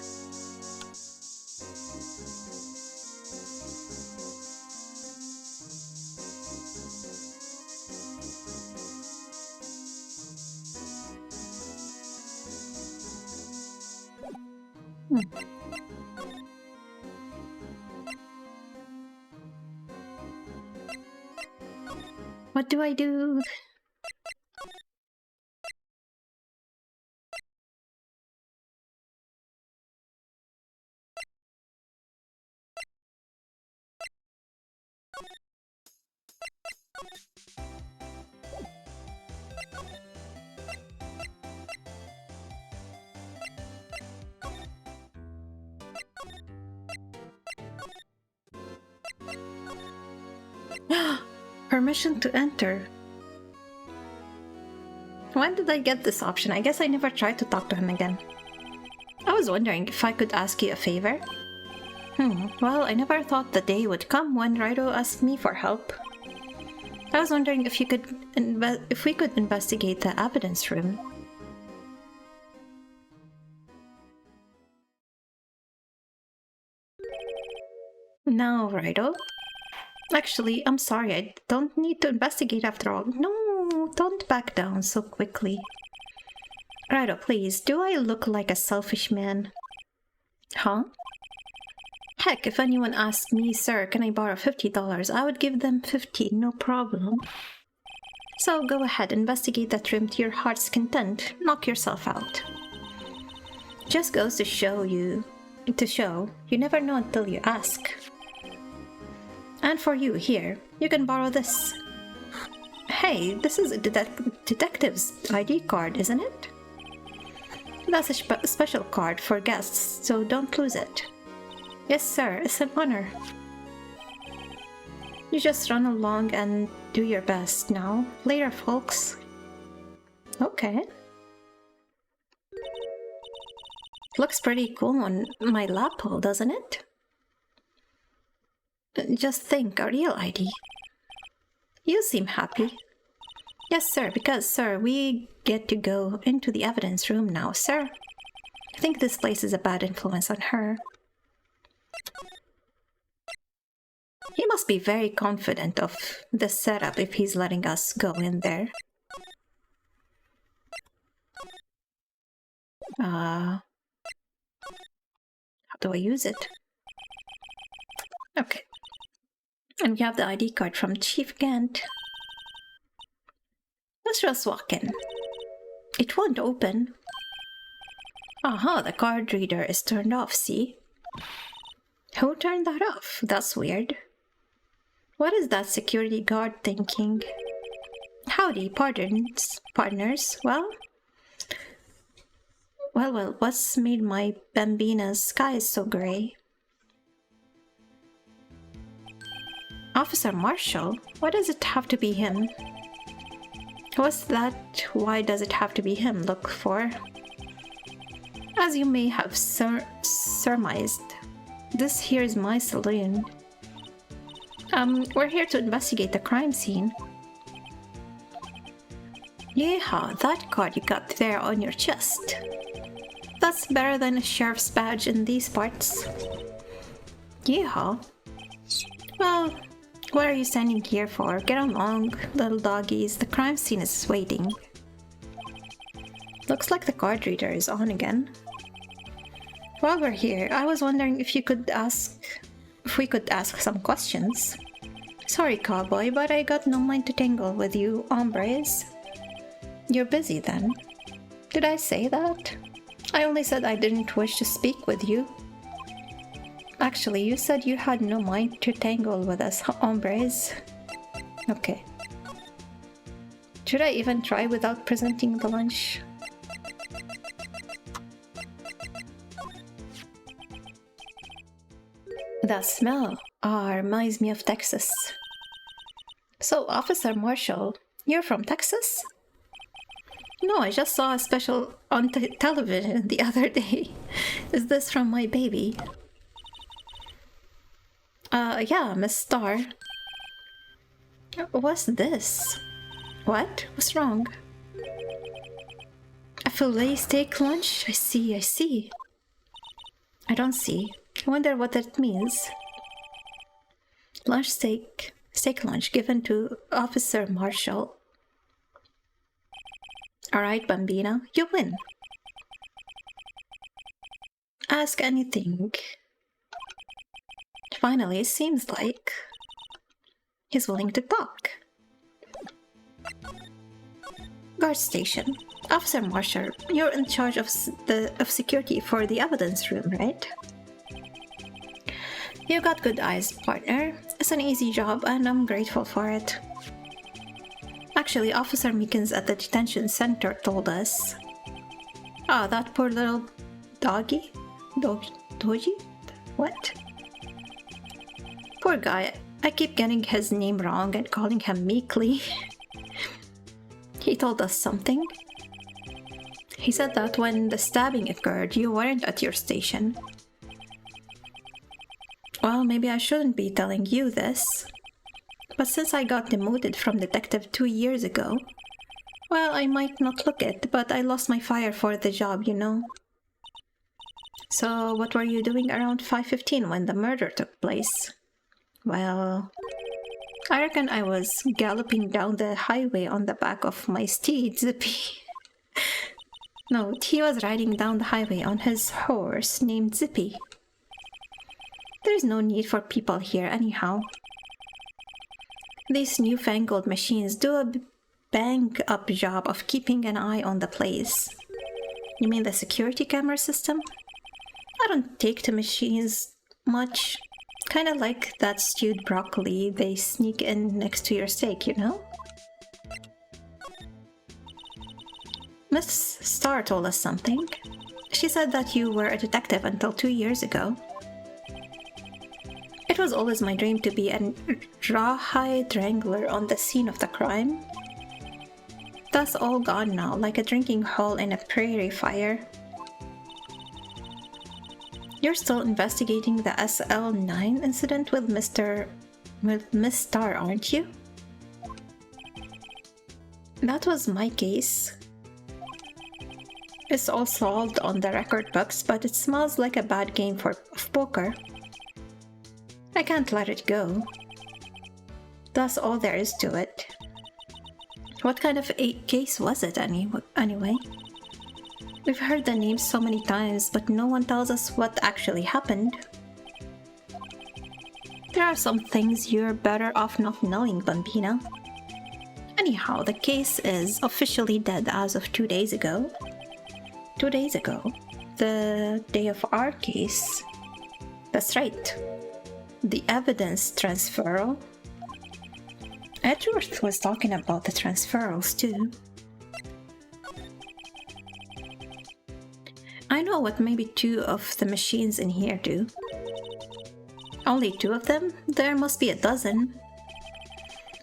What do I do? Permission to enter. When did I get this option? I guess I never tried to talk to him again. I was wondering if I could ask you a favor. Well, I never thought the day would come when Rido asked me for help. I was wondering if we could investigate the evidence room. Now, Rido. Actually, I'm sorry, I don't need to investigate after all. No, don't back down so quickly. Rido, please, do I look like a selfish man? Huh? Heck, if anyone asked me, sir, can I borrow $50, I would give them 50, no problem. So go ahead, investigate that room to your heart's content. Knock yourself out. Just goes to show you never know until you ask. And for you, here, you can borrow this. Hey, this is a detective's ID card, isn't it? That's a special card for guests, so don't lose it. Yes, sir, it's an honor. You just run along and do your best now. Later, folks. Okay. Looks pretty cool on my lapel, doesn't it? Just think, a real ID. You seem happy. Yes, sir, because, sir, we get to go into the evidence room now, sir. I think this place is a bad influence on her. He must be very confident of the setup if he's letting us go in there. How do I use it? Okay. And we have the ID card from Chief Gant. Let's just walk in. It won't open. Aha, the card reader is turned off, see? Who turned that off? That's weird. What is that security guard thinking? Howdy, partners. Well, what's made my Bambina's skies so gray? Officer Marshall? Why does it have to be him? What's that? Why does it have to be him? Look for? As you may have surmised, this here is my saloon. We're here to investigate the crime scene. Yeehaw, that card you got there on your chest. That's better than a sheriff's badge in these parts. Yeehaw. Well, what are you standing here for? Get along, little doggies. The crime scene is waiting. Looks like the card reader is on again. While we're here, I was wondering if we could ask some questions. Sorry, cowboy, but I got no mind to tangle with you hombres. You're busy then. Did I say that? I only said I didn't wish to speak with you. Actually, you said you had no mind to tangle with us hombres. Okay. Should I even try without presenting the lunch? That smell reminds me of Texas. So, Officer Marshall, you're from Texas? No, I just saw a special on television the other day. Is this from my baby? Yeah, Miss Starr. What's this? What? What's wrong? A filet steak lunch? I see. I don't see. I wonder what that means. Steak lunch given to Officer Marshall. Alright, Bambina, you win. Ask anything. Finally, it seems like he's willing to talk. Guard station. Officer Marshall, you're in charge of security for the evidence room, right? You got good eyes, partner. It's an easy job and I'm grateful for it. Actually, Officer Meekins at the detention center told us. Ah, that poor little doggy? Doji? What? Poor guy. I keep getting his name wrong and calling him Meekly. He told us something. He said that when the stabbing occurred, you weren't at your station. Well, maybe I shouldn't be telling you this. But since I got demoted from detective 2 years ago, well, I might not look it, but I lost my fire for the job, you know. So what were you doing around 5:15 when the murder took place? Well, I reckon I was galloping down the highway on the back of my steed, Zippy. No, he was riding down the highway on his horse named Zippy. There's no need for people here anyhow. These newfangled machines do a bang-up job of keeping an eye on the place. You mean the security camera system? I don't take to machines much. Kinda like that stewed broccoli they sneak in next to your steak, you know? Miss Starr told us something. She said that you were a detective until 2 years ago. It was always my dream to be a rawhide wrangler on the scene of the crime. That's all gone now, like a drinking hole in a prairie fire. You're still investigating the SL9 incident with Miss Starr, aren't you? That was my case. It's all solved on the record books, but it smells like a bad game of poker. I can't let it go. That's all there is to it. What kind of a case was it anyway? We've heard the name so many times, but no one tells us what actually happened. There are some things you're better off not knowing, Bambina. Anyhow, the case is officially dead as of 2 days ago. 2 days ago? The day of our case? That's right. The evidence transferal. Edgeworth was talking about the transferals too. I know what maybe 2 of the machines in here do. Only 2 of them? There must be a dozen.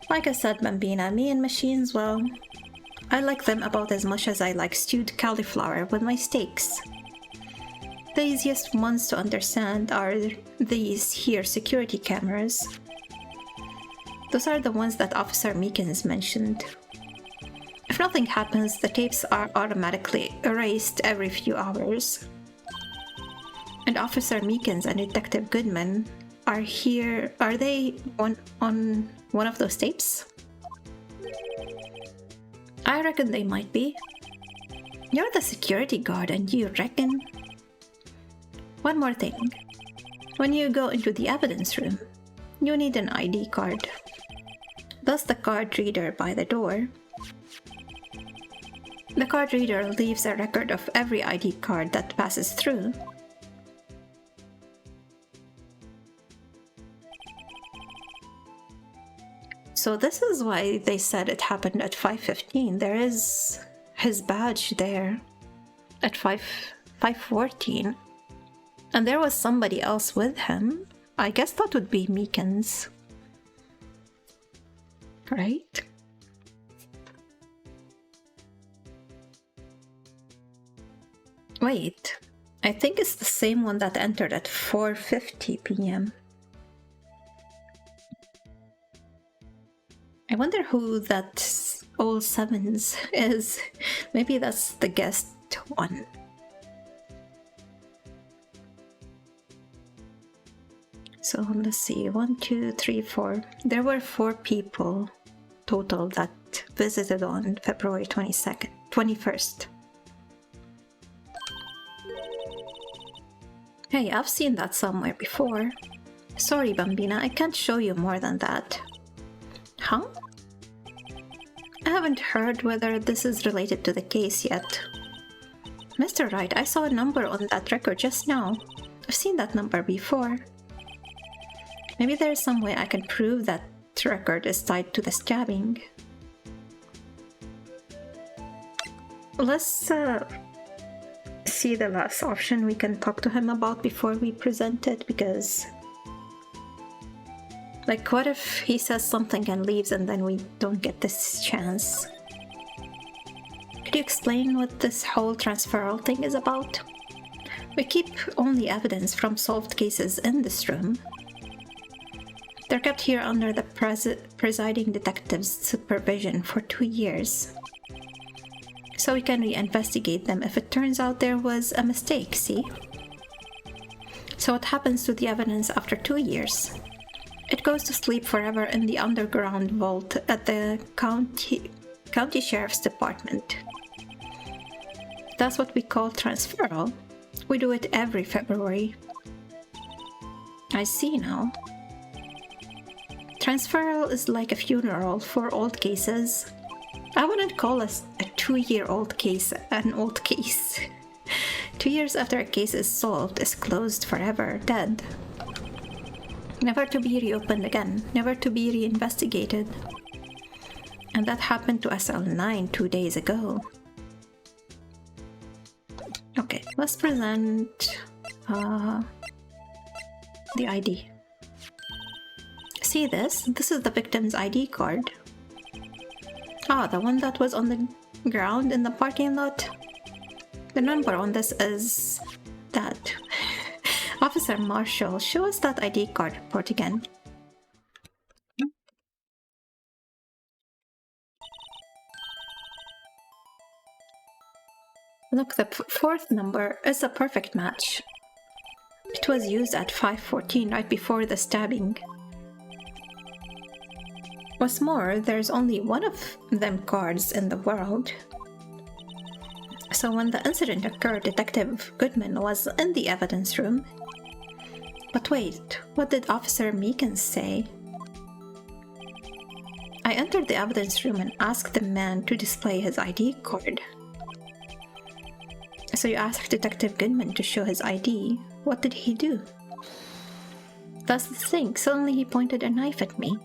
Like I said, Bambina, me and machines, well, I like them about as much as I like stewed cauliflower with my steaks. The easiest ones to understand are these here security cameras. Those are the ones that Officer Meekins mentioned. If nothing happens, the tapes are automatically erased every few hours. And Officer Meekins and Detective Goodman are here. Are they on one of those tapes? I reckon they might be. You're the security guard and you reckon? One more thing. When you go into the evidence room, you need an ID card. That's the card reader by the door. The card reader leaves a record of every ID card that passes through. So this is why they said it happened at 5:15. There is his badge there at 5:14. And there was somebody else with him. I guess that would be Meekins. Right? Wait, I think it's the same one that entered at 4:50 p.m. I wonder who that all sevens is. Maybe that's the guest one. So let's see, 1, 2, 3, 4. There were 4 people total that visited on February 21st. Hey, I've seen that somewhere before. Sorry, Bambina, I can't show you more than that. Huh? I haven't heard whether this is related to the case yet. Mr. Wright, I saw a number on that record just now. I've seen that number before. Maybe there's some way I can prove that record is tied to the stabbing. Let's see the last option we can talk to him about before we present it, because Like, what if he says something and leaves and then we don't get this chance? Could you explain what this whole transferal thing is about? We keep only evidence from solved cases in this room. They're kept here under the presiding detective's supervision for 2 years. So we can reinvestigate them if it turns out there was a mistake, see? So what happens to the evidence after 2 years? It goes to sleep forever in the underground vault at the county sheriff's department. That's what we call transferal. We do it every February. I see now. Transferal is like a funeral for old cases. I wouldn't call a 2-year-old case an old case. 2 years after a case is solved, is closed forever, dead. Never to be reopened again, never to be reinvestigated. And that happened to SL9 2 days ago. Okay, let's present the ID. See this? This is the victim's ID card. Ah, the one that was on the ground in the parking lot? The number on this is that. Officer Marshall, show us that ID card report again. Look, the fourth number is a perfect match. It was used at 5:14, right before the stabbing. What's more, there's only one of them cards in the world. So when the incident occurred, Detective Goodman was in the evidence room. But wait, what did Officer Meekins say? I entered the evidence room and asked the man to display his ID card. So you asked Detective Goodman to show his ID. What did he do? That's the thing, suddenly he pointed a knife at me.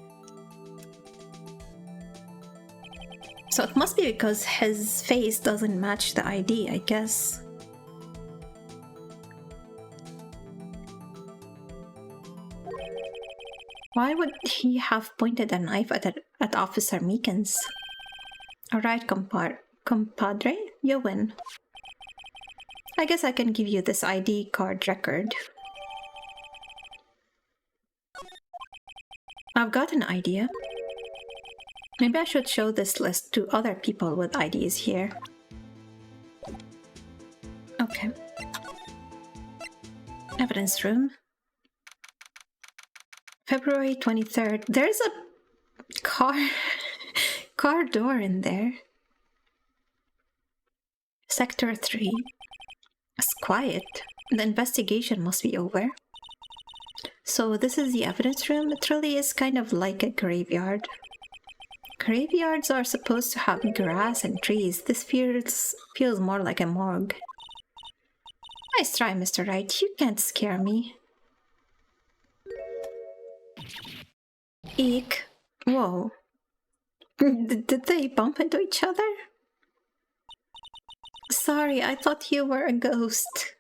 So it must be because his face doesn't match the ID, I guess. Why would he have pointed a knife at Officer Meekins? Alright, compadre, you win. I guess I can give you this ID card record. I've got an idea. Maybe I should show this list to other people with IDs here. Okay. Evidence room. February 23rd. There's a car door in there. Sector 3. It's quiet. The investigation must be over. So this is the evidence room. It really is kind of like a graveyard. Graveyards are supposed to have grass and trees. This feels more like a morgue. Nice try, Mr. Wright. You can't scare me. Eek. Whoa. Did they bump into each other? Sorry, I thought you were a ghost.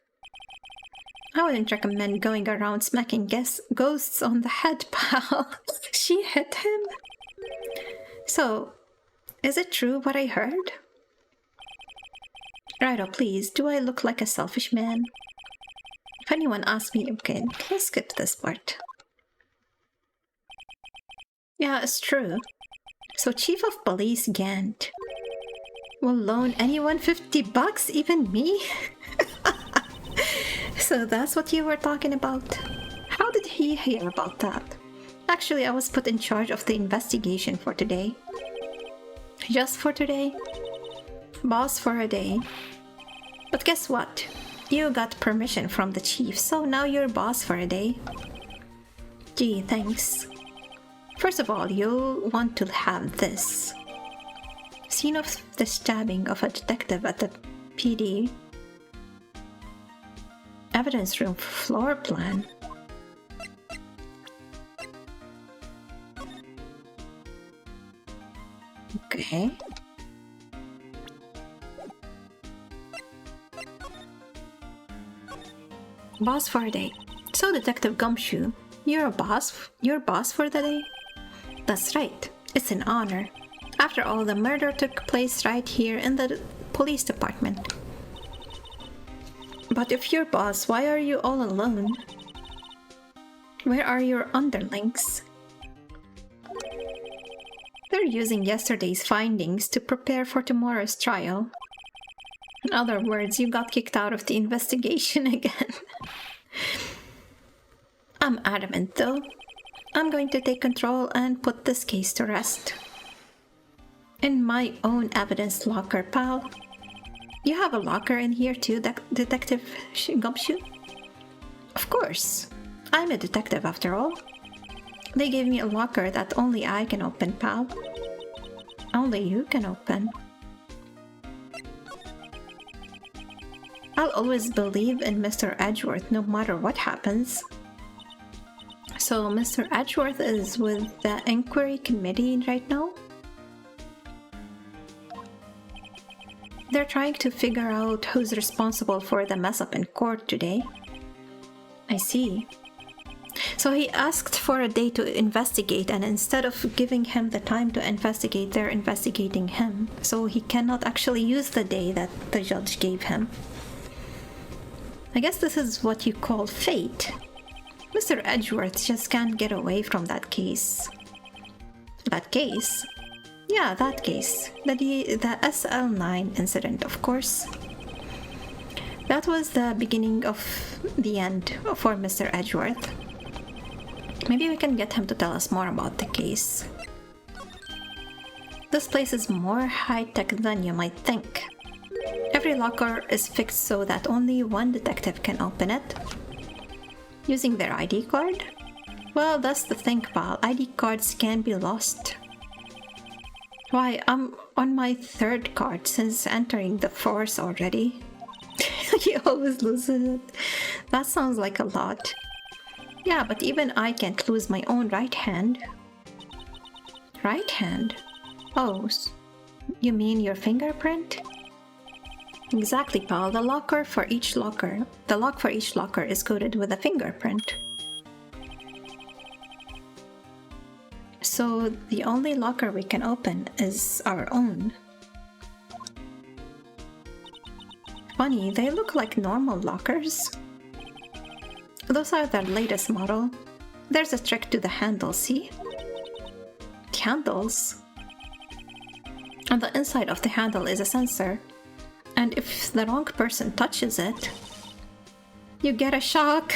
I wouldn't recommend going around smacking ghosts on the head, pal. She hit him? So, is it true what I heard? Righto, please, do I look like a selfish man? If anyone asks me, okay, let's skip this part. Yeah, it's true. So Chief of Police Gant will loan anyone $50, even me? So that's what you were talking about? How did he hear about that? Actually, I was put in charge of the investigation for today. Just for today? Boss for a day. But guess what? You got permission from the chief, so now you're boss for a day. Gee, thanks. First of all, you'll want to have this. Scene of the stabbing of a detective at the PD. Evidence room floor plan. Okay. Boss for a day. So, Detective Gumshoe, You're a boss? You're boss for the day? That's right. It's an honor. After all, the murder took place right here in the police department. But if you're boss, why are you all alone? Where are your underlings? They're using yesterday's findings to prepare for tomorrow's trial. In other words, you got kicked out of the investigation again. I'm adamant, though. I'm going to take control and put this case to rest. In my own evidence locker, pal. You have a locker in here too, Detective Gumshoe? Of course. I'm a detective after all. They gave me a locker that only I can open, pal. Only you can open. I'll always believe in Mr. Edgeworth no matter what happens. So Mr. Edgeworth is with the inquiry committee right now? They're trying to figure out who's responsible for the mess up in court today. I see. So he asked for a day to investigate, and instead of giving him the time to investigate, they're investigating him. So he cannot actually use the day that the judge gave him. I guess this is what you call fate. Mr. Edgeworth just can't get away from that case. That case? Yeah, that case. The SL9 incident, of course. That was the beginning of the end for Mr. Edgeworth. Maybe we can get him to tell us more about the case. This place is more high-tech than you might think. Every locker is fixed so that only one detective can open it. Using their ID card? Well, that's the thing, pal. ID cards can be lost. Why, I'm on my third card since entering the force already. He always loses it. That sounds like a lot. Yeah, but even I can't lose my own right hand. Right hand? Oh, you mean your fingerprint? Exactly, pal. The lock for each locker is coded with a fingerprint. So the only locker we can open is our own. Funny, they look like normal lockers. Those are the latest model. There's a trick to the handle, see? The handles? On the inside of the handle is a sensor. And if the wrong person touches it, you get a shock.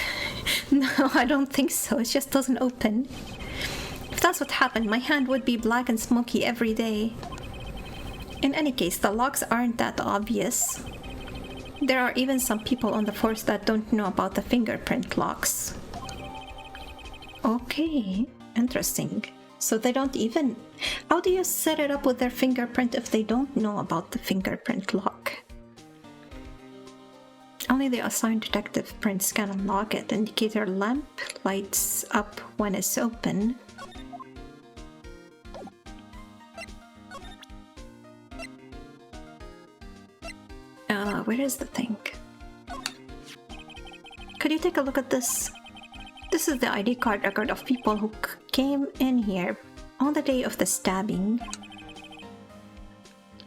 No, I don't think so. It just doesn't open. If that's what happened, my hand would be black and smoky every day. In any case, the locks aren't that obvious. There are even some people on the force that don't know about the fingerprint locks. Okay, interesting. So they don't even... How do you set it up with their fingerprint if they don't know about the fingerprint lock? Only the assigned detective prints can unlock it. Indicator lamp lights up when it's open. Where is the thing? Could you take a look at this? This is the ID card record of people who came in here on the day of the stabbing.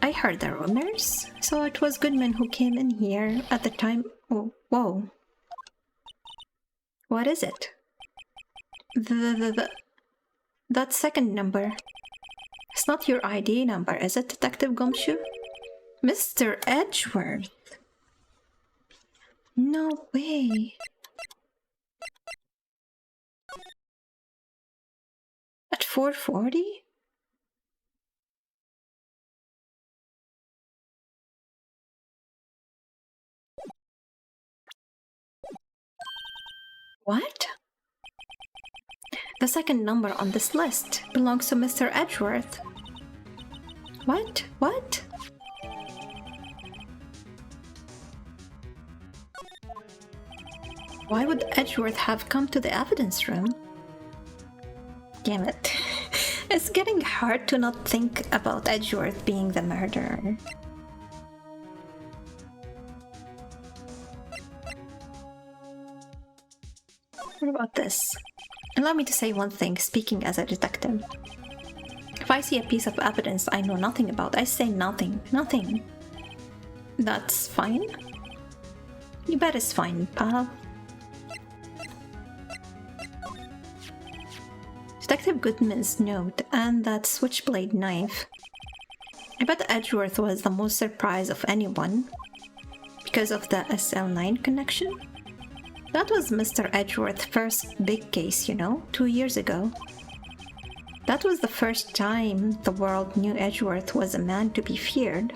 I heard the rumors, so it was Goodman who came in here at the time. Oh, whoa. What is it? That second number. It's not your ID number, is it, Detective Gumshoe? Mr. Edgeworth. No way. At 4:40? What? The second number on this list belongs to Mr. Edgeworth. What? What? Why would Edgeworth have come to the evidence room? Damn it. It's getting hard to not think about Edgeworth being the murderer. What about this? Allow me to say one thing, speaking as a detective. If I see a piece of evidence I know nothing about, I say nothing. Nothing. That's fine. You bet it's fine, pal. Detective Goodman's note and that switchblade knife. I bet Edgeworth was the most surprised of anyone because of the SL9 connection. That was Mr. Edgeworth's first big case, you know, 2 years ago. That was the first time the world knew Edgeworth was a man to be feared.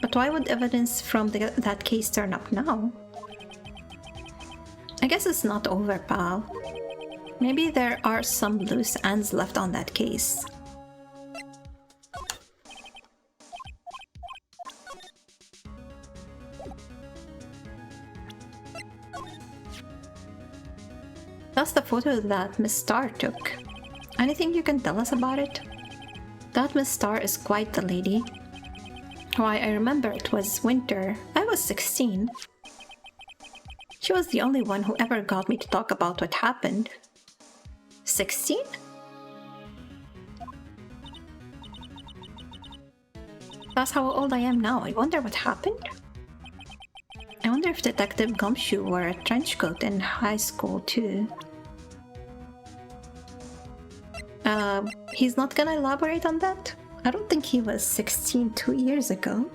But why would evidence from that case turn up now? I guess it's not over, pal. Maybe there are some loose ends left on that case. That's the photo that Miss Starr took. Anything you can tell us about it? That Miss Starr is quite the lady. Why, I remember it was winter. I was 16. She was the only one who ever got me to talk about what happened. 16? That's how old I am now. I wonder what happened. I wonder if Detective Gumshoe wore a trench coat in high school too. He's not gonna elaborate on that? I don't think he was 16 2 years ago.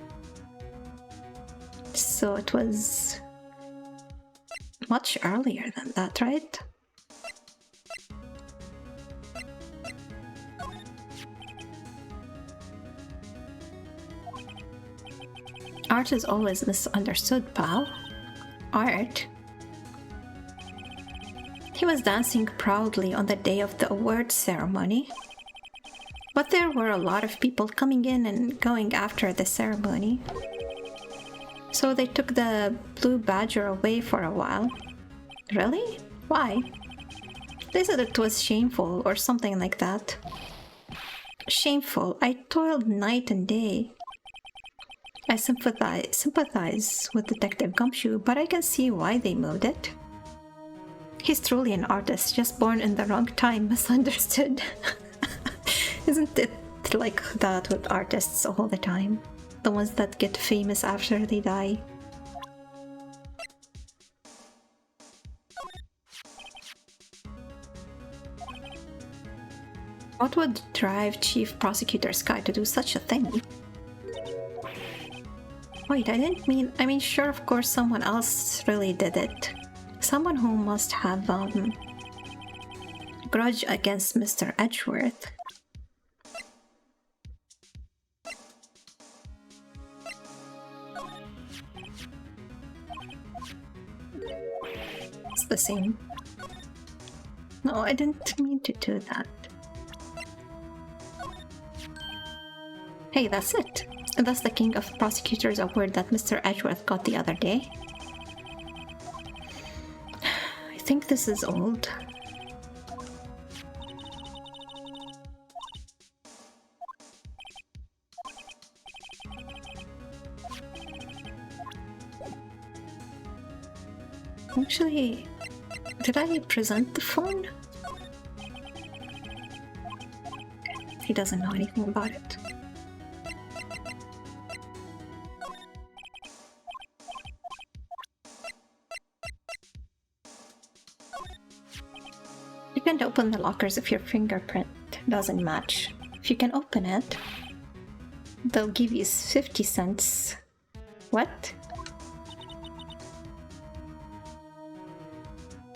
So it was much earlier than that, right? Art is always misunderstood, pal. Art? He was dancing proudly on the day of the award ceremony. But there were a lot of people coming in and going after the ceremony. So they took the Blue Badger away for a while. Really? Why? They said it was shameful or something like that. Shameful. I toiled night and day. I sympathize with Detective Gumshoe, but I can see why they moved it. He's truly an artist, just born in the wrong time, misunderstood. Isn't it like that with artists all the time? The ones that get famous after they die. What would drive Chief Prosecutor Sky to do such a thing? Wait, I mean, sure, of course, someone else really did it. Someone who must have, grudge against Mr. Edgeworth. It's the same. No, I didn't mean to do that. Hey, that's it. That's the King of Prosecutors award that Mr. Edgeworth got the other day. I think this is old. Actually, did I present the phone? He doesn't know anything about it. You can't open the lockers if your fingerprint doesn't match. If you can open it, they'll give you 50 cents. What?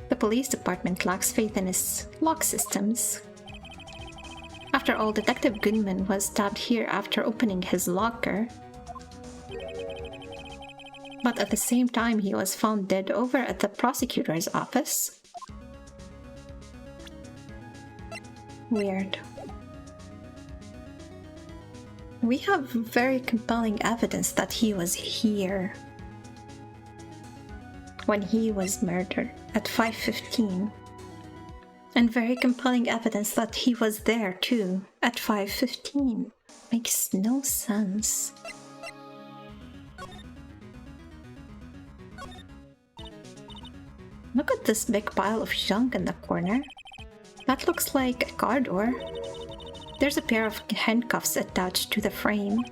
The police department lacks faith in its lock systems. After all, Detective Goodman was stabbed here after opening his locker. But at the same time, he was found dead over at the prosecutor's office. Weird. We have very compelling evidence that he was here when he was murdered at 5:15. And very compelling evidence that he was there too at 5:15. Makes no sense. Look at this big pile of junk in the corner. That looks like a car door. There's a pair of handcuffs attached to the frame.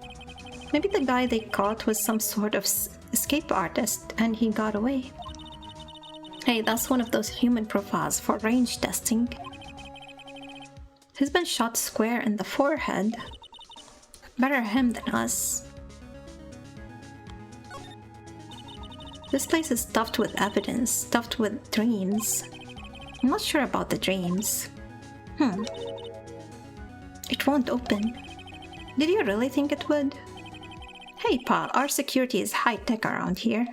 Maybe the guy they caught was some sort of escape artist and he got away. Hey, that's one of those human profiles for range testing. He's been shot square in the forehead. Better him than us. This place is stuffed with evidence, stuffed with dreams. I'm not sure about the dreams. It won't open. Did you really think it would? Hey pal, our security is high-tech around here.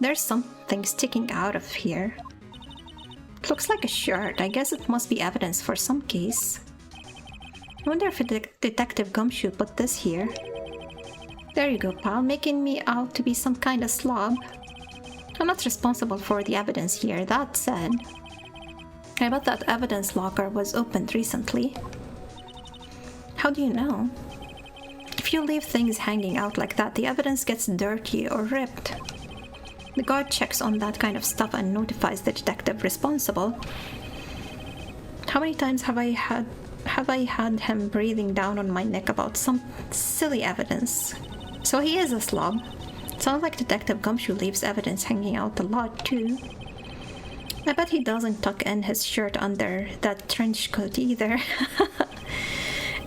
There's something sticking out of here. It looks like a shirt. I guess it must be evidence for some case. I wonder if Detective Gumshoe put this here. There you go, pal, making me out to be some kind of slob. I'm not responsible for the evidence here. That said, I bet that evidence locker was opened recently. How do you know? If you leave things hanging out like that, the evidence gets dirty or ripped. The guard checks on that kind of stuff and notifies the detective responsible. How many times have I had him breathing down on my neck about some silly evidence? So he is a slob. Sounds like Detective Gumshoe leaves evidence hanging out a lot too. I bet he doesn't tuck in his shirt under that trench coat either.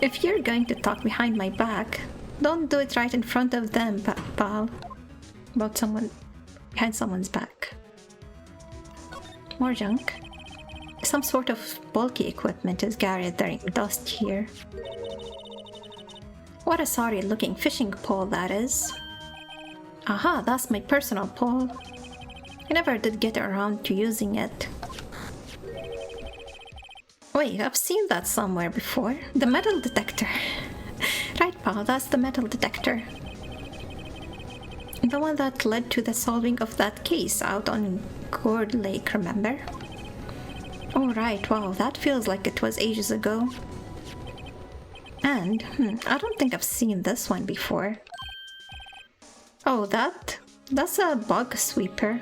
If you're going to talk behind my back, don't do it right in front of them, pal. About someone behind someone's back. More junk. Some sort of bulky equipment is gathering dust here. What a sorry looking fishing pole that is. Aha, that's my personal pole. I never did get around to using it. Wait, I've seen that somewhere before. The metal detector. Right, pal, that's the metal detector. The one that led to the solving of that case out on Gourd Lake, remember? Oh right, wow, that feels like it was ages ago. And, I don't think I've seen this one before. Oh, that's a bug sweeper.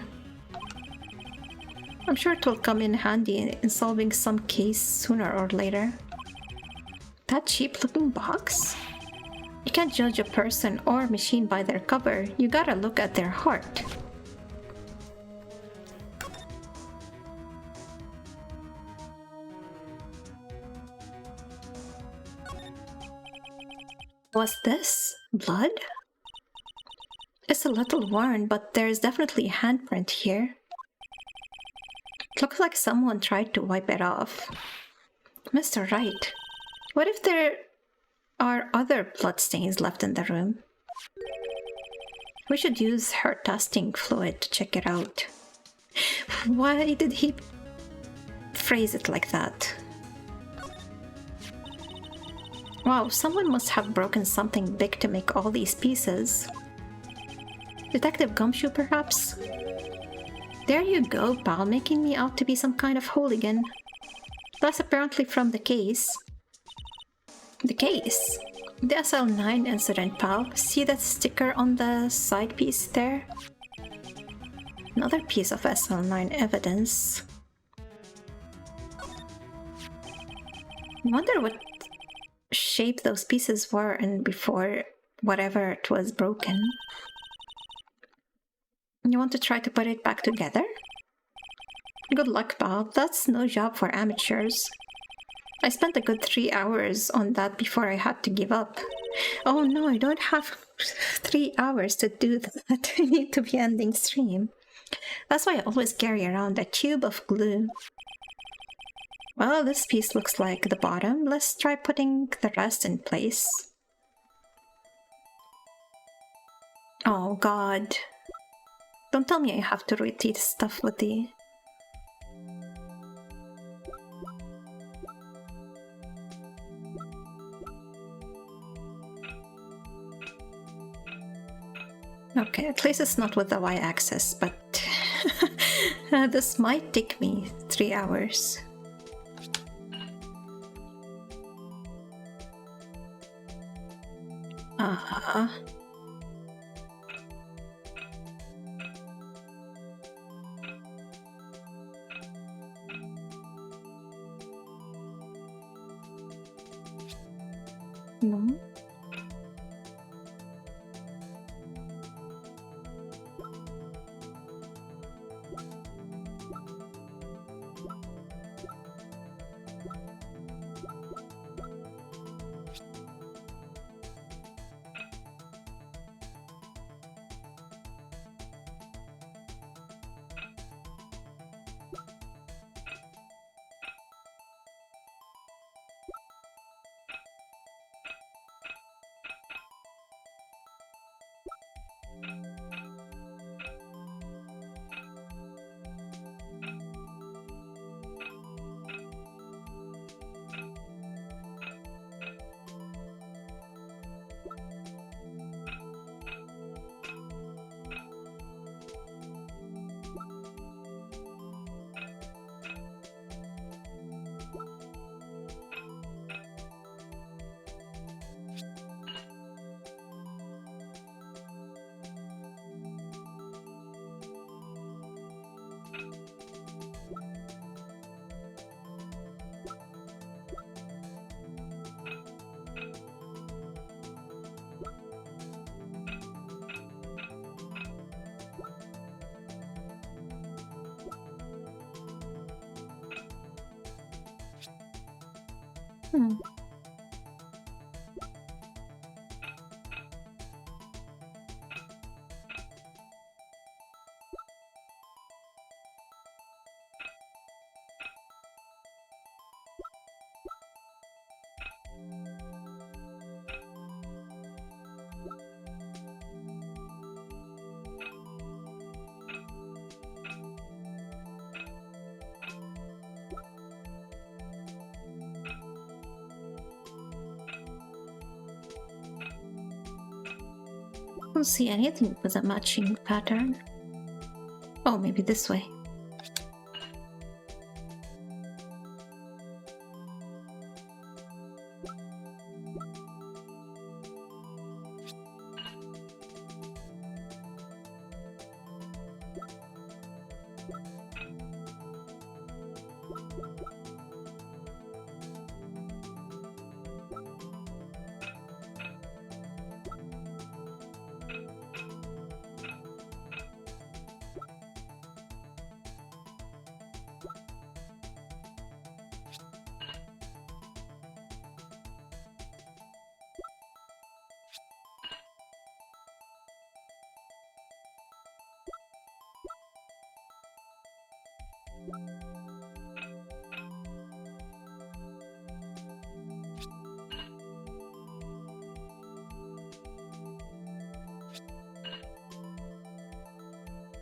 I'm sure it will come in handy in solving some case sooner or later. That cheap-looking box? You can't judge a person or machine by their cover. You gotta look at their heart. What's this? Blood? It's a little worn, but there's definitely a handprint here. It looks like someone tried to wipe it off. Mr. Wright, what if there are other bloodstains left in the room? We should use her testing fluid to check it out. Why did he phrase it like that? Wow, someone must have broken something big to make all these pieces. Detective Gumshoe, perhaps? There you go, pal, making me out to be some kind of hooligan. That's apparently from the case. The case? The SL9 incident, pal. See that sticker on the side piece there? Another piece of SL9 evidence. I wonder what shape those pieces were in before whatever it was broken. You want to try to put it back together? Good luck, pal. That's no job for amateurs. I spent a good 3 hours on that before I had to give up. Oh no, I don't have 3 hours to do that. I need to be ending stream. That's why I always carry around a tube of glue. Well, this piece looks like the bottom. Let's try putting the rest in place. Oh god. Don't tell me I have to rotate stuff with the... Okay, at least it's not with the y-axis, but this might take me 3 hours. No. Hmm. I don't see anything with a matching pattern. Oh, maybe this way.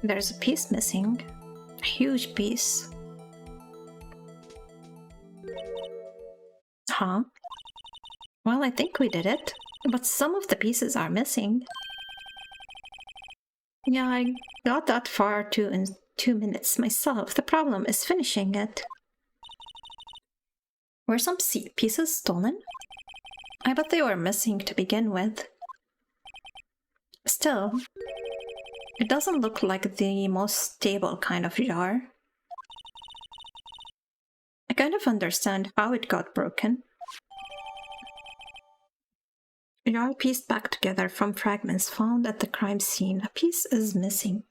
There's a piece missing. A huge piece. Huh? Well, I think we did it. But some of the pieces are missing. Yeah, I got that far too in 2 minutes myself. The problem is finishing it. Were some pieces stolen? I bet they were missing to begin with. Still, it doesn't look like the most stable kind of jar. I kind of understand how it got broken. A jar pieced back together from fragments found at the crime scene. A piece is missing.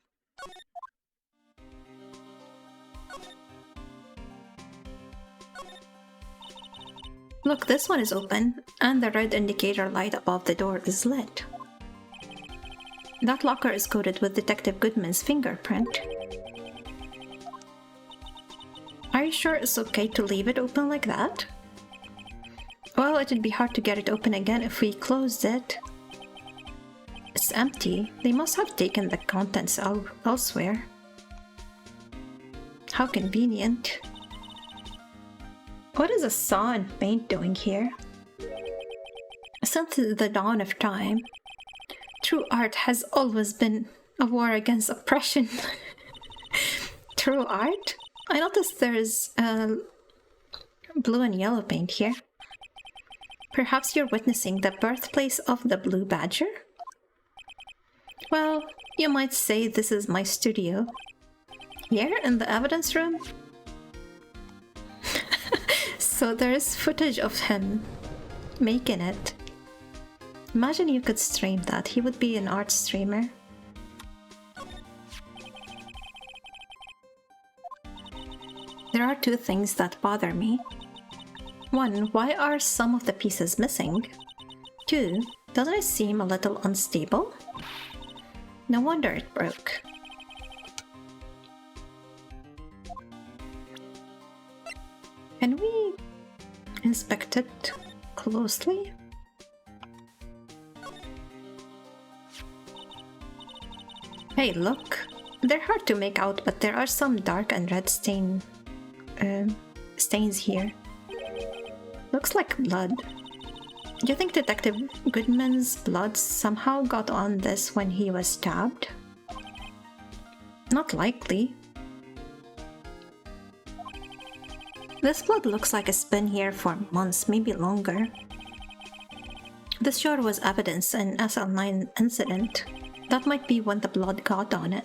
Look, this one is open, and the red indicator light above the door is lit. That locker is coated with Detective Goodman's fingerprint. Are you sure it's okay to leave it open like that? Well, it'd be hard to get it open again if we closed it. It's empty. They must have taken the contents elsewhere. How convenient. What is a saw and paint doing here? Since the dawn of time, true art has always been a war against oppression. True art? I noticed there's blue and yellow paint here. Perhaps you're witnessing the birthplace of the Blue Badger? Well, you might say this is my studio. Here in the evidence room? So there is footage of him making it. Imagine you could stream that. He would be an art streamer. There are two things that bother me. One, why are some of the pieces missing? Two, doesn't it seem a little unstable? No wonder it broke. Can we inspect it closely? Hey, look. They're hard to make out, but there are some dark and red stains here. Looks like blood. Do you think Detective Goodman's blood somehow got on this when he was stabbed? Not likely. This blood looks like it's been here for months, maybe longer. This sure was evidence in SL9 incident. That might be when the blood got on it.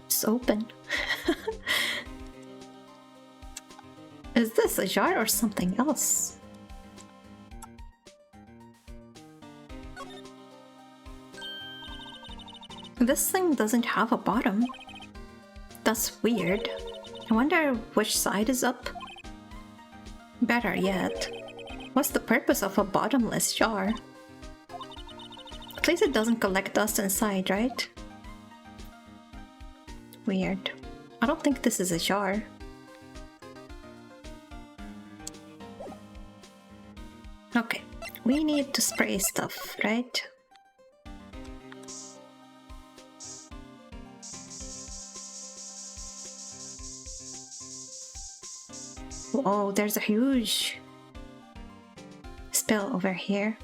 It's open. Is this a jar or something else? This thing doesn't have a bottom. That's weird. I wonder which side is up. Better yet, what's the purpose of a bottomless jar? At least it doesn't collect dust inside, right? Weird. I don't think this is a jar. Okay, we need to spray stuff, right? Whoa, there's a huge spill over here.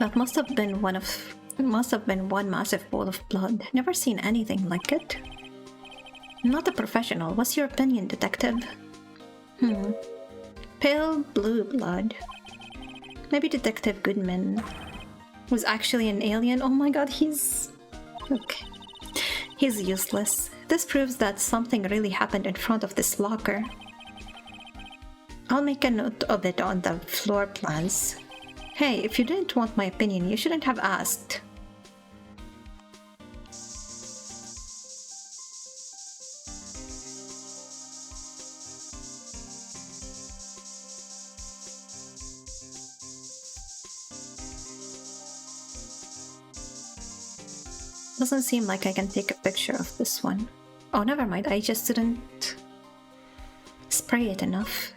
That must have been one massive pool of blood. Never seen anything like it. I'm not a professional. What's your opinion, detective? Pale blue blood. Maybe Detective Goodman was actually an alien. Oh my god, he's... okay. He's useless. This proves that something really happened in front of this locker. I'll make a note of it on the floor plans. Hey, if you didn't want my opinion, you shouldn't have asked. Doesn't seem like I can take a picture of this one. Oh, never mind, I just didn't spray it enough.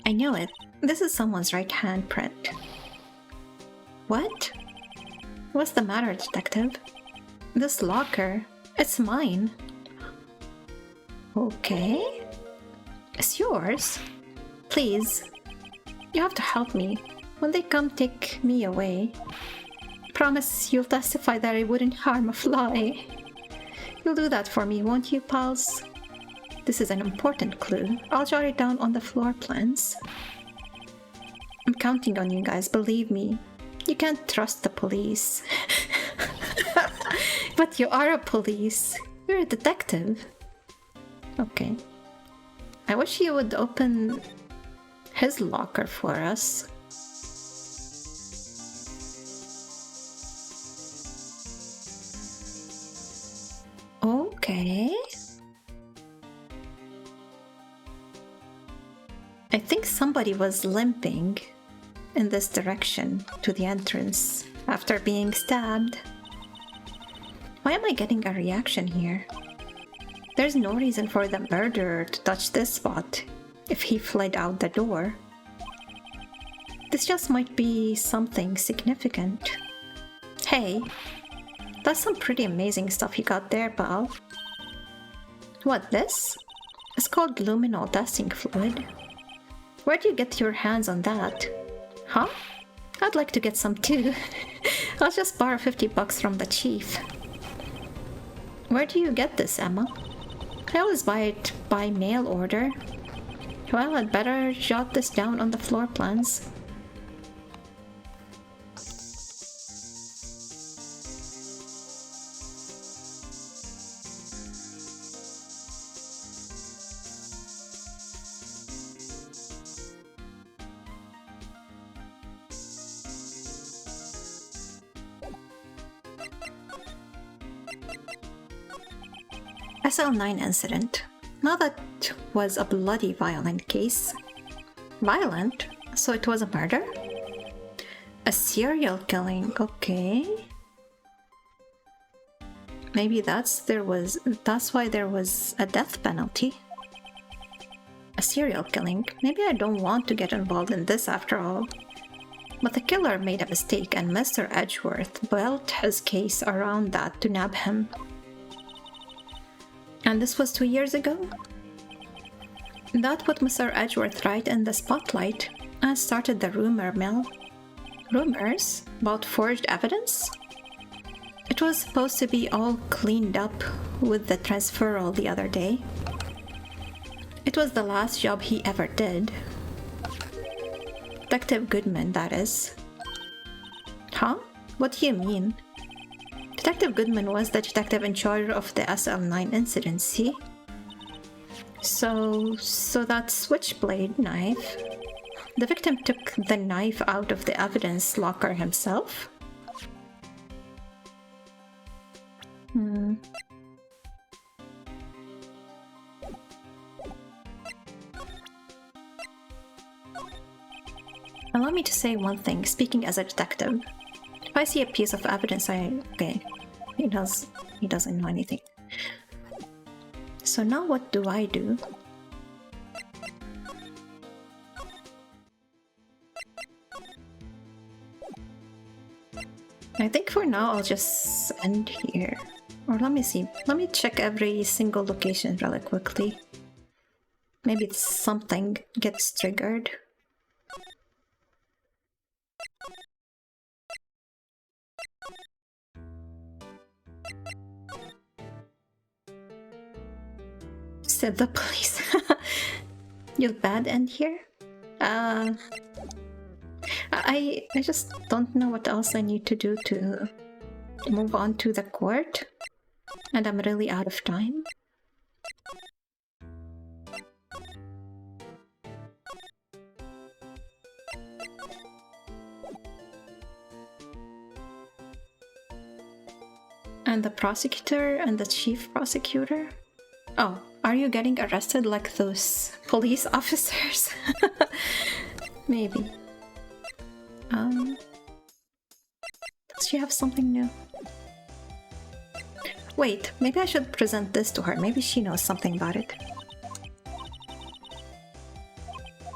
I knew it. This is someone's right hand print. What? What's the matter, detective? This locker, it's mine. Okay. It's yours. Please. You have to help me. When they come take me away, promise you'll testify that I wouldn't harm a fly. You'll do that for me, won't you, pals? This is an important clue. I'll jot it down on the floor plans. I'm counting on you guys, believe me. You can't trust the police. But you are a police. You're a detective. Okay. I wish you would open his locker for us. Okay. I think somebody was limping in this direction to the entrance after being stabbed. Why am I getting a reaction here? There's no reason for the murderer to touch this spot if he fled out the door. This just might be something significant. Hey, that's some pretty amazing stuff you got there, pal. What, this? It's called luminol testing fluid. Where'd you get your hands on that? Huh? I'd like to get some too. I'll just borrow $50 from the chief. Where do you get this, Emma? I always buy it by mail order. Well, I'd better jot this down on the floor plans. SL9 incident. Now that was a bloody violent case. Violent? So it was a murder? A serial killing, okay. Maybe that's why there was a death penalty. A serial killing. Maybe I don't want to get involved in this after all. But the killer made a mistake and Mr. Edgeworth built his case around that to nab him. And this was 2 years ago? That put Mr. Edgeworth right in the spotlight and started the rumor mill. Rumors? About forged evidence? It was supposed to be all cleaned up with the transferal the other day. It was the last job he ever did. Detective Goodman, that is. Huh? What do you mean? Detective Goodman was the detective in charge of the SL9 incident, see? So that switchblade knife. The victim took the knife out of the evidence locker himself? Allow me to say one thing, speaking as a detective. If I see a piece of evidence, okay, he doesn't know anything. So now what do I do? I think for now I'll just end here. Or let me see. Let me check every single location really quickly. Maybe something gets triggered. Said the police. You'll bad end here? I just don't know what else I need to do to move on to the court. And I'm really out of time. And the prosecutor and the chief prosecutor? Oh, are you getting arrested like those police officers? Maybe. Does she have something new? Wait, maybe I should present this to her. Maybe she knows something about it.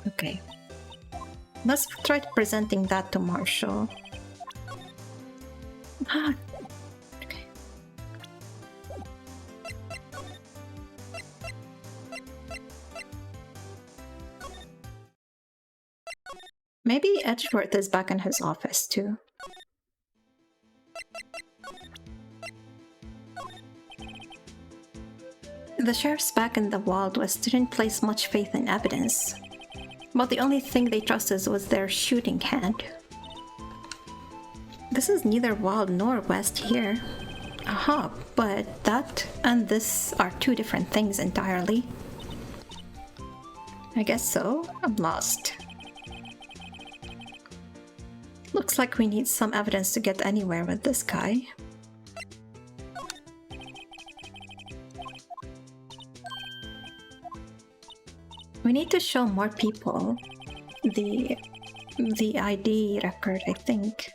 Okay. Let's try presenting that to Marshall. Ah, okay. Maybe Edgeworth is back in his office too. The sheriff's back in the Wild West didn't place much faith in evidence, but the only thing they trusted was their shooting hand. This is neither Wild nor West here. Aha, but that and this are two different things entirely. I guess so. I'm lost. Looks like we need some evidence to get anywhere with this guy. We need to show more people the ID record, I think.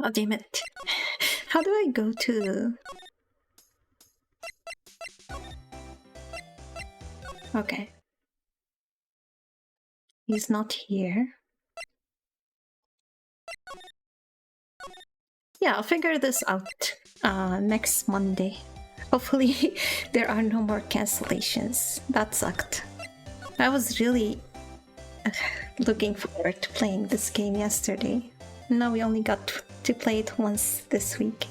Oh, damn it. How do I go to... Okay. He's not here. Yeah, I'll figure this out next Monday. Hopefully there are no more cancellations. That sucked. I was really looking forward to playing this game yesterday. Now we only got to play it once this week.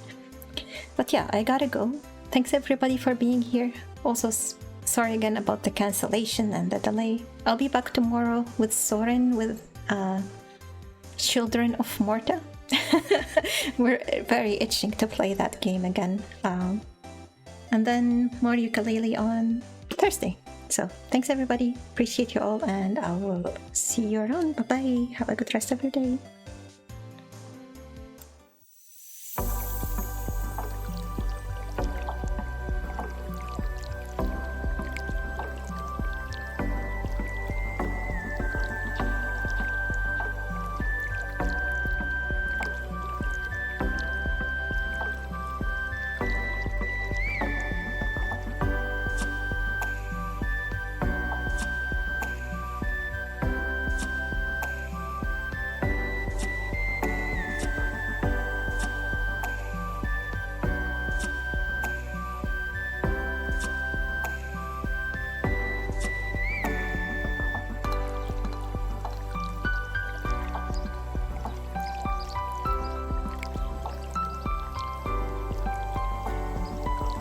But yeah, I gotta go. Thanks everybody for being here. Also, sorry again about the cancellation and the delay. I'll be back tomorrow with Soren with Children of Morta. We're very itching to play that game again. and then more ukulele on Thursday. So thanks everybody, appreciate you all, and I will see you around. Bye bye, have a good rest of your day.